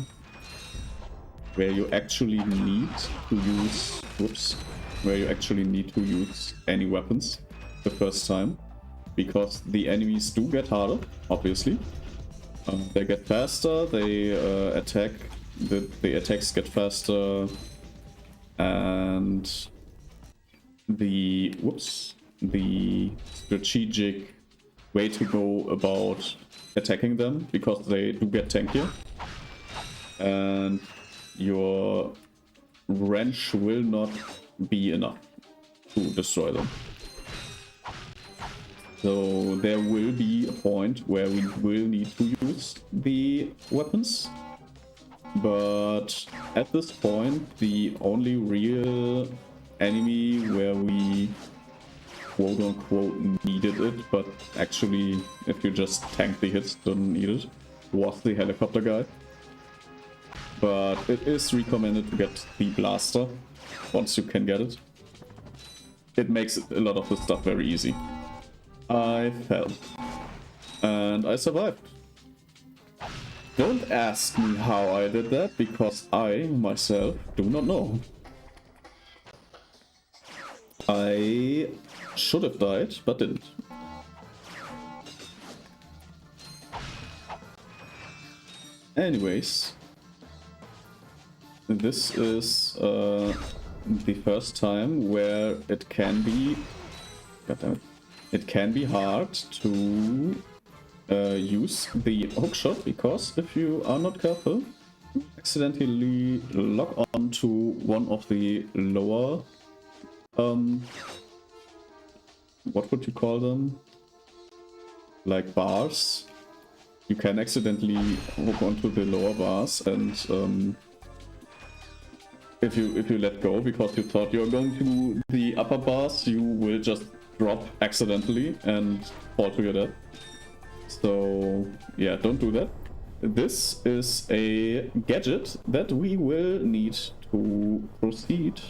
where you actually need to use... whoops. Where you actually need to use any weapons the first time. Because the enemies do get harder, obviously. They get faster, they attack... the attacks get faster. And the... whoops. The strategic way to go about attacking them, because they do get tankier. And your wrench will not be enough to destroy them. So there will be a point where we will need to use the weapons. But at this point, the only real enemy where we quote-unquote needed it, but actually, if you just tank the hits, don't need it, was the helicopter guy. But it is recommended to get the blaster once you can get it. It makes a lot of the stuff very easy. I fell. And I survived. Don't ask me how I did that, because I, myself, do not know. I should have died, but didn't. Anyways, this is the first time where it can be... goddammit. It can be hard to use the hookshot, because if you are not careful, you accidentally lock on to one of the lower... what would you call them? Like bars you can accidentally hook onto the lower bars, and if you let go because you thought you were going to do the upper bars, you will just drop accidentally and fall to your death. So yeah, don't do that. This is a gadget that we will need to proceed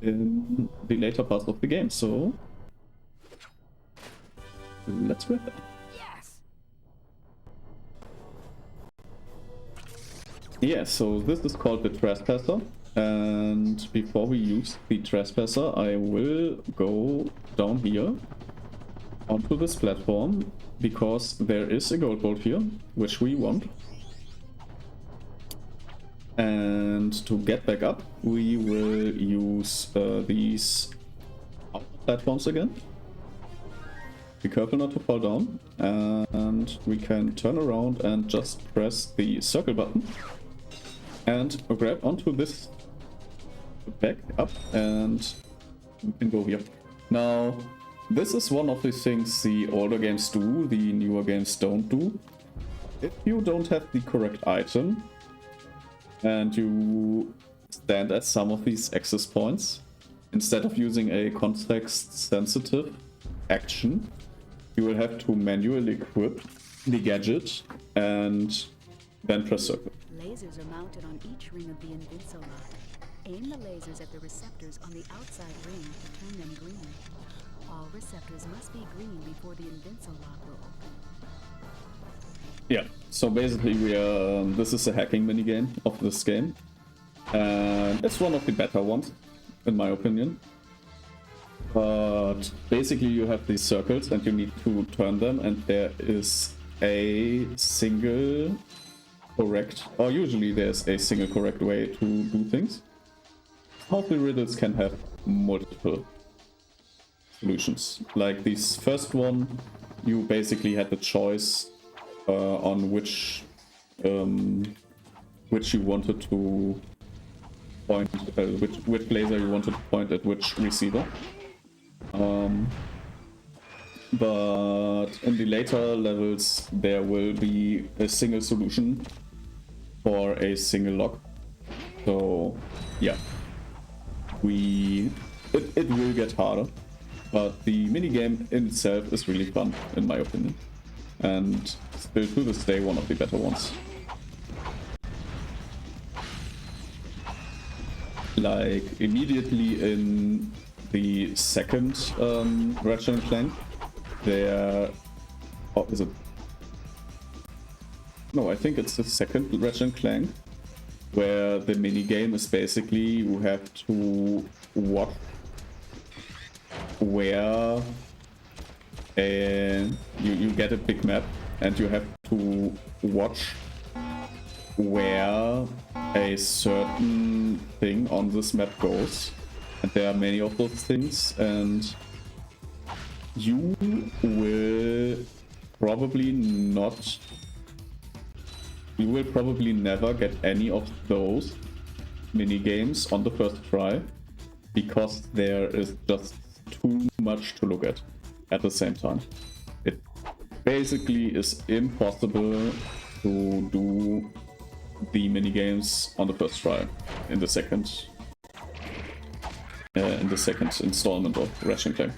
in the later parts of the game, so let's grab it. Yes. Yeah, so this is called the Trespasser, and before we use the Trespasser, I will go down here onto this platform, because there is a gold bolt here, which we want. And to get back up, we will use these platforms again. Be careful not to fall down, and we can turn around and just press the circle button and grab onto this back up, and we can go here. Now, this is one of the things the older games do, the newer games don't do. If you don't have the correct item and you stand at some of these access points, instead of using a context-sensitive action, you will have to manually equip the gadget and then press circle. Lasers are mounted on each ring of the Invincilock. Aim the lasers at the receptors on the outside ring to turn them green. All receptors must be green before the Invincilock will open. Yeah, so basically this is a hacking minigame of this game. And it's one of the better ones, in my opinion. But basically you have these circles and you need to turn them, and there is a single correct, or usually there's a single correct way to do things. How the riddles can have multiple solutions. Like this first one, you basically had the choice on which you wanted to point, which laser you wanted to point at which receiver. But in the later levels, there will be a single solution for a single lock. So yeah, it will get harder. But the minigame in itself is really fun, in my opinion. And still to this day, one of the better ones. Like, immediately in the second Ratchet Clank, there... Oh, is it? No, I think it's the second Ratchet Clank, where the minigame is basically you have to watch where you get a big map and you have to watch where a certain thing on this map goes, and there are many of those things, and you will probably never get any of those mini games on the first try, because there is just too much to look at the same time. It basically is impossible to do the mini games on the first try in the second installment of Ratchet Clank,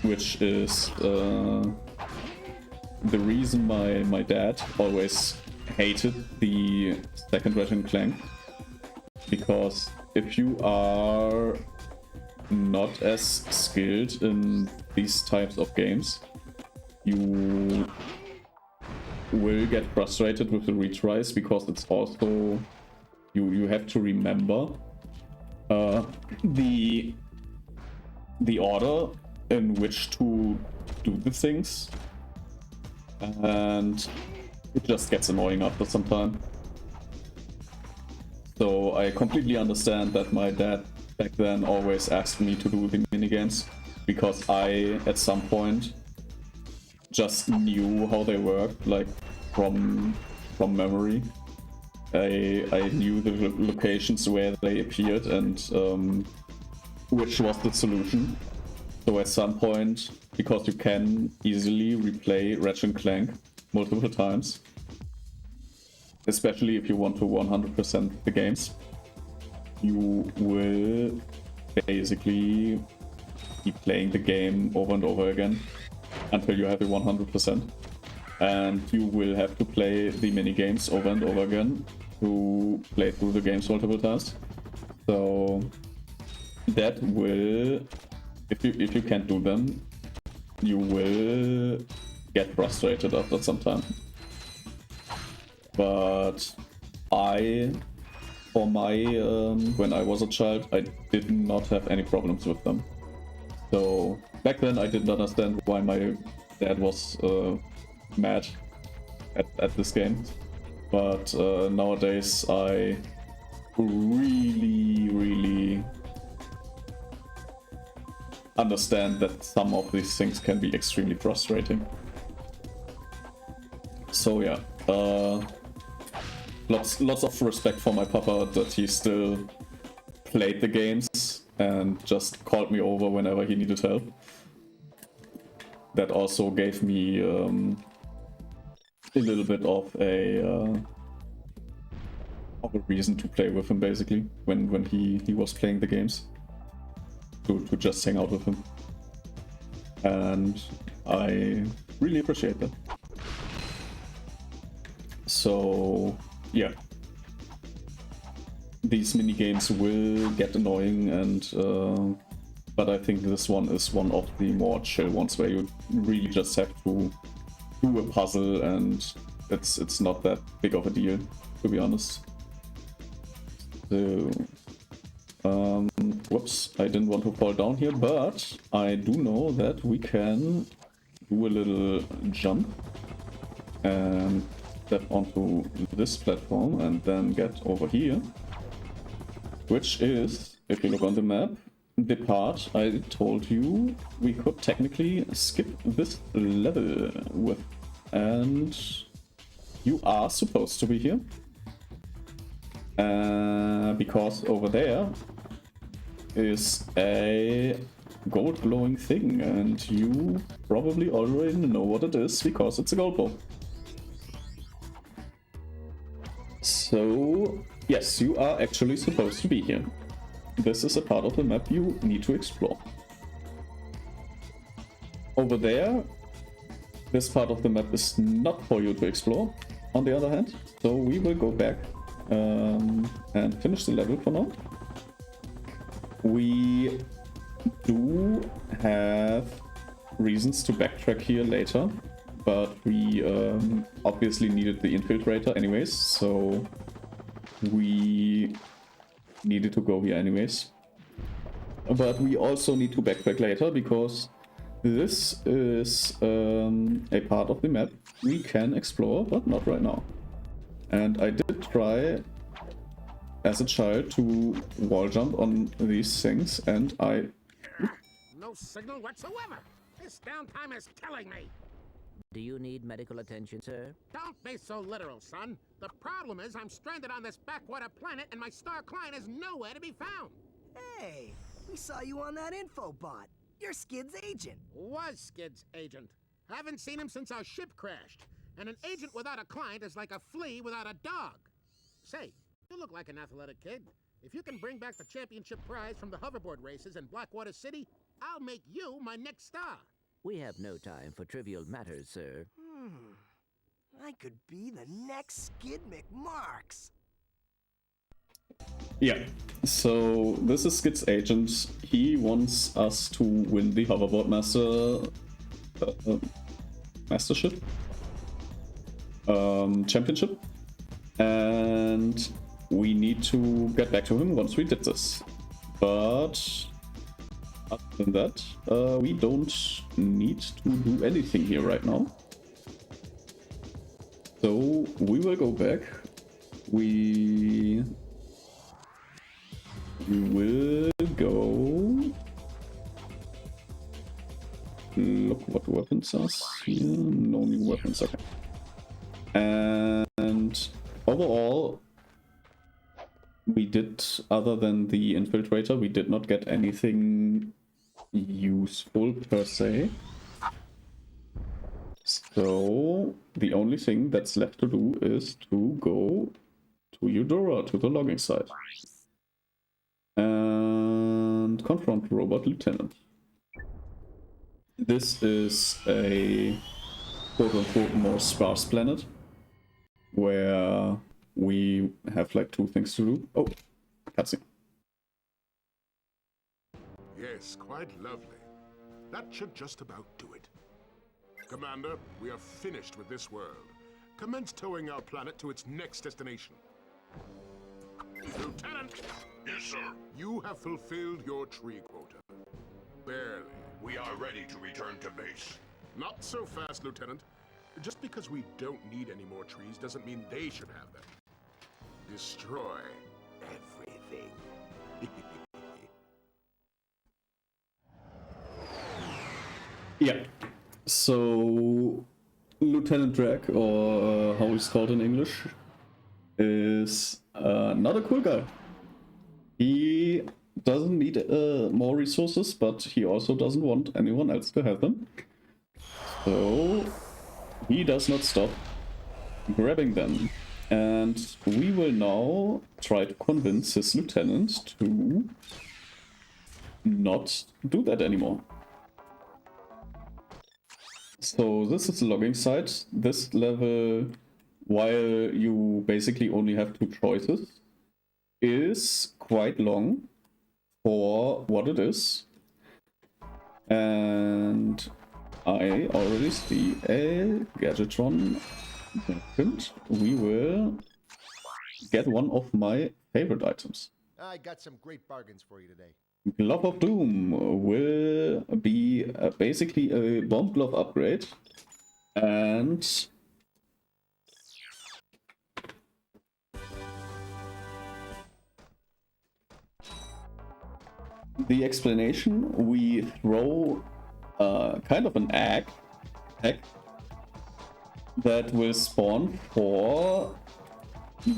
which is the reason my dad always hated the second Ratchet Clank, because if you are not as skilled in these types of games, you will get frustrated with the retries, because it's also you have to remember the order in which to do the things, and it just gets annoying after some time. So I completely understand that my dad back then always asked me to do the minigames, because I, at some point, just knew how they worked, like from memory. I knew the locations where they appeared and which was the solution. So at some point, because you can easily replay Ratchet Clank multiple times, especially if you want to 100% the games, you will basically be playing the game over and over again until you have it 100%. And you will have to play the mini games over and over again to play through the games multiple times. So that will, if you can't do them, you will get frustrated after some time. But for my when I was a child, I did not have any problems with them. So back then I didn't understand why my dad was mad at this game, but nowadays I really understand that some of these things can be extremely frustrating. So yeah, lots of respect for my papa that he still played the games and just called me over whenever he needed help. That also gave me a little bit of a reason to play with him, basically, when he was playing the games, to just hang out with him, and I really appreciate that. So yeah, these mini games will get annoying, and but I think this one is one of the more chill ones where you really just have to do a puzzle, and it's not that big of a deal, to be honest. So, whoops, I didn't want to fall down here, but I do know that we can do a little jump and step onto this platform and then get over here, which is, if you look on the map, the part I told you we could technically skip this level with. And you are supposed to be here. Because over there is a gold glowing thing, and you probably already know what it is because it's a gold ball. So yes, you are actually supposed to be here. This is a part of the map you need to explore. Over there, this part of the map is not for you to explore, on the other hand, so we will go back and finish the level for now. We do have reasons to backtrack here later, but we obviously needed the infiltrator anyways, so we needed to go here anyways. But we also need to backtrack later because this is a part of the map we can explore, but not right now. And I did try as a child to wall jump on these things, and I... No signal whatsoever. This downtime is killing me. Do you need medical attention, sir? Don't be so literal, son. The problem is I'm stranded on this backwater planet and my star client is nowhere to be found. Hey, we saw you on that info bot. You're Skid's agent. Was Skid's agent. Haven't seen him since our ship crashed. And an agent without a client is like a flea without a dog. Say, you look like an athletic kid. If you can bring back the championship prize from the hoverboard races in Blackwater City, I'll make you my next star. We have no time for trivial matters, sir. I could be the next Skid McMarks. Yeah, so this is Skid's agent. He wants us to win the hoverboard mastership? Championship. And we need to get back to him once we did this. But other than that, we don't need to do anything here right now. So we will go back. We will go... Look what weapons are here. No new weapons, okay. And overall, we did, other than the infiltrator, we did not get anything useful per se. So the only thing that's left to do is to go to Eudora, to the logging site. And confront Robot Lieutenant. This is a quote-unquote more sparse planet, where we have like 2 things to do. Oh, cutscene. Yes, quite lovely. That should just about do it. Commander, we are finished with this world. Commence towing our planet to its next destination. Lieutenant! Yes, sir. You have fulfilled your tree quota. Barely. We are ready to return to base. Not so fast, Lieutenant. Just because we don't need any more trees doesn't mean they should have them. Destroy everything. Yeah. So Lieutenant Drake, or how he's called in English, is not a cool guy. He doesn't need more resources, but he also doesn't want anyone else to have them. So he does not stop grabbing them. And we will now try to convince his lieutenant to not do that anymore. So this is the logging site. This level, while you basically only have 2 choices, is quite long for what it is. And I already see a Gadgetron. And we will get one of my favorite items. I got some great bargains for you today. Glove of Doom will be basically a bomb glove upgrade, and the explanation: we throw kind of an egg that will spawn 4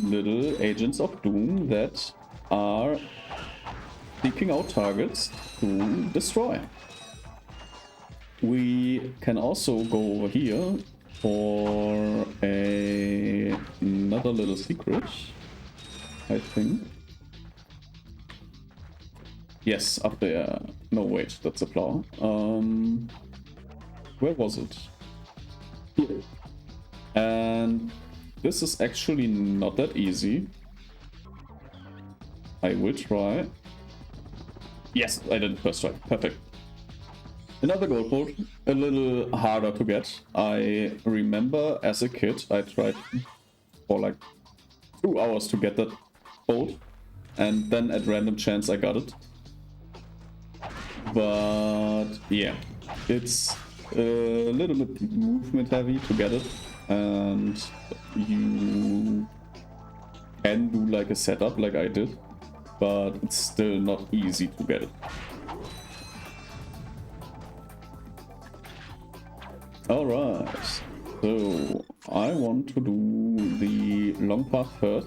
little agents of Doom that are seeking out targets to destroy. We can also go over here for another little secret, I think. Yes, up there. No, wait, that's a flower. Where was it? Here. And this is actually not that easy. I will try. Yes, I did it first try. Perfect. Another gold bolt, a little harder to get. I remember as a kid I tried for like 2 hours to get that bolt, and then at random chance I got it. But yeah, it's a little bit movement heavy to get it, and you can do like a setup like I did, but it's still not easy to get it. Alright, so I want to do the long path first,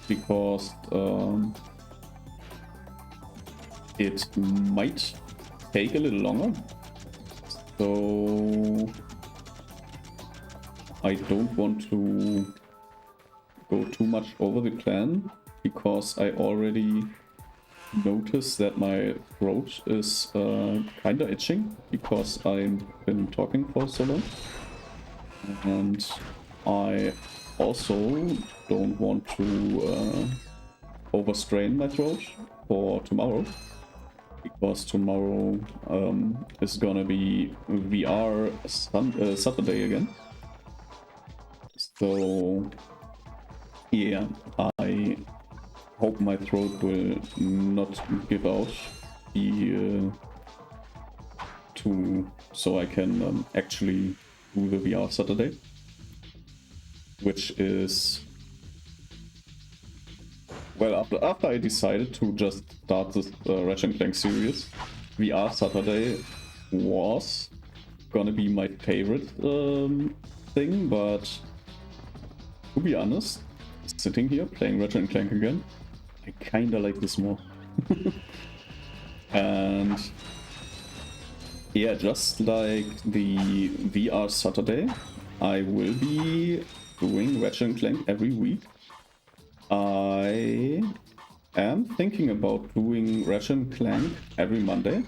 because it might take a little longer. So I don't want to go too much over the plan, because I already noticed that my throat is kinda itching because I've been talking for so long, and I also don't want to overstrain my throat for tomorrow, because tomorrow is gonna be VR Saturday again. So yeah, I hope my throat will not give out so I can actually do the VR Saturday, which is, well, after I decided to just start this Ratchet Clank series, VR Saturday was gonna be my favorite thing, but to be honest, sitting here playing Ratchet Clank again, I kinda like this more. And yeah, just like the VR Saturday, I will be doing Ratchet Clank every week. I am thinking about doing Ratchet Clank every Monday.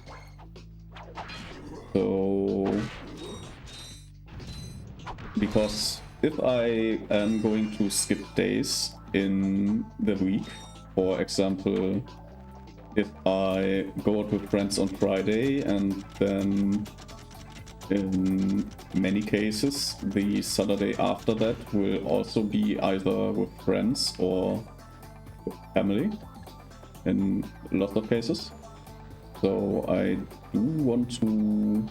So, because if I am going to skip days in the week, for example, if I go out with friends on Friday and then in many cases the Saturday after that will also be either with friends or with family in lots of cases. So I do want to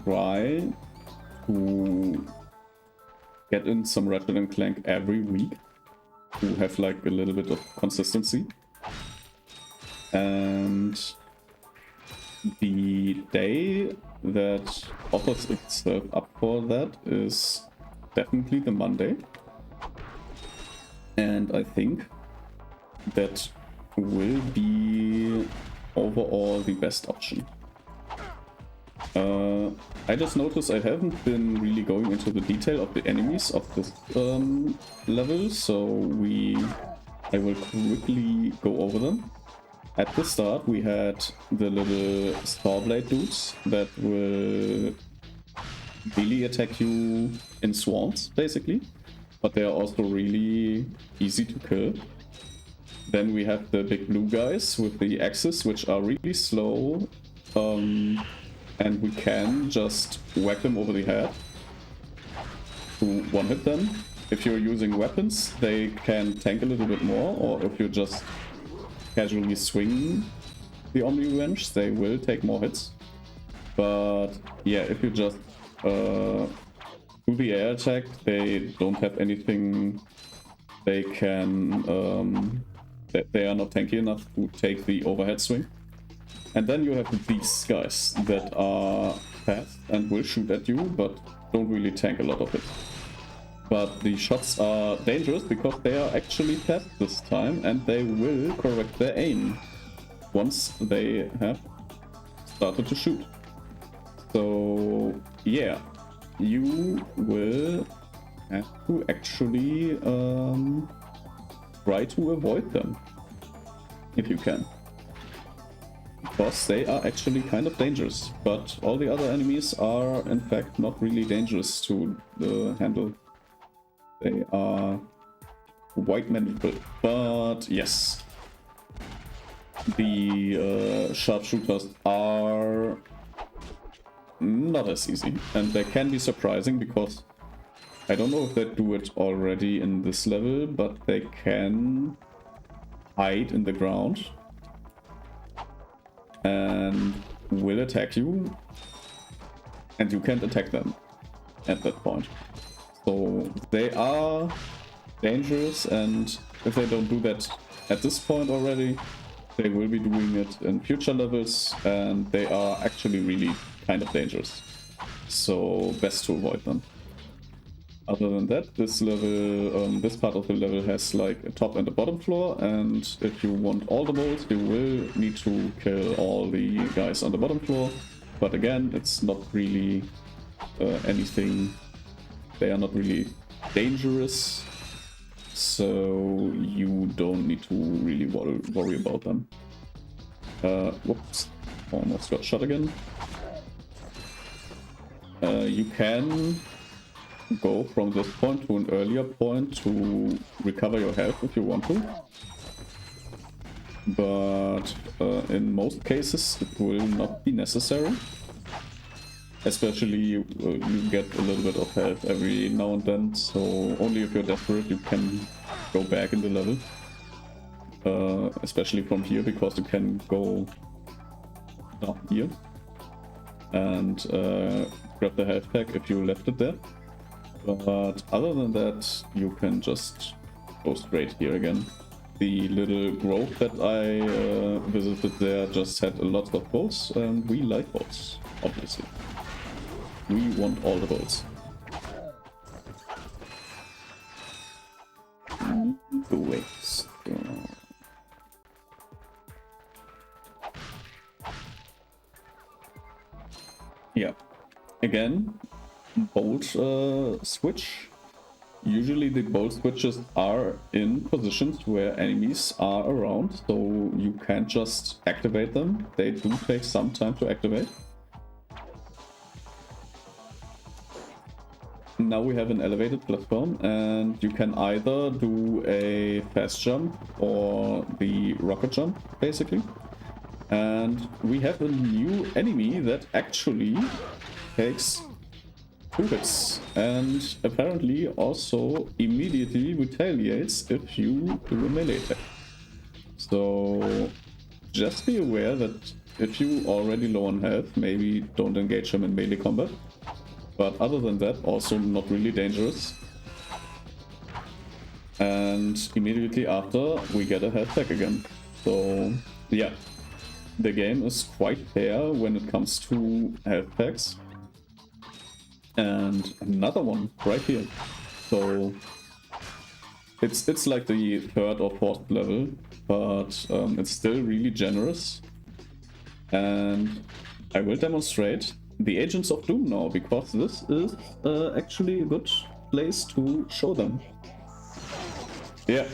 try to get in some Ratchet and Clank every week to have like a little bit of consistency. And the day that offers itself up for that is definitely the Monday. And I think that will be overall the best option. I just noticed I haven't been really going into the detail of the enemies of this level, so I will quickly go over them. At the start we had the little Starblade dudes that will really attack you in swarms, basically, but they are also really easy to kill. Then we have the big blue guys with the axes, which are really slow, and we can just whack them over the head to one-hit them. If you're using weapons, they can tank a little bit more, or if you just casually swing the Omni Revenge, they will take more hits. But yeah, if you just do the air attack, they don't have anything they can... they are not tanky enough to take the overhead swing. And then you have these guys that are fast and will shoot at you, but don't really tank a lot of it. But the shots are dangerous because they are actually fast this time, and they will correct their aim once they have started to shoot. So yeah, you will have to actually try to avoid them if you can. Because they are actually kind of dangerous, but all the other enemies are in fact not really dangerous to handle. They are quite manageable, but yes, the sharpshooters are not as easy, and they can be surprising because I don't know if they do it already in this level, but they can hide in the ground and will attack you, and you can't attack them at that point. So they are dangerous, and if they don't do that at this point already, they will be doing it in future levels, and they are actually really kind of dangerous. So best to avoid them. Other than that, this level, this part of the level has like a top and a bottom floor, and if you want all the bolts, you will need to kill all the guys on the bottom floor. But again, it's not really anything. They are not really dangerous, so you don't need to really worry about them. Whoops, almost got shot again. You can go from this point to an earlier point to recover your health if you want to, but in most cases it will not be necessary. Especially you get a little bit of health every now and then, so only if you're desperate you can go back in the level. Especially from here, because you can go down here and grab the health pack if you left it there. But other than that, you can just go straight here again. The little grove that I visited there just had a lot of bolts, and we like bolts, obviously. We want all the bolts. The waste. again, bolt switch. Usually the bolt switches are in positions where enemies are around, so you can't just activate them. They do take some time to activate. Now we have an elevated platform, and you can either do a fast jump or the rocket jump, basically. And we have a new enemy that actually takes 2 hits and apparently also immediately retaliates if you do a melee attack. So just be aware that if you already low on health, maybe don't engage him in melee combat. But other than that, also not really dangerous. And immediately after, we get a health pack again. So yeah, the game is quite fair when it comes to health packs. And another one right here. So it's like the 3rd or 4th level, but it's still really generous. And I will demonstrate the Agents of Doom now, because this is actually a good place to show them. Yeah.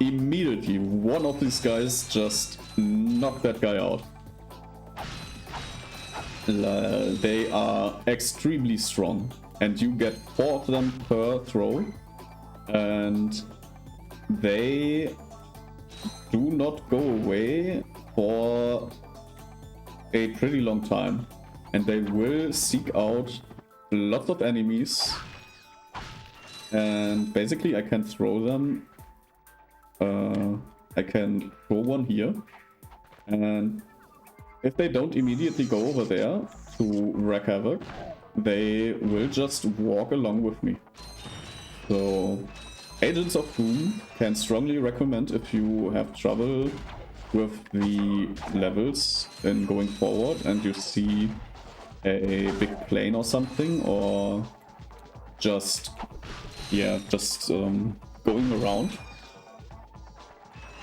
Immediately, one of these guys just knocked that guy out. They are extremely strong, and you get 4 of them per throw, and they do not go away for a pretty long time, and they will seek out lots of enemies, and basically I can throw them. I can throw one here, and if they don't immediately go over there to wreak havoc, they will just walk along with me. So Agents of Doom can strongly recommend if you have trouble with the levels in going forward and you see a big plane or something, or just going around.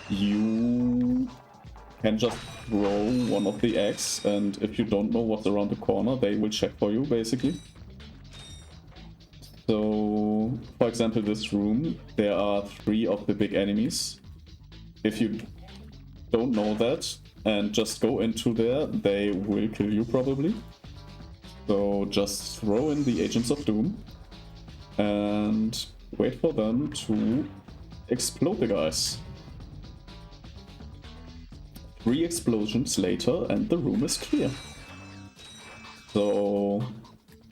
You can just throw one of the eggs, and if you don't know what's around the corner, they will check for you, basically. So, for example, this room, there are 3 of the big enemies. If you don't know that and just go into there, they will kill you probably. So just throw in the Agents of Doom and wait for them to explode the guys. 3 explosions later and the room is clear. So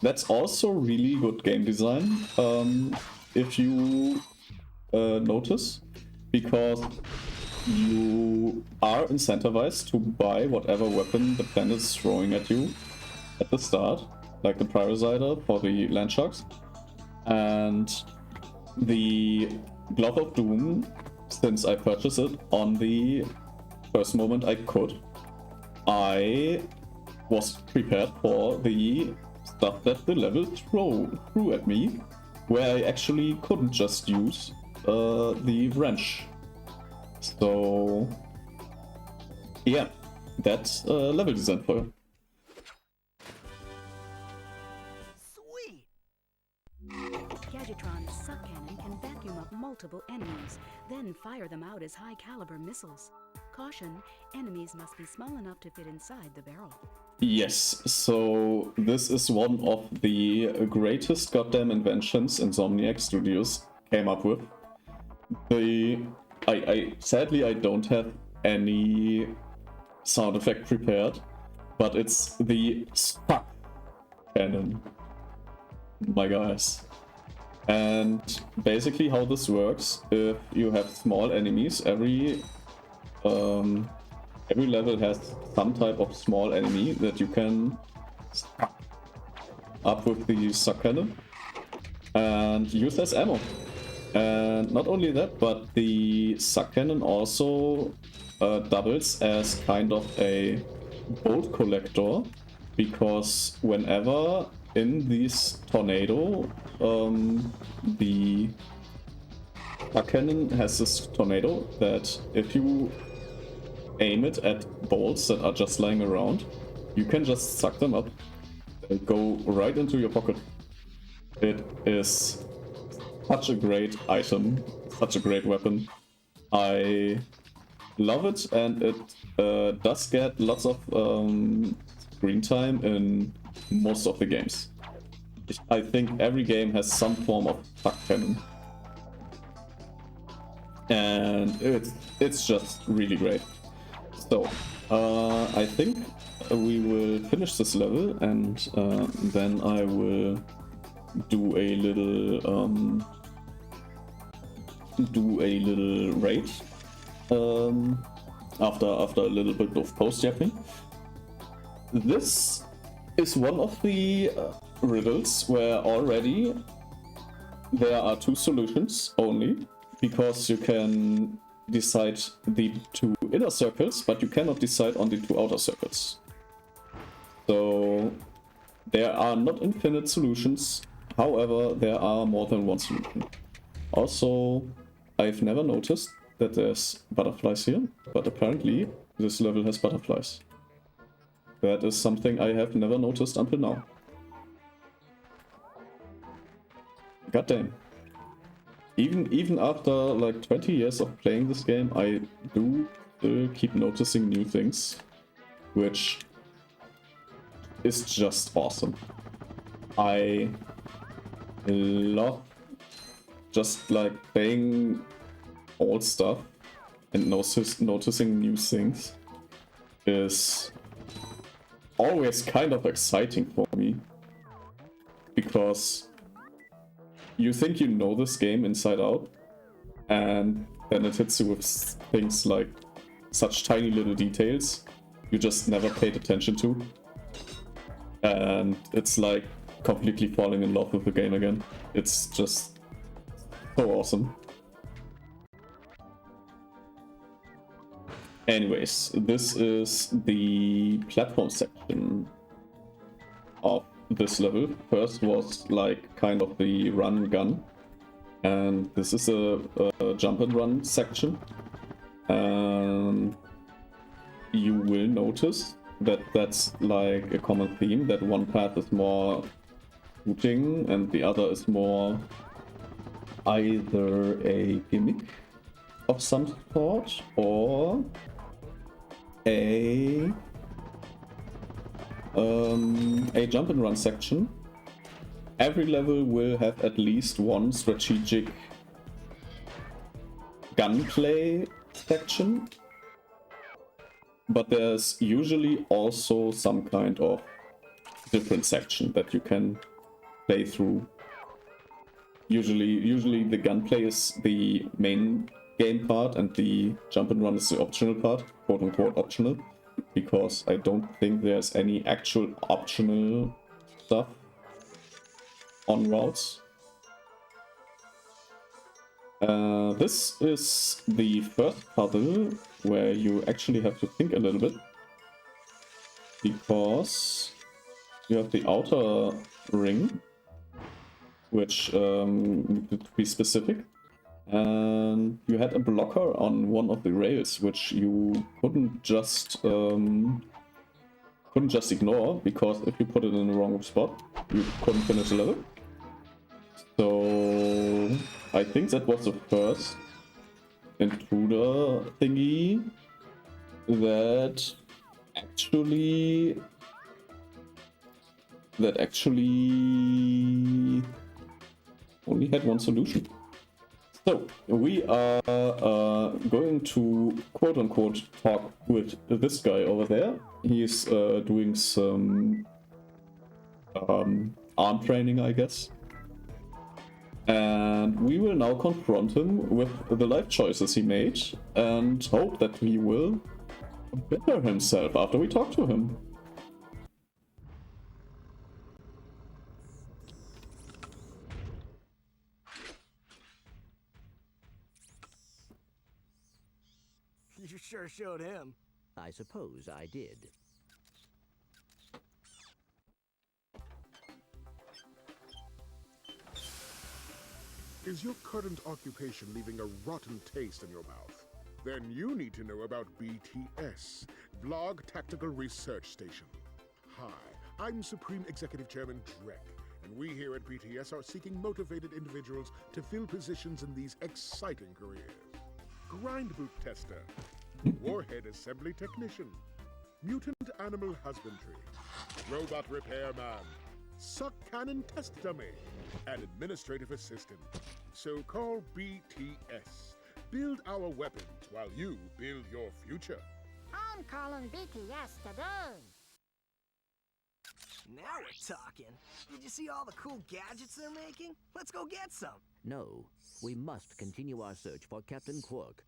that's also really good game design, if you notice, because you are incentivized to buy whatever weapon the planet is throwing at you at the start, like the Parasiter for the land sharks. And the Glove of Doom, since I purchased it on the first moment I could, I was prepared for the stuff that the level threw at me, where I actually couldn't just use the wrench. So yeah, that's level design for you. Sweet! Gadgetron's suck cannon can vacuum up multiple enemies, then fire them out as high-caliber missiles. Caution, enemies must be small enough to fit inside the barrel. Yes, so this is one of the greatest goddamn inventions Insomniac Studios came up with. Sadly I don't have any sound effect prepared, but it's the suck cannon, my guys. And basically how this works, if you have small enemies, every level has some type of small enemy that you can suck up with the suck cannon and use as ammo. And not only that, but the suck cannon also doubles as kind of a bolt collector, because whenever in this tornado, the suck cannon has this tornado that if you aim it at bolts that are just lying around, you can just suck them up go right into your pocket. It is such a great item, such a great weapon. I love it, and it does get lots of screen time in most of the games. I think every game has some form of tuck cannon. And it's just really great. So, I think we will finish this level, and then I will do a little raid after a little bit of post-yapping. This is one of the riddles where already there are two solutions only, because you can decide the two inner circles, but you cannot decide on the two outer circles. So there are not infinite solutions, however, there are more than one solution. Also, I've never noticed that there's butterflies here, but apparently this level has butterflies. That is something I have never noticed until now. God damn. Even after like 20 years of playing this game, I do still keep noticing new things, which is just awesome. I love just like playing old stuff and noticing new things is always kind of exciting for me, because you think you know this game inside out, and then it hits you with things like such tiny little details you just never paid attention to. And it's like completely falling in love with the game again. It's just so awesome. Anyways, this is the platform section of this level. First was like kind of the run and gun, and this is a jump and run section, and you will notice that that's like a common theme, that one path is more shooting and the other is more either a gimmick of some sort or a jump and run section. Every level will have at least one strategic gunplay section, but there's usually also some kind of different section that you can play through. Usually the gunplay is the main game part and the jump and run is the optional part, quote unquote optional, because I don't think there's any actual optional stuff on routes. This is the first puzzle where you actually have to think a little bit, because you have the outer ring, which to be specific, and you had a blocker on one of the rails, which you couldn't just ignore, because if you put it in the wrong spot, you couldn't finish the level. So I think that was the first intruder thingy that actually only had one solution. So we are going to quote unquote talk with this guy over there. He's doing some arm training, I guess. And we will now confront him with the life choices he made and hope that he will better himself after we talk to him. You sure showed him. I suppose I did. Is your current occupation leaving a rotten taste in your mouth? Then you need to know about BTS, Blog Tactical Research Station. Hi, I'm Supreme Executive Chairman Drek, and we here at PTS are seeking motivated individuals to fill positions in these exciting careers. Grind boot tester, warhead assembly technician, mutant animal husbandry, robot repairman, suck cannon test dummy, and administrative assistant. So call BTS. Build our weapons while you build your future. I'm calling BTS today. Now we're talking. Did you see all the cool gadgets they're making? Let's go get some. No, we must continue our search for Captain Quark.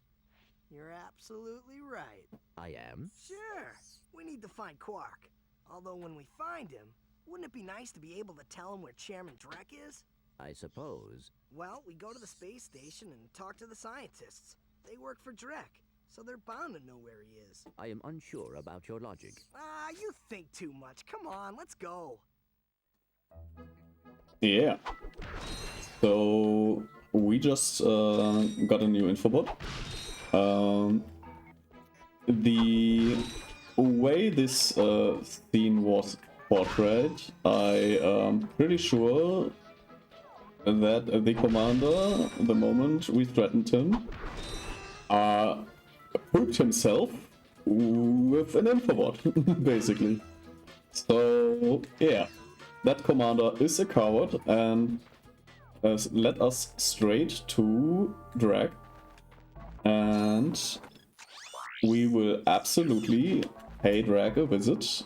You're absolutely right. I am? Sure. We need to find Quark. Although when we find him, wouldn't it be nice to be able to tell him where Chairman Drek is? I suppose. Well, we go to the space station and talk to the scientists. They work for Drek, so they're bound to know where he is. I am unsure about your logic. Ah, you think too much. Come on, let's go. Yeah. So we just got a new infobot. The way this scene was portrayed, I am pretty sure that the commander, the moment we threatened him, proved himself with an infobot, basically. So, yeah, that commander is a coward and led us straight to Drag. And we will absolutely pay Drag a visit.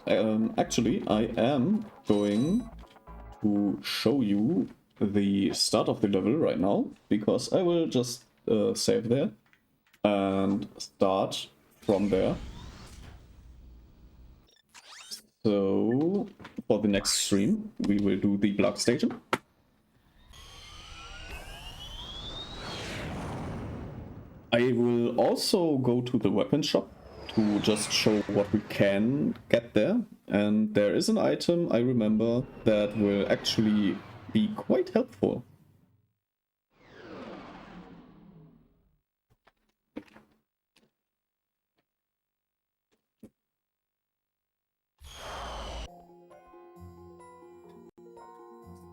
Actually, I am going to show you the start of the level right now, because I will just save there and start from there. So for the next stream we will do the block station. I will also go to the weapon shop to just show what we can get there, and there is an item I remember that will actually be quite helpful.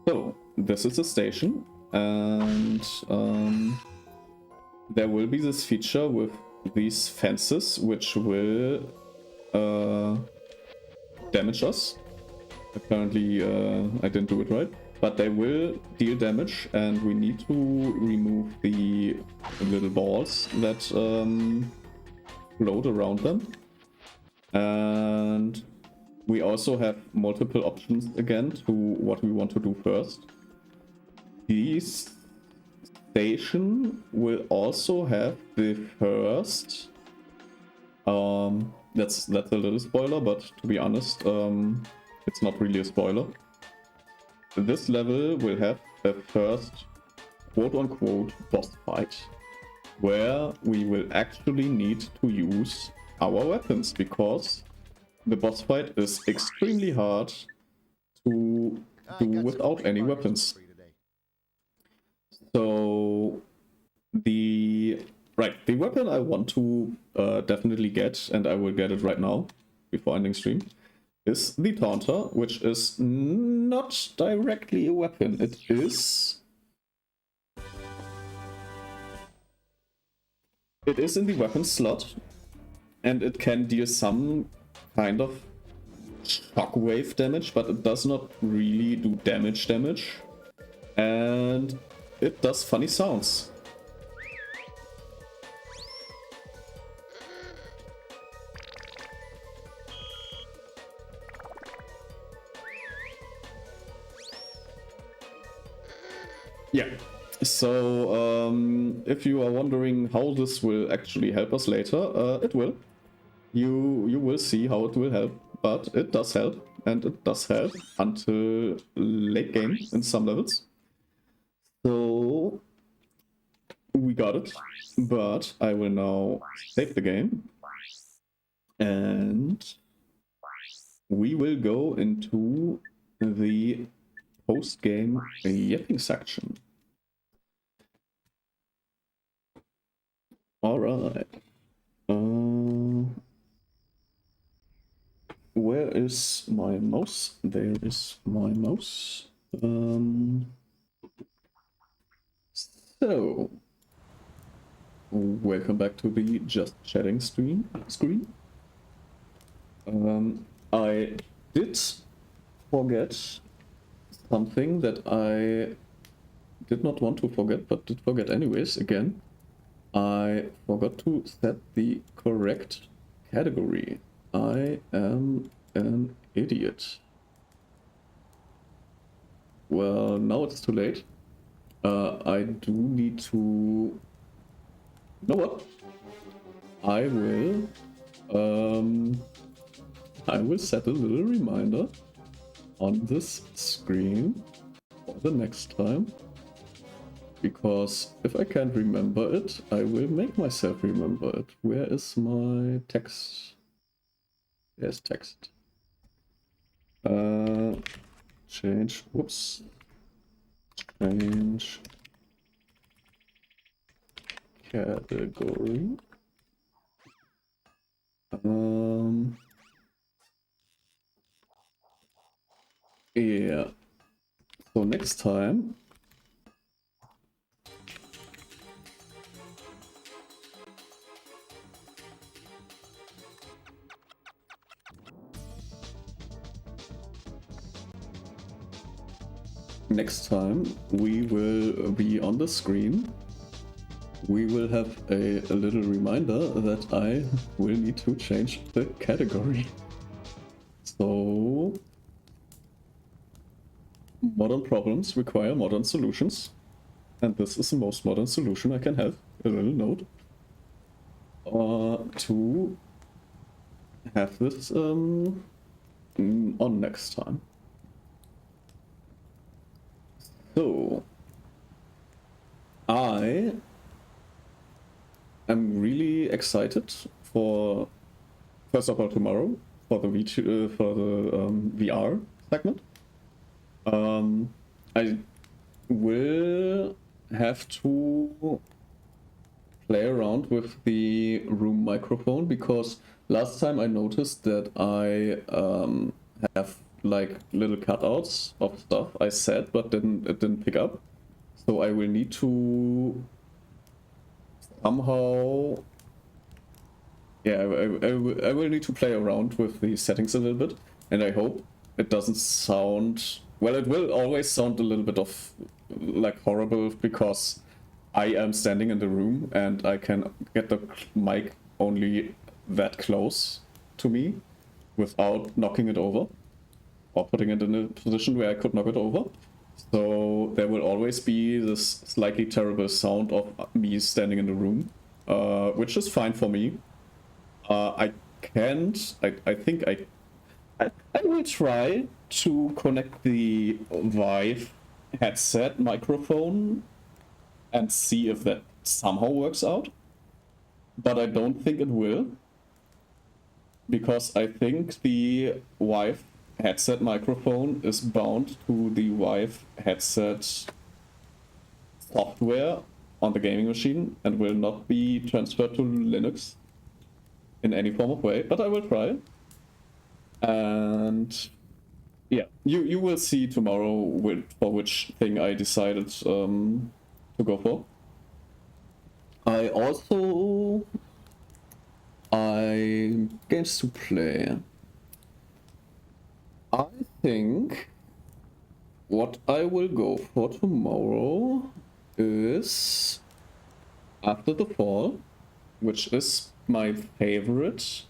So, this is a station, and there will be this feature with these fences, which will damage us. Apparently, I didn't do it right, but they will deal damage, and we need to remove the little balls that float around them. And we also have multiple options again to what we want to do first. This station will also have the first that's a little spoiler, but to be honest, it's not really a spoiler. This level will have the first quote-unquote boss fight, where we will actually need to use our weapons, because the boss fight is extremely hard to do without any weapons. So the weapon I want to definitely get, and I will get it right now before ending stream, is the Taunter, which is not directly a weapon. It is in the weapon slot, and it can deal some kind of shockwave damage, but it does not really do damage, and it does funny sounds. Yeah, so if you are wondering how this will actually help us later, it will. You will see how it will help, but it does help, and it does help until late game in some levels. So we got it, but I will now save the game, and we will go into the post-game yapping section. Alright. where is my mouse? There is my mouse. So, welcome back to the Just Chatting screen. I did forget something that I did not want to forget, but did forget anyways, again. I forgot to set the correct category. I am an idiot. Well, now it's too late. I do need to... You know what? I will set a little reminder on this screen for the next time. Because if I can't remember it, I will make myself remember it. Where is my text? There's text. Change, whoops. Change category. Yeah. So next time, we will be on the screen. We will have a little reminder that I will need to change the category. So, modern problems require modern solutions. And this is the most modern solution I can have, a little note. To have this on next time. So, I am really excited for, first of all, tomorrow for the VR segment. I will have to play around with the room microphone because last time I noticed that I have like little cutouts of stuff I said, but it didn't pick up. So I will need to somehow, yeah, I will need to play around with the settings a little bit, and I hope it doesn't sound, well, it will always sound a little bit of like horrible because I am standing in the room and I can get the mic only that close to me without knocking it over or putting it in a position where I could knock it over. So there will always be this slightly terrible sound of me standing in the room, which is fine for me. I will try to connect the Vive headset microphone and see if that somehow works out. But I don't think it will. Because I think the Vive headset microphone is bound to the Vive headset software on the gaming machine and will not be transferred to Linux in any form of way, but I will try. And yeah, you will see tomorrow for which thing I decided to go for. Games to play. I think what I will go for tomorrow is After the Fall, which is my favorite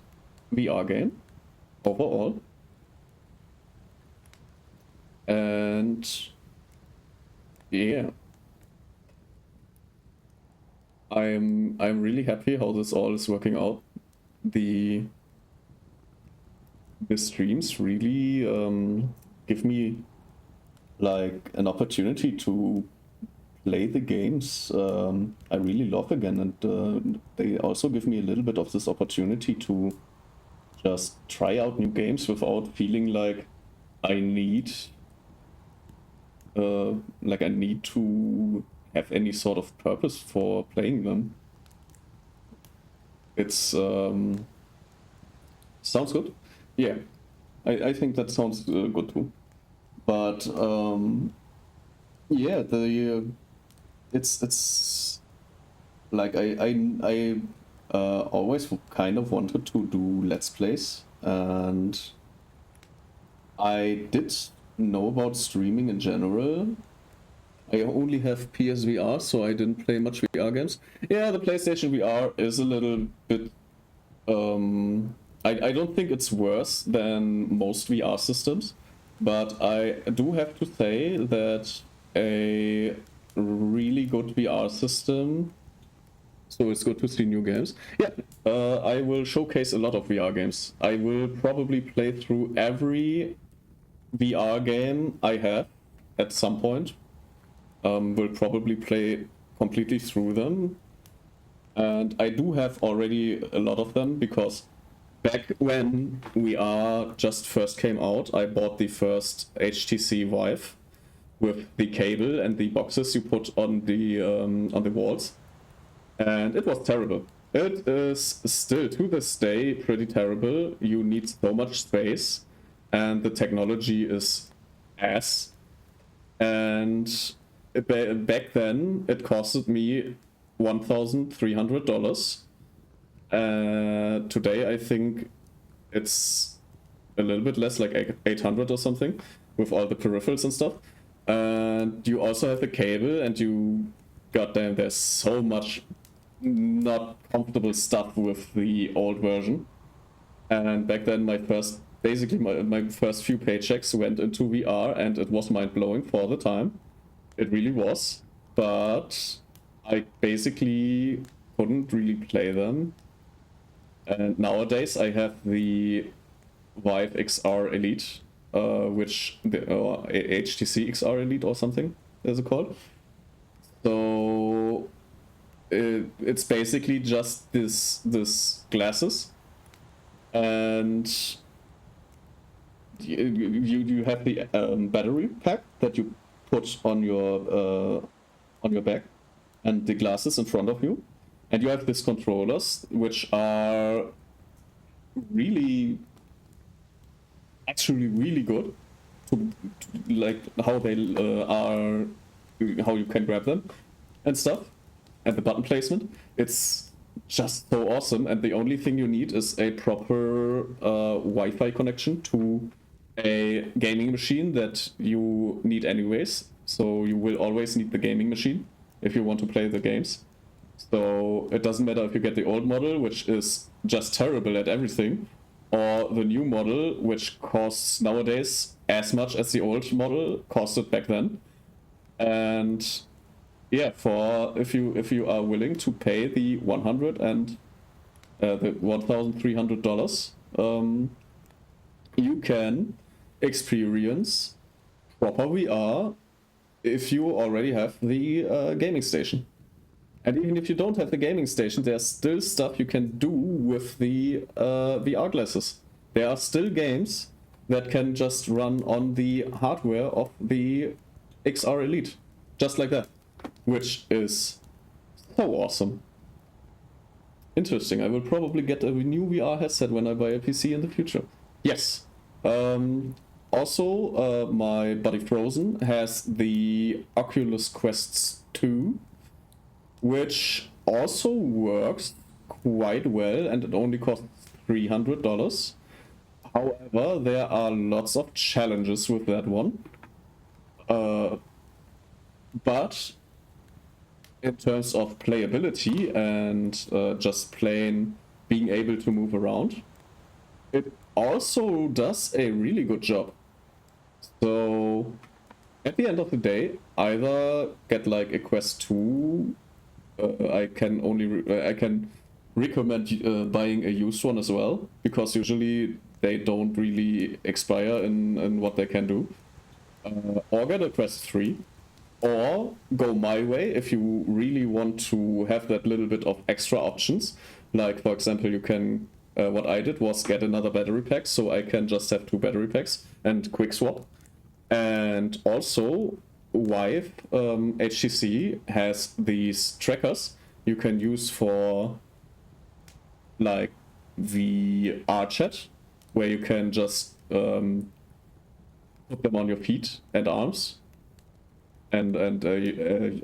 VR game overall. And yeah, I'm really happy how this all is working out. The streams really give me like an opportunity to play the games I really love again, and they also give me a little bit of this opportunity to just try out new games without feeling like I need to have any sort of purpose for playing them. It's sounds good. Yeah. I think that sounds good too. But yeah, it's like I always kind of wanted to do Let's Plays, and I did know about streaming in general. I only have PSVR, so I didn't play much VR games. Yeah, the PlayStation VR is a little bit... I don't think it's worse than most VR systems, but I do have to say that a really good VR system... So it's good to see new games. Yeah, I will showcase a lot of VR games. I will probably play through every VR game I have at some point. Will probably play completely through them. And I do have already a lot of them, because back when VR just first came out, I bought the first HTC Vive with the cable and the boxes you put on the walls. And it was terrible. It is still, to this day, pretty terrible. You need so much space, and the technology is ass. And back then, it costed me $1,300. Today, I think it's a little bit less, like 800 or something, with all the peripherals and stuff. And you also have the cable, and goddamn, there's so much not comfortable stuff with the old version. And back then my first few paychecks went into VR, and it was mind-blowing for the time. It really was. But I basically couldn't really play them. And nowadays I have the Vive XR Elite, which the HTC XR Elite or something is it called. So it's basically just this glasses, and you have the battery pack that you put on your back, and the glasses in front of you, and you have these controllers which are actually really good to like how they are, how you can grab them and stuff. And the button placement, it's just so awesome. And the only thing you need is a proper Wi-Fi connection to a gaming machine that you need anyways. So you will always need the gaming machine if you want to play the games. So it doesn't matter if you get the old model, which is just terrible at everything, or the new model, which costs nowadays as much as the old model costed back then. And yeah, if you are willing to pay the $1,300, you can experience proper VR if you already have the gaming station. And even if you don't have the gaming station, there's still stuff you can do with the VR glasses. There are still games that can just run on the hardware of the XR Elite, just like that. Which is so awesome. Interesting. I will probably get a new VR headset when I buy a PC in the future. Yes. Also, my buddy Frozen has the Oculus Quest 2, which also works quite well, and it only costs $300. However, there are lots of challenges with that one. But in terms of playability and just plain being able to move around, it also does a really good job. So at the end of the day, either get like a Quest 2. I can recommend buying a used one as well, because usually they don't really expire in what they can do. Or get a Quest 3. Or go my way if you really want to have that little bit of extra options. Like, for example, you can... what I did was get another battery pack, so I can just have 2 battery packs and quick swap. And also, Vive HTC has these trackers you can use for, like, VR chat, where you can just put them on your feet and arms and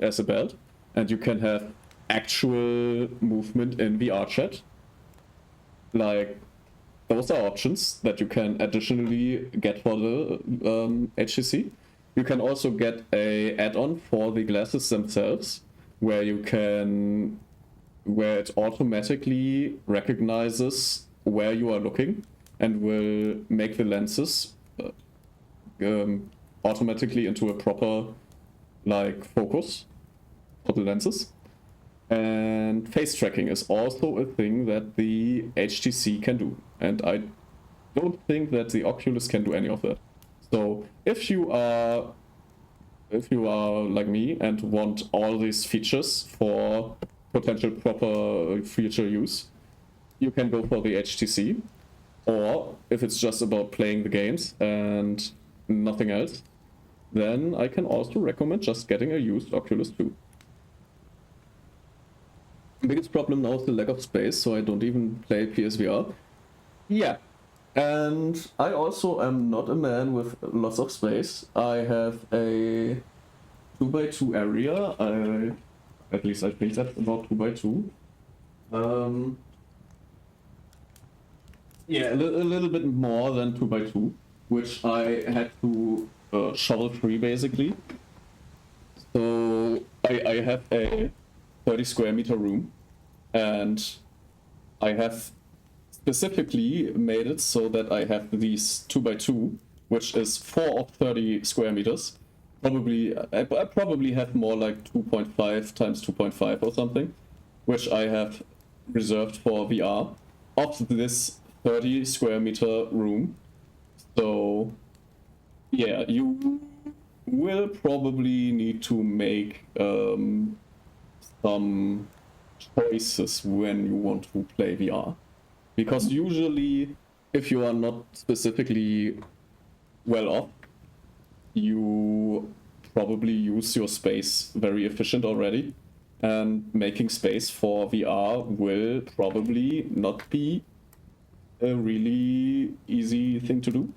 as a belt, and you can have actual movement in VR chat. Like, those are options that you can additionally get for the HTC. You can also get a add-on for the glasses themselves, where it automatically recognizes where you are looking and will make the lenses automatically into a proper focus for the lenses. And face tracking is also a thing that the HTC can do, and I don't think that the Oculus can do any of that. So if you are like me and want all these features for potential proper future use, you can go for the HTC. Or if it's just about playing the games and nothing else, then I can also recommend just getting a used Oculus 2. Biggest problem now is the lack of space, so I don't even play PSVR. Yeah, and I also am not a man with lots of space. I have a 2x2 area. At least I think that's about 2x2. Yeah, a little bit more than 2x2, which I had to shovel free basically. So I have a 30 square meter room, and I have specifically made it so that I have these 2x2, which is 4 of 30 square meters. I probably have more like 2.5 times 2.5 or something, which I have reserved for VR of this 30 square meter room. So yeah, you will probably need to make some choices when you want to play VR. Because usually, if you are not specifically well off, you probably use your space very efficient already. And making space for VR will probably not be a really easy thing to do.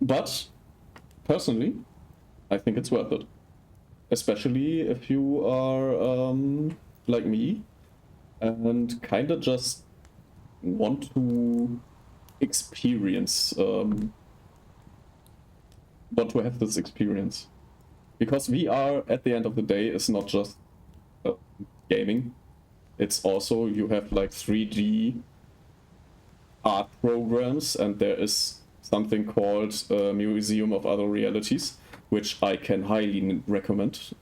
But personally, I think it's worth it. Especially if you are like me and kinda just want to experience, want to have this experience. Because VR, at the end of the day, is not just gaming. It's also, you have like 3D art programs, and there is something called Museum of Other Realities, which I can highly recommend.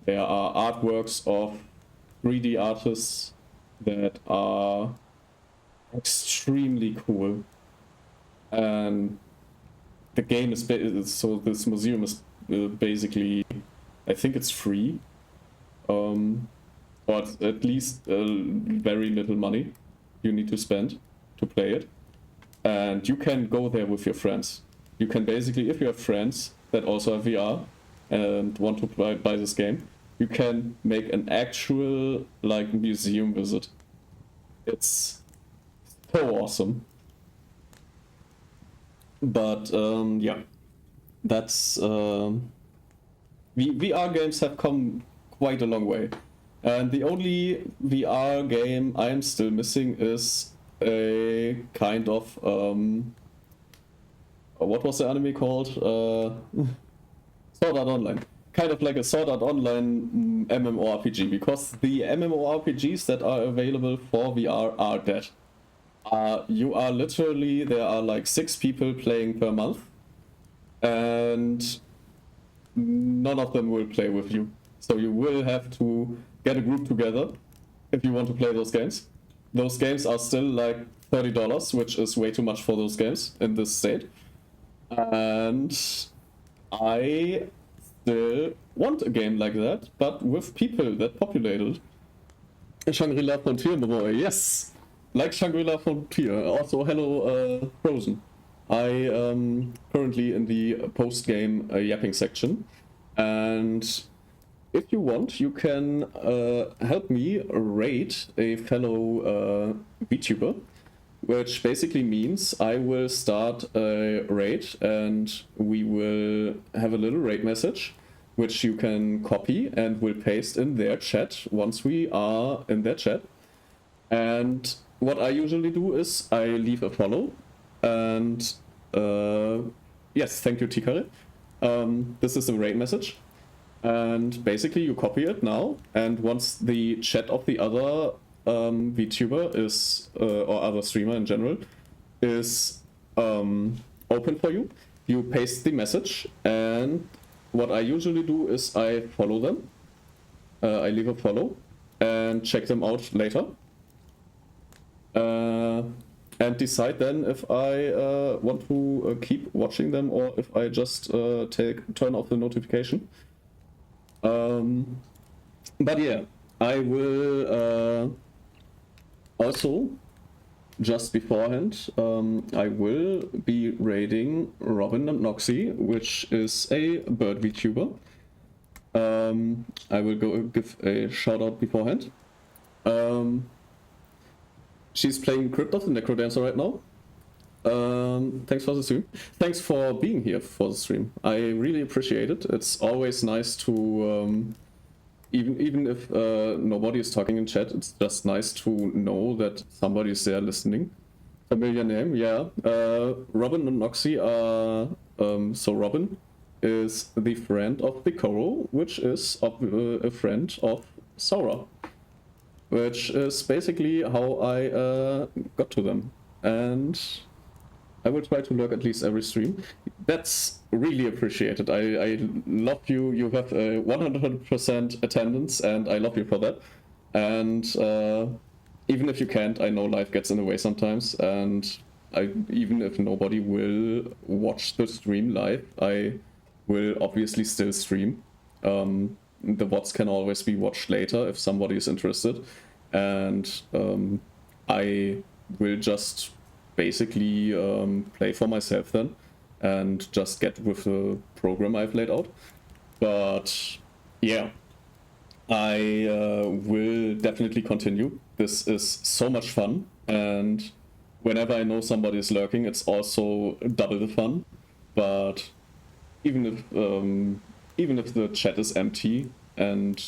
There are artworks of 3D artists that are extremely cool, and the game is so this museum is basically, I think it's free, but at least very little money you need to spend to play it, and you can go there with your friends. You can basically, if you have friends that also have VR and want to buy this game, you can make an actual like museum visit. It's so awesome. But yeah, that's VR games have come quite a long way, and the only VR game I am still missing is a kind of what was the anime called? Sword Art Online. Kind of like a Sword Art Online MMORPG, because the MMORPGs that are available for VR are dead. You are literally, there are like 6 people playing per month, and none of them will play with you. So you will have to get a group together if you want to play those games. Those games are still like $30, which is way too much for those games in this state. And I still want a game like that, but with people that populate it. Shangri-La Frontier, boy, yes! Like Shangri-La Frontier. Also, hello, Frozen. I am currently in the post-game yapping section, and if you want, you can help me rate a fellow VTuber which basically means I will start a raid and we will have a little raid message which you can copy and will paste in their chat once we are in their chat. And what I usually do is I leave a follow and yes, thank you Tikare. This is a raid message and basically you copy it now, and once the chat of the other VTuber is or other streamer in general is open for you, you paste the message, and what I usually do is I follow them. I leave a follow and check them out later. And decide then if I want to keep watching them or if I just turn off the notification. But yeah, I will also, just beforehand, I will be raiding Robin and Noxy, which is a bird VTuber. I will go give a shout out beforehand. She's playing Crypt of the Necrodancer right now. Thanks for the stream. Thanks for being here for the stream. I really appreciate it. It's always nice to, even if nobody is talking in chat, it's just nice to know that somebody is there listening. Familiar name, yeah. Robin and Noxy are, so Robin is the friend of the Koro, which is a friend of Saura. Which is basically how I got to them. And I will try to lurk at least every stream. That's really appreciated. I love you. You have a 100% attendance, and I love you for that. And even if you can't, I know life gets in the way sometimes. And even if nobody will watch the stream live, I will obviously still stream. The VODs can always be watched later if somebody is interested. And I will just basically play for myself then and just get with the program I've laid out. But yeah, I will definitely continue. This is so much fun, and whenever I know somebody is lurking, it's also double the fun. But even if the chat is empty and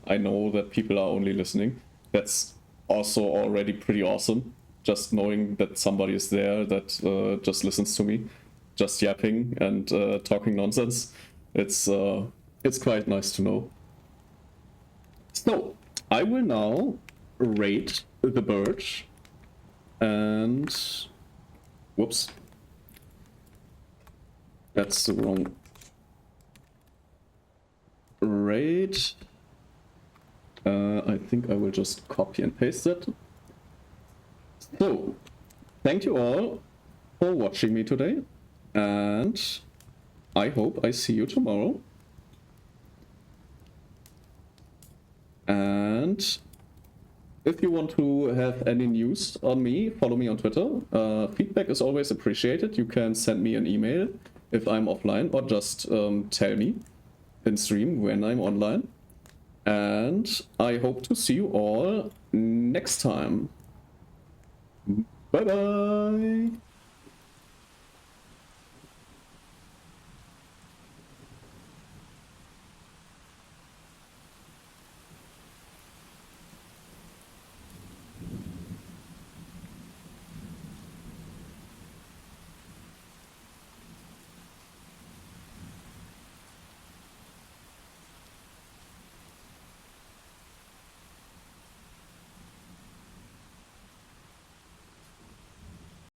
I know that people are only listening, that's also already pretty awesome. Just knowing that somebody is there that just listens to me, just yapping and talking nonsense. It's quite nice to know. So I will now rate the bird and whoops, that's the wrong rate. I think I will just copy and paste that. So, thank you all for watching me today, and I hope I see you tomorrow. And if you want to have any news on me, follow me on Twitter. Feedback is always appreciated. You can send me an email if I'm offline, or just tell me in stream when I'm online. And I hope to see you all next time. Bye bye!